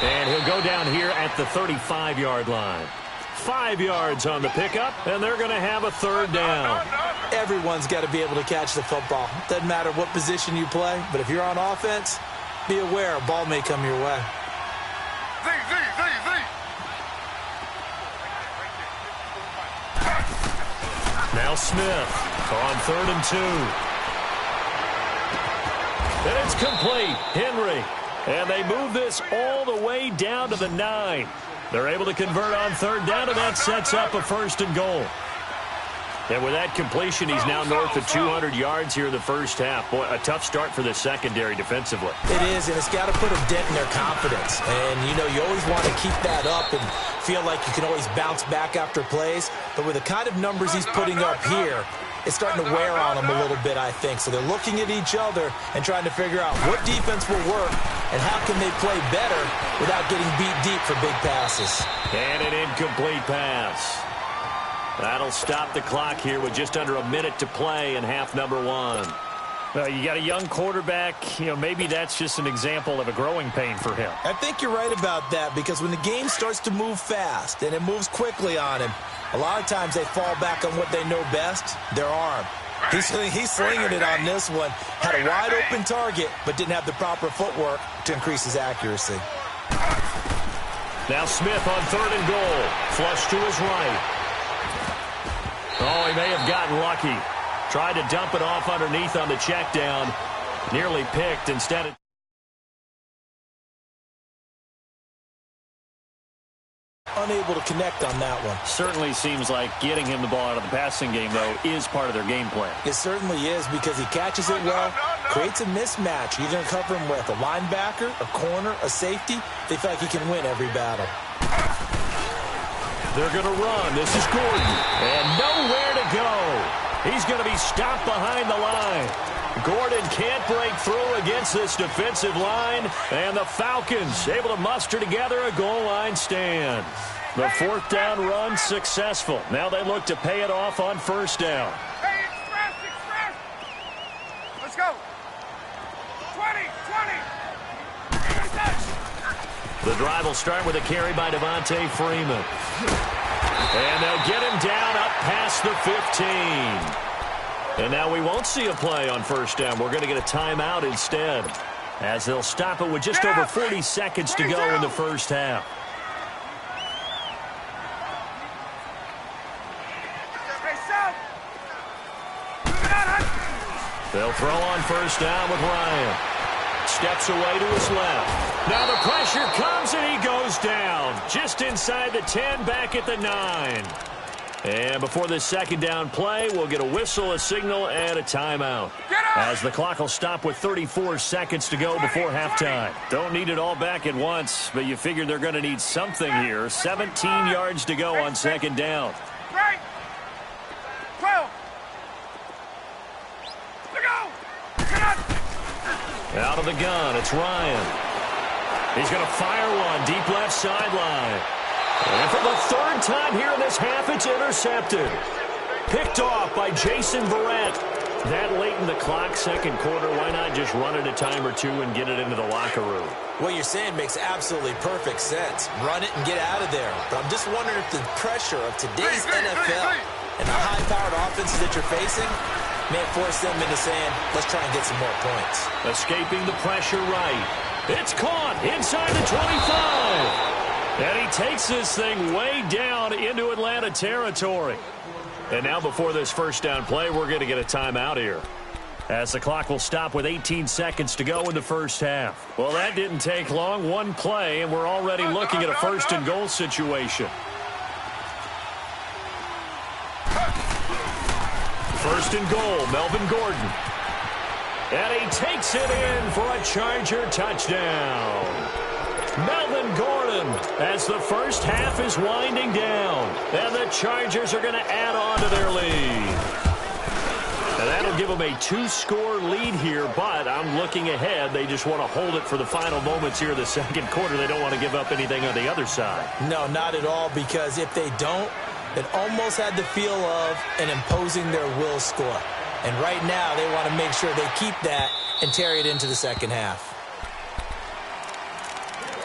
And he'll go down here at the 35-yard line. 5 yards on the pickup, and they're going to have a 3rd down. Everyone's got to be able to catch the football. Doesn't matter what position you play, but if you're on offense, be aware a ball may come your way. Now Smith on 3rd and 2. And it's complete. Henry. And they move this all the way down to the 9. They're able to convert on 3rd down, and that sets up a 1st and goal. And with that completion, he's now north of 200 yards here in the first half. Boy, a tough start for the secondary defensively. It is, and it's got to put a dent in their confidence. And, you know, you always want to keep that up and feel like you can always bounce back after plays. But with the kind of numbers he's putting up here, is starting to wear on them a little bit, I think. So they're looking at each other and trying to figure out what defense will work and how can they play better without getting beat deep for big passes. And an incomplete pass. That'll stop the clock here with just under a minute to play in half number one. Well, you got a young quarterback. Maybe that's just an example of a growing pain for him. I think you're right about that, because when the game starts to move fast and it moves quickly on him, a lot of times they fall back on what they know best, their arm. He's slinging it on this one. Had a wide-open target, but didn't have the proper footwork to increase his accuracy. Now Smith on 3rd and goal. Flush to his right. Oh, he may have gotten lucky. Tried to dump it off underneath on the check down. Nearly picked instead of... Unable to connect on that one. Certainly seems like getting him the ball out of the passing game, though, is part of their game plan. It certainly is, because he catches it well, creates a mismatch. You're going to cover him with a linebacker, a corner, a safety. They feel like he can win every battle. They're going to run. This is Gordon. And nowhere to go. He's going to be stopped behind the line. Gordon can't break through against this defensive line. And the Falcons able to muster together a goal line stand. The 4th down run successful. Now they look to pay it off on 1st down. Hey, express. Let's go. 20. The drive will start with a carry by Devontae Freeman. And they'll get him down up past the 15. And now we won't see a play on 1st down. We're going to get a timeout instead, as they'll stop it with just over 40 seconds to go in the 1st half. They'll throw on 1st down with Ryan. Steps away to his left. Now the pressure comes and he goes down. Just inside the 10, back at the 9. And before this 2nd down play, we'll get a whistle, a signal, and a timeout. As the clock will stop with 34 seconds to go before halftime. Don't need it all back at once, but you figure they're going to need something here. 17 yards to go on 2nd down. Right. 12. Out of the gun, it's Ryan. He's going to fire one deep left sideline. And for the 3rd time here in this half, it's intercepted. Picked off by Jason Verrett. That late in the clock, 2nd quarter, why not just run it a time or two and get it into the locker room? What you're saying makes absolutely perfect sense. Run it and get out of there. But I'm just wondering if the pressure of today's NFL and the high-powered offenses that you're facing may force them into saying, let's try and get some more points. Escaping the pressure right. It's caught inside the 25. And he takes this thing way down into Atlanta territory. And now before this 1st down play, we're going to get a timeout here, as the clock will stop with 18 seconds to go in the 1st half. Well, that didn't take long. One play, and we're already looking at a 1st and goal situation. 1st and goal, Melvin Gordon. And he takes it in for a Charger touchdown. Melvin Gordon, as the 1st half is winding down. And the Chargers are going to add on to their lead. And that'll give them a 2-score lead here, but I'm looking ahead. They just want to hold it for the final moments here in the 2nd quarter. They don't want to give up anything on the other side. No, not at all, because if they don't, it almost had the feel of an imposing their will score. And right now, they want to make sure they keep that and carry it into the 2nd half.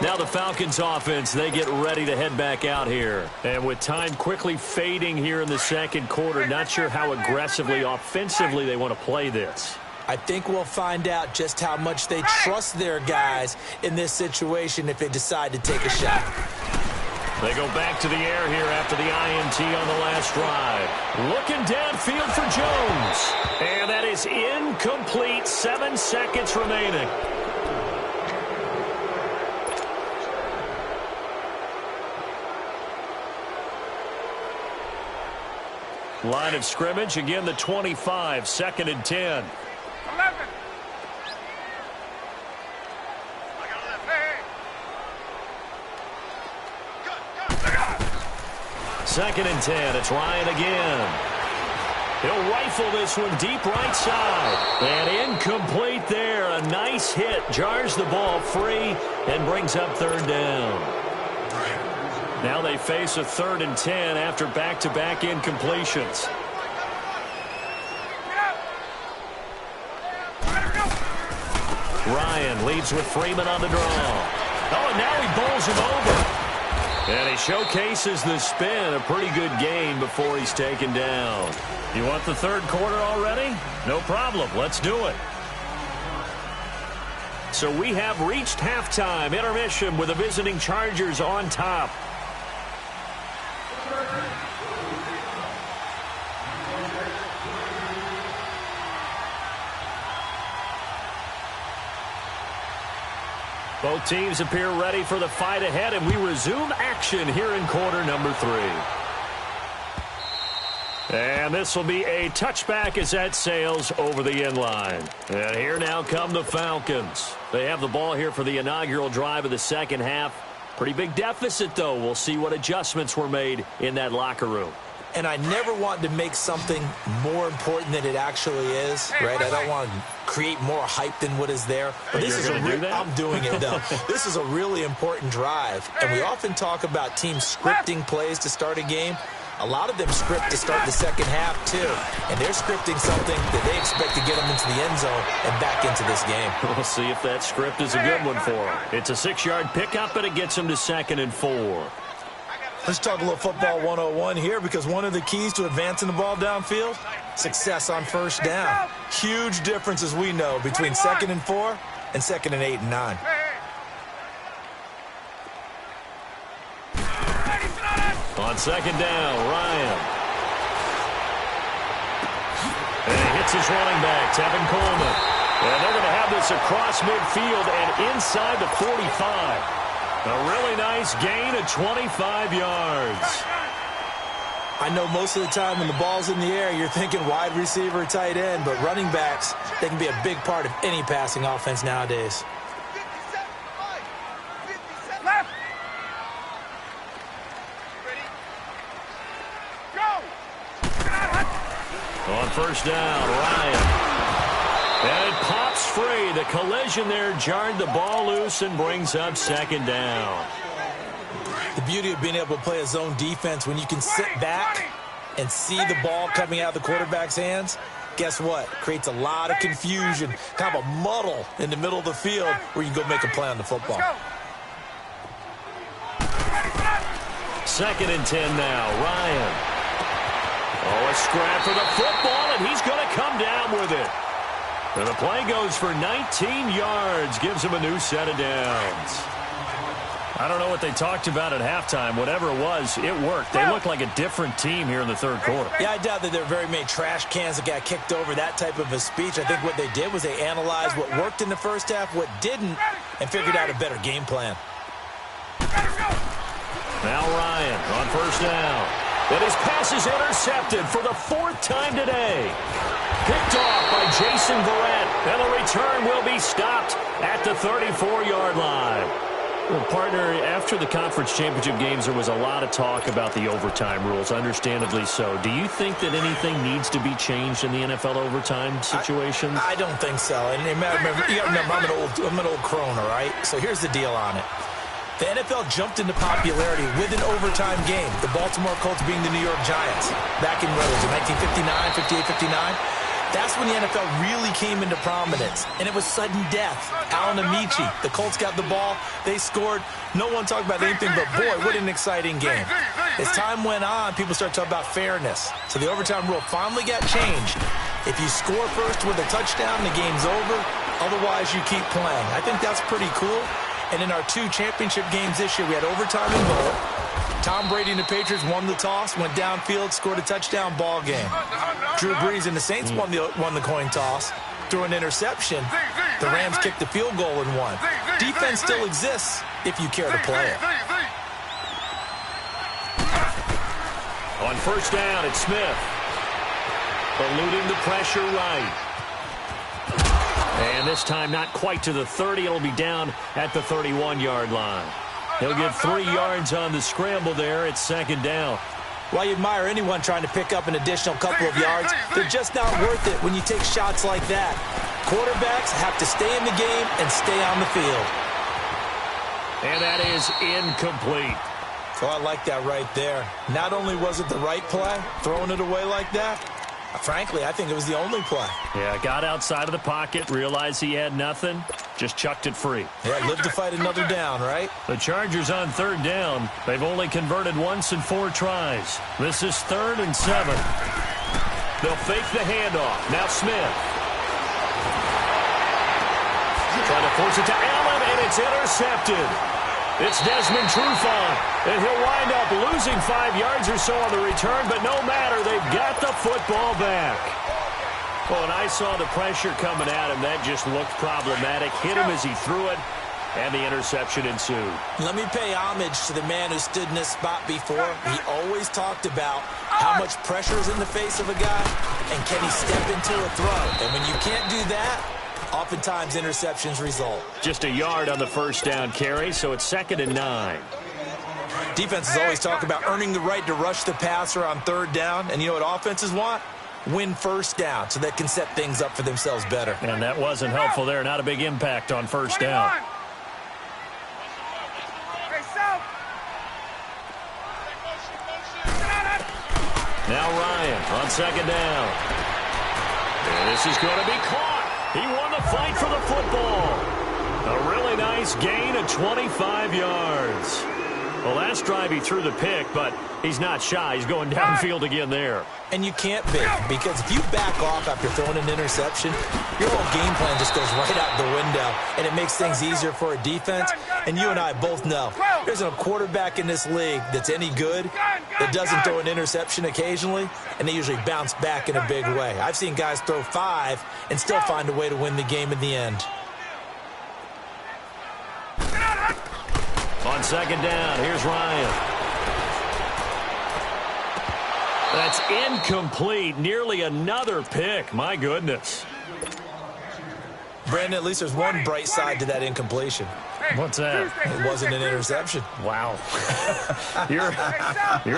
Now the Falcons offense, they get ready to head back out here. And with time quickly fading here in the 2nd quarter, not sure how aggressively, offensively they want to play this. I think we'll find out just how much they trust their guys in this situation if they decide to take a shot. They go back to the air here after the INT on the last drive. Looking downfield for Jones. And that is incomplete. 7 seconds remaining. Line of scrimmage, again the 25, 2nd and 10. 11. 2nd and 10, it's Ryan again. He'll rifle this one deep right side. And incomplete there. A nice hit. Jars the ball free and brings up third down. Now they face a 3rd and 10 after back-to-back incompletions. Ryan leads with Freeman on the draw. Oh, and now he bowls him over. And he showcases the spin. A pretty good gain before he's taken down. You want the third quarter already? No problem. Let's do it. So we have reached halftime. Intermission with the visiting Chargers on top. Both teams appear ready for the fight ahead, and we resume action here in quarter number 3. And this will be a touchback as that sails over the end line. And here now come the Falcons. They have the ball here for the inaugural drive of the second half. Pretty big deficit, though. We'll see what adjustments were made in that locker room. And I never want to make something more important than it actually is, right? I don't want to create more hype than what is there. But this is I'm doing it, though. This is a really important drive. And we often talk about teams scripting plays to start a game. A lot of them script to start the second half, too. And they're scripting something that they expect to get them into the end zone and back into this game. We'll see if that script is a good one for them. It's a 6-yard pickup, and it gets them to 2nd and 4. Let's talk a little football 101 here, because one of the keys to advancing the ball downfield, success on first down. Huge difference, as we know, between 2nd and 4 and 2nd and 8 and 9. On 2nd down, Ryan. And he hits his running back, Tevin Coleman. And they're going to have this across midfield and inside the 45. A really nice gain of 25 yards. I know most of the time when the ball's in the air, you're thinking wide receiver, tight end, but running backs, they can be a big part of any passing offense nowadays. On first down, Ryan. And it pops free. The collision there jarred the ball loose and brings up 2nd down. The beauty of being able to play a zone defense, when you can sit back and see the ball coming out of the quarterback's hands, guess what? Creates a lot of confusion, kind of a muddle in the middle of the field where you can go make a play on the football. 2nd and 10 now, Ryan. Oh, a scrap for the football, and he's going to come down with it. And the play goes for 19 yards, gives him a new set of downs. I don't know what they talked about at halftime. Whatever it was, it worked. They look like a different team here in the third quarter. Yeah, I doubt that there are very many trash cans that got kicked over, that type of a speech. I think what they did was they analyzed what worked in the first half, what didn't, and figured out a better game plan. Now Ryan on first down. And his pass is intercepted for the 4th time today. Picked off by Jason Verrett. And the return will be stopped at the 34-yard line. Well, partner, after the conference championship games, there was a lot of talk about the overtime rules, understandably so. Do you think that anything needs to be changed in the NFL overtime situation? I don't think so. And remember, you gotta remember, I'm an old crone, all right? So here's the deal on it. The NFL jumped into popularity with an overtime game. The Baltimore Colts being the New York Giants. Back in, what was it, 1959, 58, 59? That's when the NFL really came into prominence. And it was sudden death. Alan Amici, the Colts got the ball. They scored. No one talked about anything but, boy, what an exciting game. As time went on, people started talking about fairness. So the overtime rule finally got changed. If you score first with a touchdown, the game's over. Otherwise, you keep playing. I think that's pretty cool. And in our 2 championship games this year, we had overtime in both. Tom Brady and the Patriots won the toss, went downfield, scored a touchdown, ball game. Drew Brees and the Saints won the coin toss, threw an interception. The Rams kicked the field goal and won. Defense still exists if you care to play it. On first down, it's Smith. Eluding the pressure right. And this time not quite to the 30. It'll be down at the 31-yard line. He'll get 3 yards on the scramble there. It's 2nd down. While you admire anyone trying to pick up an additional couple of yards, they're just not worth it when you take shots like that. Quarterbacks have to stay in the game and stay on the field. And that is incomplete. So I like that right there. Not only was it the right play, throwing it away like that, frankly, I think it was the only play. Yeah, got outside of the pocket, realized he had nothing, just chucked it free. Yeah, live to fight another down, right? The Chargers on third down. They've only converted once in 4 tries. This is 3rd and 7. They'll fake the handoff. Now Smith. Trying to force it to Allen, and it's intercepted. It's Desmond Trufant, and he'll wind up losing 5 yards or so on the return, but no matter, they've got the football back. Well, and I saw the pressure coming at him. That just looked problematic. Hit him as he threw it, and the interception ensued. Let me pay homage to the man who stood in this spot before. He always talked about how much pressure is in the face of a guy, and can he step into a throw. And when you can't do that, oftentimes interceptions result. Just a yard on the first down carry, so it's 2nd and 9. Defenses always talk about earning the right to rush the passer on 3rd down, and you know what offenses want? Win first down so they can set things up for themselves better. And that wasn't helpful there. Not a big impact on first down. Now Ryan on 2nd down. And this is going to be caught. He won the fight for the football. A really nice gain of 25 yards. Well, last drive he threw the pick, but he's not shy. He's going downfield again there. And you can't be, because if you back off after throwing an interception, your whole game plan just goes right out the window, and it makes things easier for a defense. And you and I both know there's a quarterback in this league that's any good that doesn't throw an interception occasionally, and they usually bounce back in a big way. I've seen guys throw 5 and still find a way to win the game in the end. On 2nd down, here's Ryan. That's incomplete. Nearly another pick. My goodness. Brandon, at least there's one bright side to that incompletion. What's that? It wasn't an interception. Wow. You're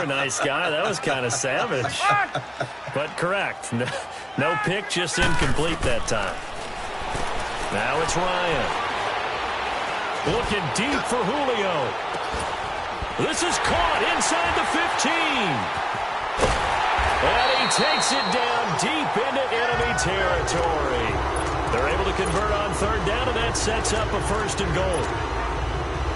a nice guy. That was kind of savage. But correct. No pick, just incomplete that time. Now it's Ryan. Looking deep for Julio. This is caught inside the 15. And he takes it down deep into enemy territory. They're able to convert on 3rd down, and that sets up a 1st and goal.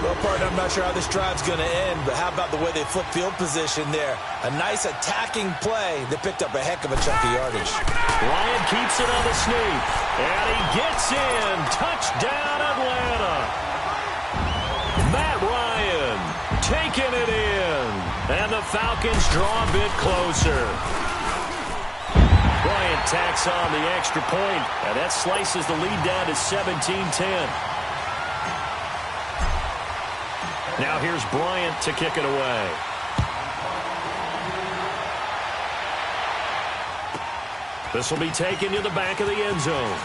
Well, partner, I'm not sure how this drive's going to end, but how about the way they flip field position there? A nice attacking play that picked up a heck of a chunk of yardage. Ryan keeps it on the sneak, and he gets in. Touchdown, Atlanta. Matt Ryan taking it in, and the Falcons draw a bit closer. Bryant tacks on the extra point, and that slices the lead down to 17-10. Now here's Bryant to kick it away. This will be taken to the back of the end zone.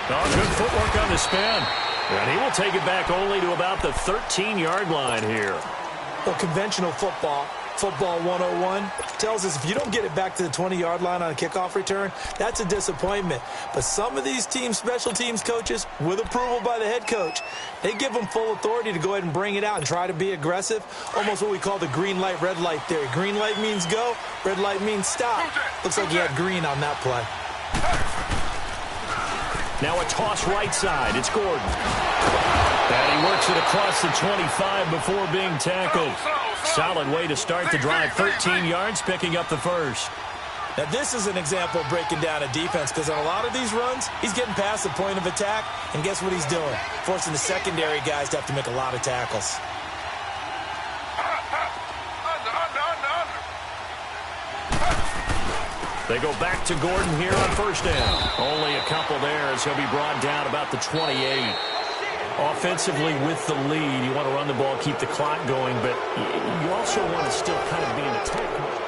Oh, good footwork on the spin. And he will take it back only to about the 13-yard line here. Well, conventional football 101, tells us if you don't get it back to the 20-yard line on a kickoff return, that's a disappointment. But some of these teams, special teams coaches, with approval by the head coach, they give them full authority to go ahead and bring it out and try to be aggressive, almost what we call the green light, red light theory. Green light means go, red light means stop. Looks like he had green on that play. Now a toss right side. It's Gordon. And he works it across the 25 before being tackled. Solid way to start the drive. 13 yards, picking up the first. Now this is an example of breaking down a defense, because on a lot of these runs, he's getting past the point of attack, and guess what he's doing? Forcing the secondary guys to have to make a lot of tackles. They go back to Gordon here on first down. Only a couple there as he'll be brought down about the 28. Offensively with the lead, you want to run the ball, keep the clock going, but you also want to still kind of be in attack.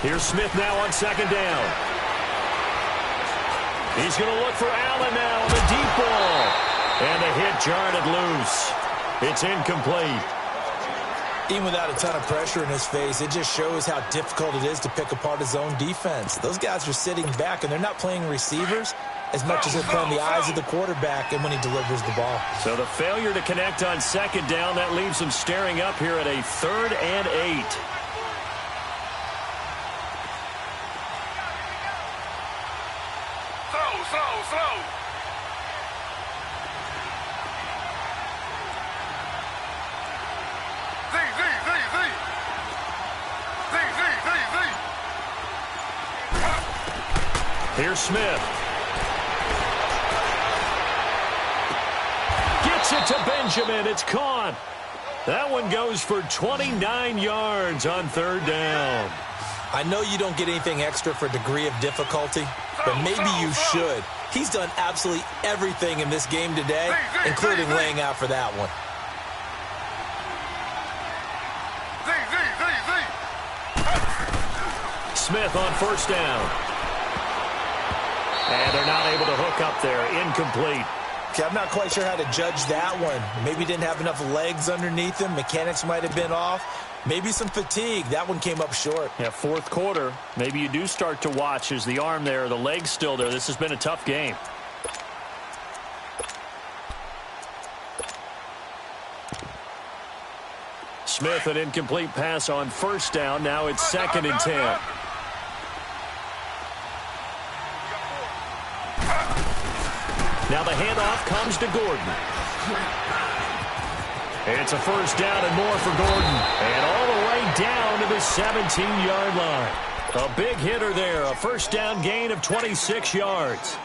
Here's Smith now on second down. He's going to look for Allen now on the deep ball. And the hit jarred it loose. It's incomplete. Even without a ton of pressure in his face, it just shows how difficult it is to pick apart his own defense. Those guys are sitting back, and they're not playing receivers as much as they're playing the eyes of the quarterback and when he delivers the ball. So the failure to connect on second down, that leaves them staring up here at a 3rd and 8. Slow. Here's Smith. Gets it to Benjamin. It's caught. That one goes for 29 yards on 3rd down. I know you don't get anything extra for degree of difficulty, but maybe you should. He's done absolutely everything in this game today, including laying out for that one. Smith on 1st down. And they're not able to hook up there. Incomplete. Okay, I'm not quite sure how to judge that one. Maybe didn't have enough legs underneath him. Mechanics might have been off. Maybe some fatigue. That one came up short. Yeah, 4th quarter. Maybe you do start to watch as the arm there, the leg's still there. This has been a tough game. Smith, an incomplete pass on 1st down. Now it's 2nd and 10. Now the handoff comes to Gordon. It's a 1st down and more for Gordon. And all the way down to the 17-yard line. A big hitter there. A 1st down gain of 26 yards.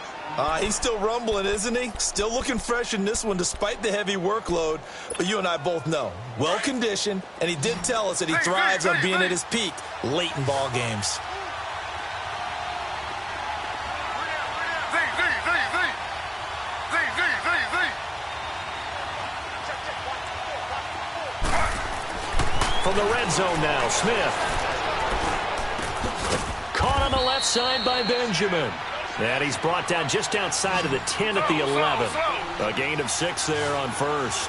He's still rumbling, isn't he? Still looking fresh in this one despite the heavy workload. But you and I both know, well-conditioned, and he did tell us that he thrives on being at his peak late in ball games. From the red zone now, Smith. Caught on the left side by Benjamin. And he's brought down just outside of the 10 at the 11. A gain of 6 there on 1st.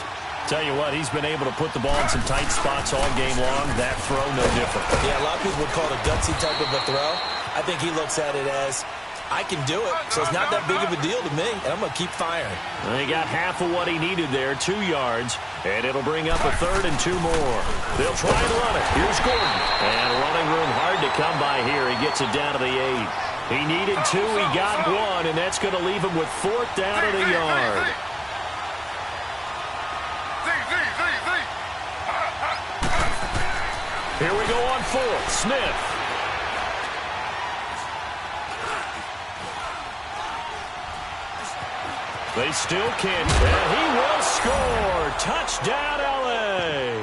Tell you what, he's been able to put the ball in some tight spots all game long. That throw, no different. Yeah, a lot of people would call it a gutsy type of a throw. I think he looks at it as, I can do it, so it's not that big of a deal to me, and I'm going to keep firing. Well, he got half of what he needed there, 2 yards, and it'll bring up a 3rd and 2 more. They'll try and run it. Here's Gordon. And running room hard to come by here. He gets it down to the 8. He needed 2, he got 1, and that's going to leave him with 4th down at a yard. Here we go on 4th. Smith. They still can't. And he will score. Touchdown, L.A.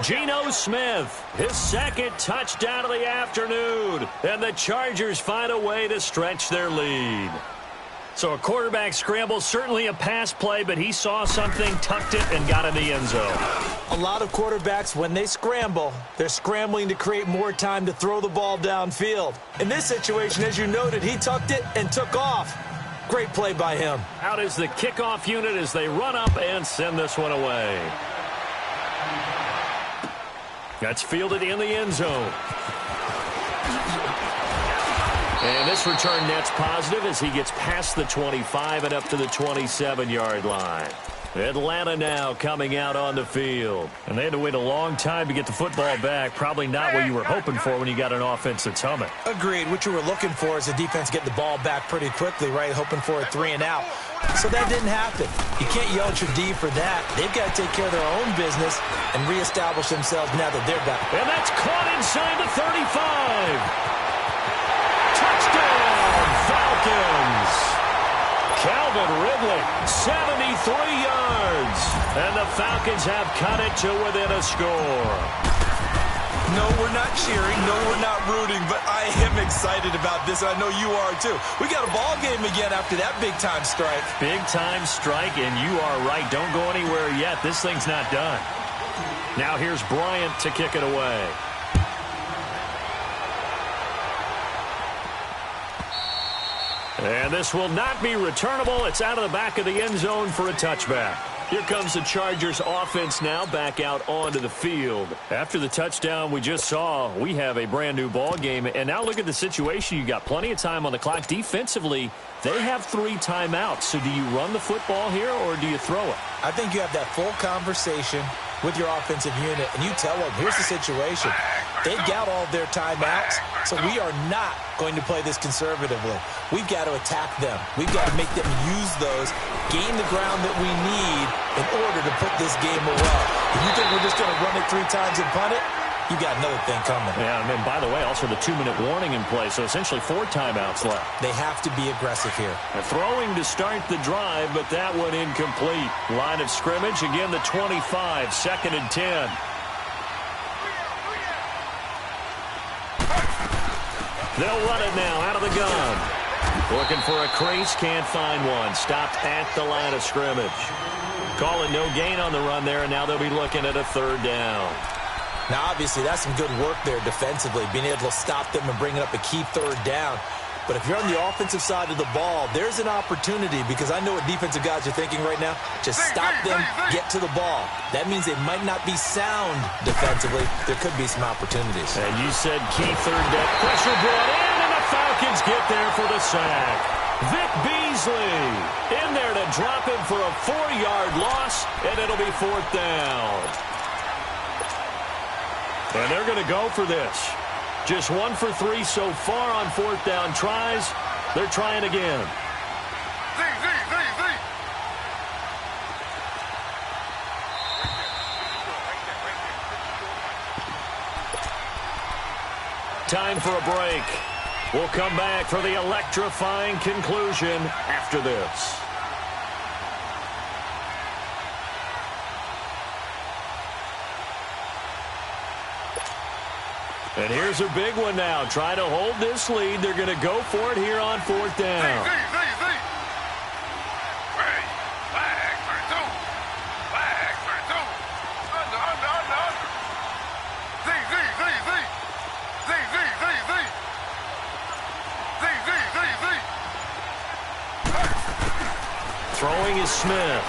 Geno Smith, his 2nd touchdown of the afternoon. And the Chargers find a way to stretch their lead. So a quarterback scramble, certainly a pass play, but he saw something, tucked it, and got in the end zone. A lot of quarterbacks, when they scramble, they're scrambling to create more time to throw the ball downfield. In this situation, as you noted, he tucked it and took off. Great play by him. Out is the kickoff unit as they run up and send this one away. That's fielded in the end zone. And this return net's positive as he gets past the 25 and up to the 27-yard line. Atlanta now coming out on the field. And they had to wait a long time to get the football back. Probably not what you were hoping for when you got an offense that's humming. Agreed. What you were looking for is the defense get the ball back pretty quickly, right? Hoping for a 3 and out. So that didn't happen. You can't yell at your D for that. They've got to take care of their own business and reestablish themselves now that they're back. And that's caught inside the 35. Touchdown, Falcons. Calvin Ridley, 73 yards. And the Falcons have cut it to within a score. No, we're not cheering. No, we're not rooting. But I am excited about this, and I know you are too. We got a ball game again after that big-time strike. Big-time strike, and you are right. Don't go anywhere yet. This thing's not done. Now here's Bryant to kick it away. And this will not be returnable. It's out of the back of the end zone for a touchback. Here comes the Chargers offense now back out onto the field. After the touchdown we just saw, we have a brand new ball game. And now look at the situation. You got plenty of time on the clock. Defensively, they have 3 timeouts. So do you run the football here or do you throw it? I think you have that full conversation with your offensive unit, and you tell them, here's the situation. They've got all their timeouts, so we are not going to play this conservatively. We've got to attack them. We've got to make them use those, gain the ground that we need in order to put this game away. If you think we're just going to run it 3 times and punt it, you got another thing coming. Yeah, and then, by the way, also the 2-minute warning in play, so essentially 4 timeouts left. They have to be aggressive here. Throwing to start the drive, but that one incomplete. Line of scrimmage, again the 25, 2nd and 10. They'll run it now out of the gun. Looking for a crease, can't find one. Stopped at the line of scrimmage. Calling no gain on the run there, and now they'll be looking at a 3rd down. Now, obviously, that's some good work there defensively, being able to stop them and bring up a key 3rd down. But if you're on the offensive side of the ball, there's an opportunity, because I know what defensive guys are thinking right now. Just stop them, get to the ball. That means they might not be sound defensively. There could be some opportunities. And you said key 3rd down. Pressure brought in, and the Falcons get there for the sack. Vic Beasley in there to drop him for a 4-yard loss, and it'll be 4th down. And they're going to go for this. Just 1 for 3 so far on 4th down tries. They're trying again. Time for a break. We'll come back for the electrifying conclusion after this. And here's a big one now. Trying to hold this lead. They're going to go for it here on 4th down. Throwing is Smith.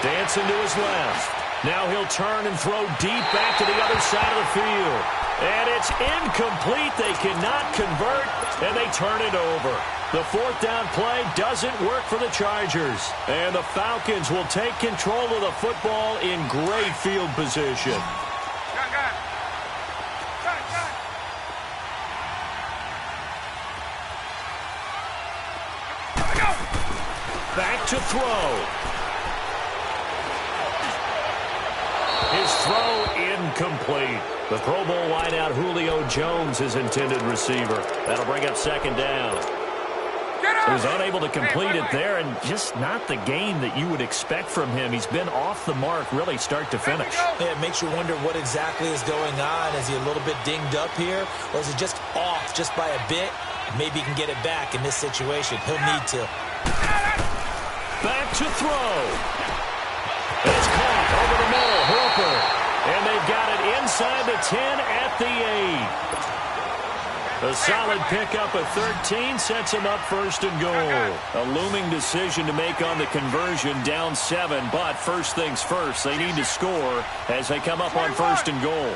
Dancing to his left. Now he'll turn and throw deep back to the other side of the field. And it's incomplete. They cannot convert, and they turn it over. The 4th down play doesn't work for the Chargers. And the Falcons will take control of the football in great field position. Back to throw. His throw incomplete. The Pro Bowl wideout Julio Jones is intended receiver. That'll bring up 2nd down. He was unable to complete it there, and just not the game that you would expect from him. He's been off the mark really start to finish. Yeah, it makes you wonder what exactly is going on. Is he a little bit dinged up here, or is it just off just by a bit? Maybe he can get it back in this situation. He'll need to. Back to throw. It's caught over the middle. Hooper. And they've got it inside the 10 at the 8. A solid pickup of 13 sets him up 1st and goal. A looming decision to make on the conversion, down 7. But first things first, they need to score as they come up on 1st and goal.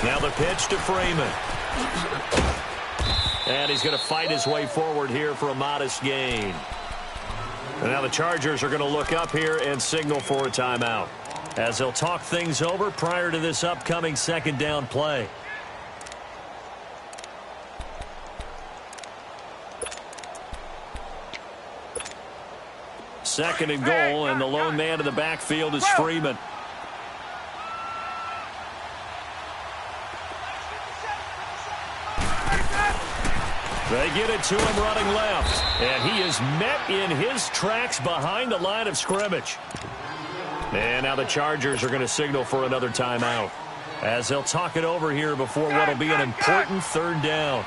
Now the pitch to Freeman. And he's going to fight his way forward here for a modest gain. And now the Chargers are going to look up here and signal for a timeout, as they'll talk things over prior to this upcoming 2nd down play. Second and goal, and the lone man in the backfield is Freeman. They get it to him running left, and he is met in his tracks behind the line of scrimmage. And now the Chargers are going to signal for another timeout, as they'll talk it over here before what will be an important 3rd down.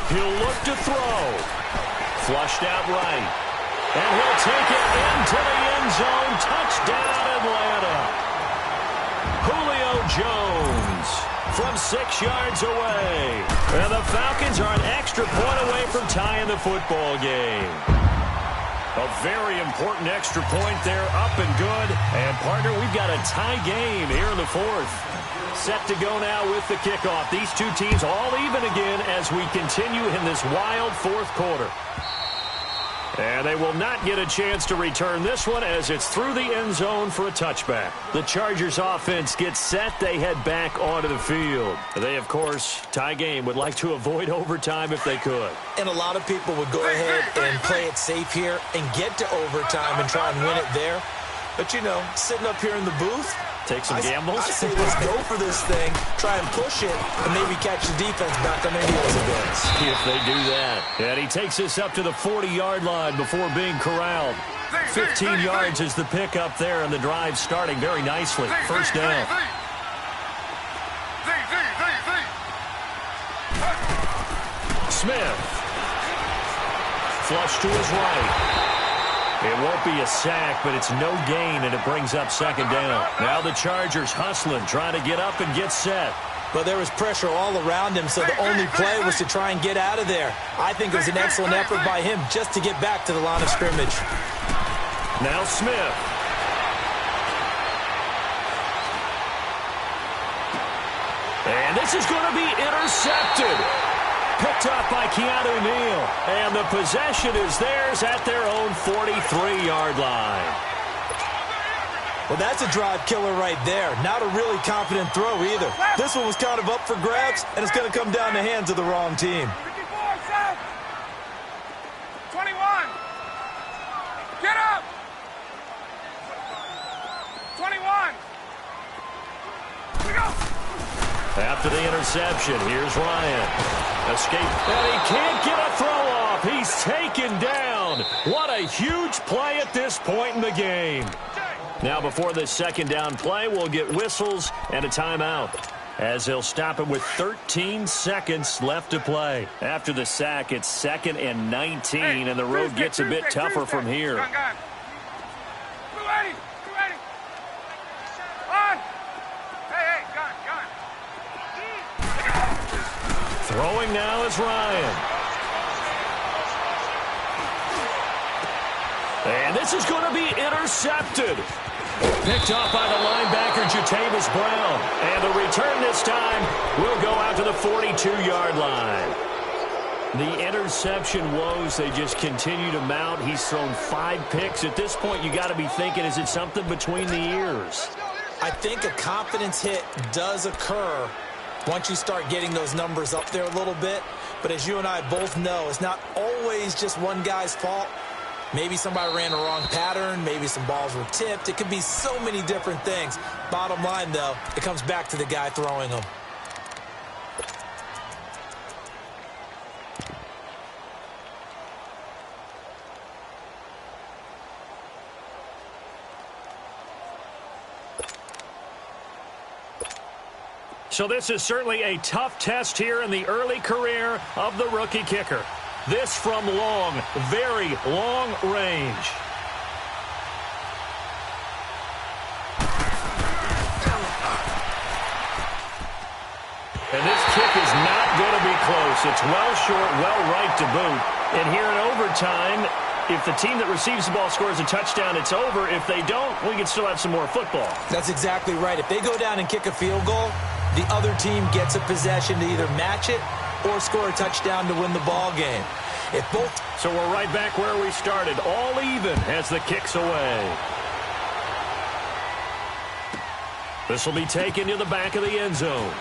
He'll look to throw. Flushed out right. And he'll take it into the end zone. Touchdown, Atlanta. Julio Jones from 6 yards away. And the Falcons are an extra point away from tying the football game. A very important extra point there, up and good. And, partner, we've got a tie game here in the fourth. Set to go now with the kickoff. These two teams all even again as we continue in this wild fourth quarter. And they will not get a chance to return this one as it's through the end zone for a touchback. The Chargers offense gets set. They head back onto the field. They, of course, tie game, would like to avoid overtime if they could. And a lot of people would go ahead and play it safe here and get to overtime and try and win it there. But, you know, sitting up here in the booth, take some gambles. I say let's go for this thing, try and push it, and maybe catch the defense back on their heels a bit. See if they do that. And he takes us up to the 40-yard line before being corralled. 15 yards is the pickup there, and the drive starting very nicely. First down. Smith. Flush to his right. It won't be a sack, but it's no gain, and it brings up second down. Now the Chargers hustling, trying to get up and get set. But there was pressure all around him, so the only play was to try and get out of there. I think it was an excellent effort by him just to get back to the line of scrimmage. Now Smith. And this is going to be intercepted. Picked up by Keanu Neal. And the possession is theirs at their own 43-yard line. Well, that's a drive killer right there. Not a really confident throw either. This one was kind of up for grabs, and it's going to come down the hands of the wrong team. 21. Get up. 21. Here we go. After the interception, here's Ryan. Escape, and he can't get a throw off. He's taken down. What a huge play at this point in the game. Now, before this second down play, we'll get whistles and a timeout, as they'll stop it with 13 seconds left to play. After the sack, it's 2nd and 19, and the road gets a bit tougher from here. Gun. 280. On. Hey, gun. Throwing now is Ryan. And this is going to be intercepted. Picked up by the linebacker, Jatavis Brown. And the return this time will go out to the 42-yard line. The interception woes, they just continue to mount. He's thrown 5 picks. At this point, you got to be thinking, is it something between the ears? I think a confidence hit does occur once you start getting those numbers up there a little bit. But as you and I both know, it's not always just one guy's fault. Maybe somebody ran the wrong pattern. Maybe some balls were tipped. It could be so many different things. Bottom line, though, it comes back to the guy throwing them. So this is certainly a tough test here in the early career of the rookie kicker. This from long, very long range. And this kick is not going to be close. It's well short, well right to boot. And here in overtime, if the team that receives the ball scores a touchdown, it's over. If they don't, we can still have some more football. That's exactly right. If they go down and kick a field goal, the other team gets a possession to either match it or score a touchdown to win the ball game. If both... So we're right back where we started, all even as the kick's away. This will be taken to the back of the end zone.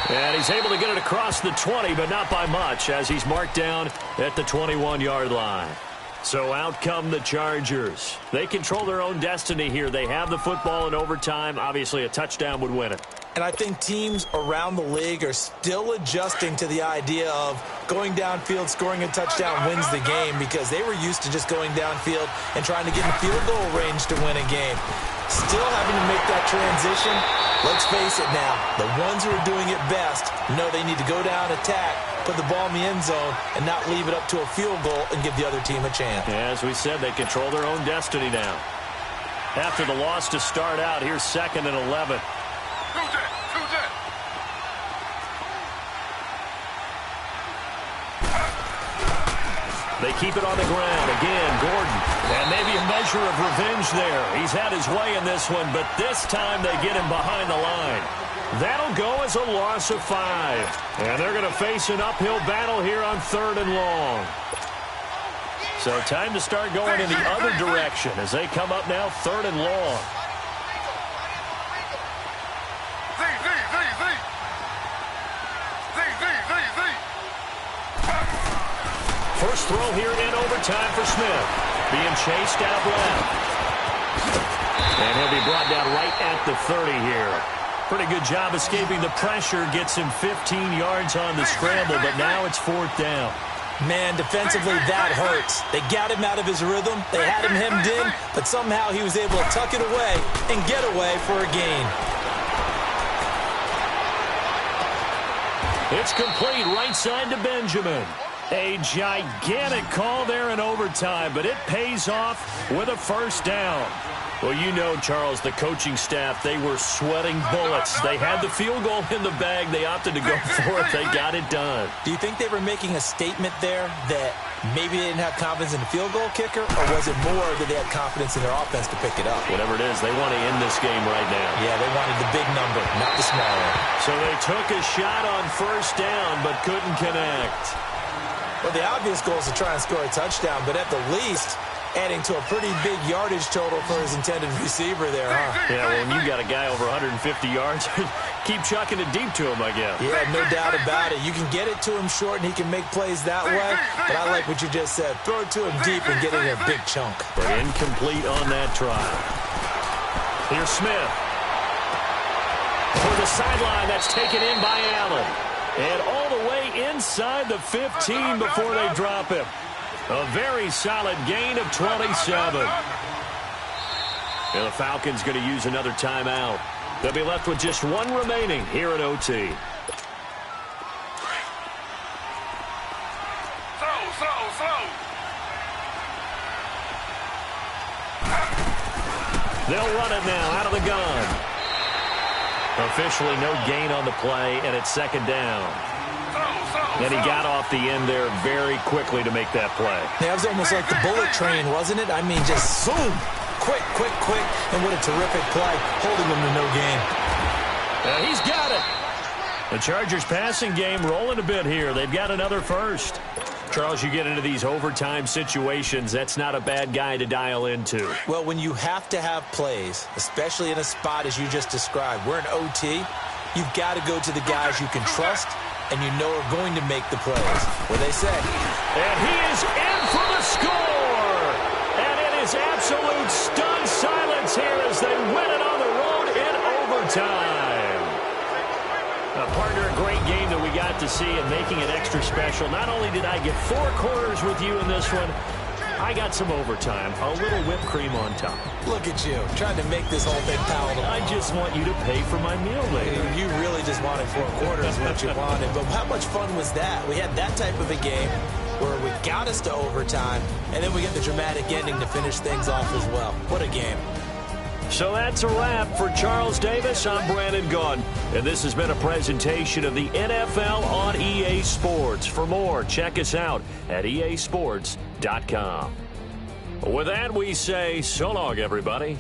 And he's able to get it across the 20, but not by much, as he's marked down at the 21-yard line. So out come the Chargers. They control their own destiny here. They have the football in overtime. Obviously, a touchdown would win it. And I think teams around the league are still adjusting to the idea of going downfield, scoring a touchdown wins the game, because they were used to just going downfield and trying to get in field goal range to win a game. Still having to make that transition, Let's face it now, the ones who are doing it best know they need to go down, attack, put the ball in the end zone, and not leave it up to a field goal and give the other team a chance. Yeah, as we said, they control their own destiny now. After the loss to start out, here's 2nd and 11. They keep it on the ground. Again, Gordon. And maybe a measure of revenge there. He's had his way in this one, but this time they get him behind the line. That'll go as a loss of 5. And they're going to face an uphill battle here on 3rd and long. So time to start going in the other direction as they come up now 3rd and long. First throw here in overtime for Smith. Being chased out left. And he'll be brought down right at the 30 here. Pretty good job escaping the pressure. Gets him 15 yards on the scramble, but now it's 4th down. Man, defensively, that hurts. They got him out of his rhythm. They had him hemmed in, but somehow he was able to tuck it away and get away for a gain. It's complete right side to Benjamin. A gigantic call there in overtime, but it pays off with a 1st down. Well, you know, Charles, the coaching staff, they were sweating bullets. They had the field goal in the bag. They opted to go for it. They got it done. Do you think they were making a statement there that maybe they didn't have confidence in the field goal kicker, or was it more that they had confidence in their offense to pick it up? Whatever it is, they want to end this game right now. Yeah, they wanted the big number, not the small one. So they took a shot on 1st down, but couldn't connect. Well, the obvious goal is to try and score a touchdown, but at the least, adding to a pretty big yardage total for his intended receiver there, huh? Yeah, well, when you got a guy over 150 yards, keep chucking it deep to him, I guess. Yeah, no doubt about it. You can get it to him short, and he can make plays that way, but I like what you just said. Throw it to him deep and get it in a big chunk. But incomplete on that try. Here's Smith. For the sideline, that's taken in by Allen. And all the way inside the 15 before they drop him. A very solid gain of 27. And the Falcons going to use another timeout. They'll be left with just 1 remaining here at OT. They'll run it now out of the gun. Officially no gain on the play, and it's 2nd down. And he got off the end there very quickly to make that play. Yeah, it was almost like the bullet train, wasn't it? I mean, just zoom. Quick, quick, quick. And what a terrific play, holding him to no gain. He's got it. The Chargers passing game rolling a bit here. They've got another 1st. Charles, you get into these overtime situations, that's not a bad guy to dial into. Well, when you have to have plays, especially in a spot as you just described, we're in OT, you've got to go to the guys you can trust and you know are going to make the plays. What they say. And he is in for the score! And it is absolute stunned silence here as they win it on the road in overtime. Partner, a great game that we got to see and making it extra special. Not only did I get 4 quarters with you in this one, I got some overtime, a little whipped cream on top. Look at you, trying to make this whole thing palatable. I just want you to pay for my meal later. You really just wanted 4 quarters, what you wanted. But how much fun was that? We had that type of a game where we got us to overtime, and then we get the dramatic ending to finish things off as well. What a game. So that's a wrap for Charles Davis. I'm Brandon Gaudin, and this has been a presentation of the NFL on EA Sports. For more, check us out at easports.com. With that, we say so long, everybody.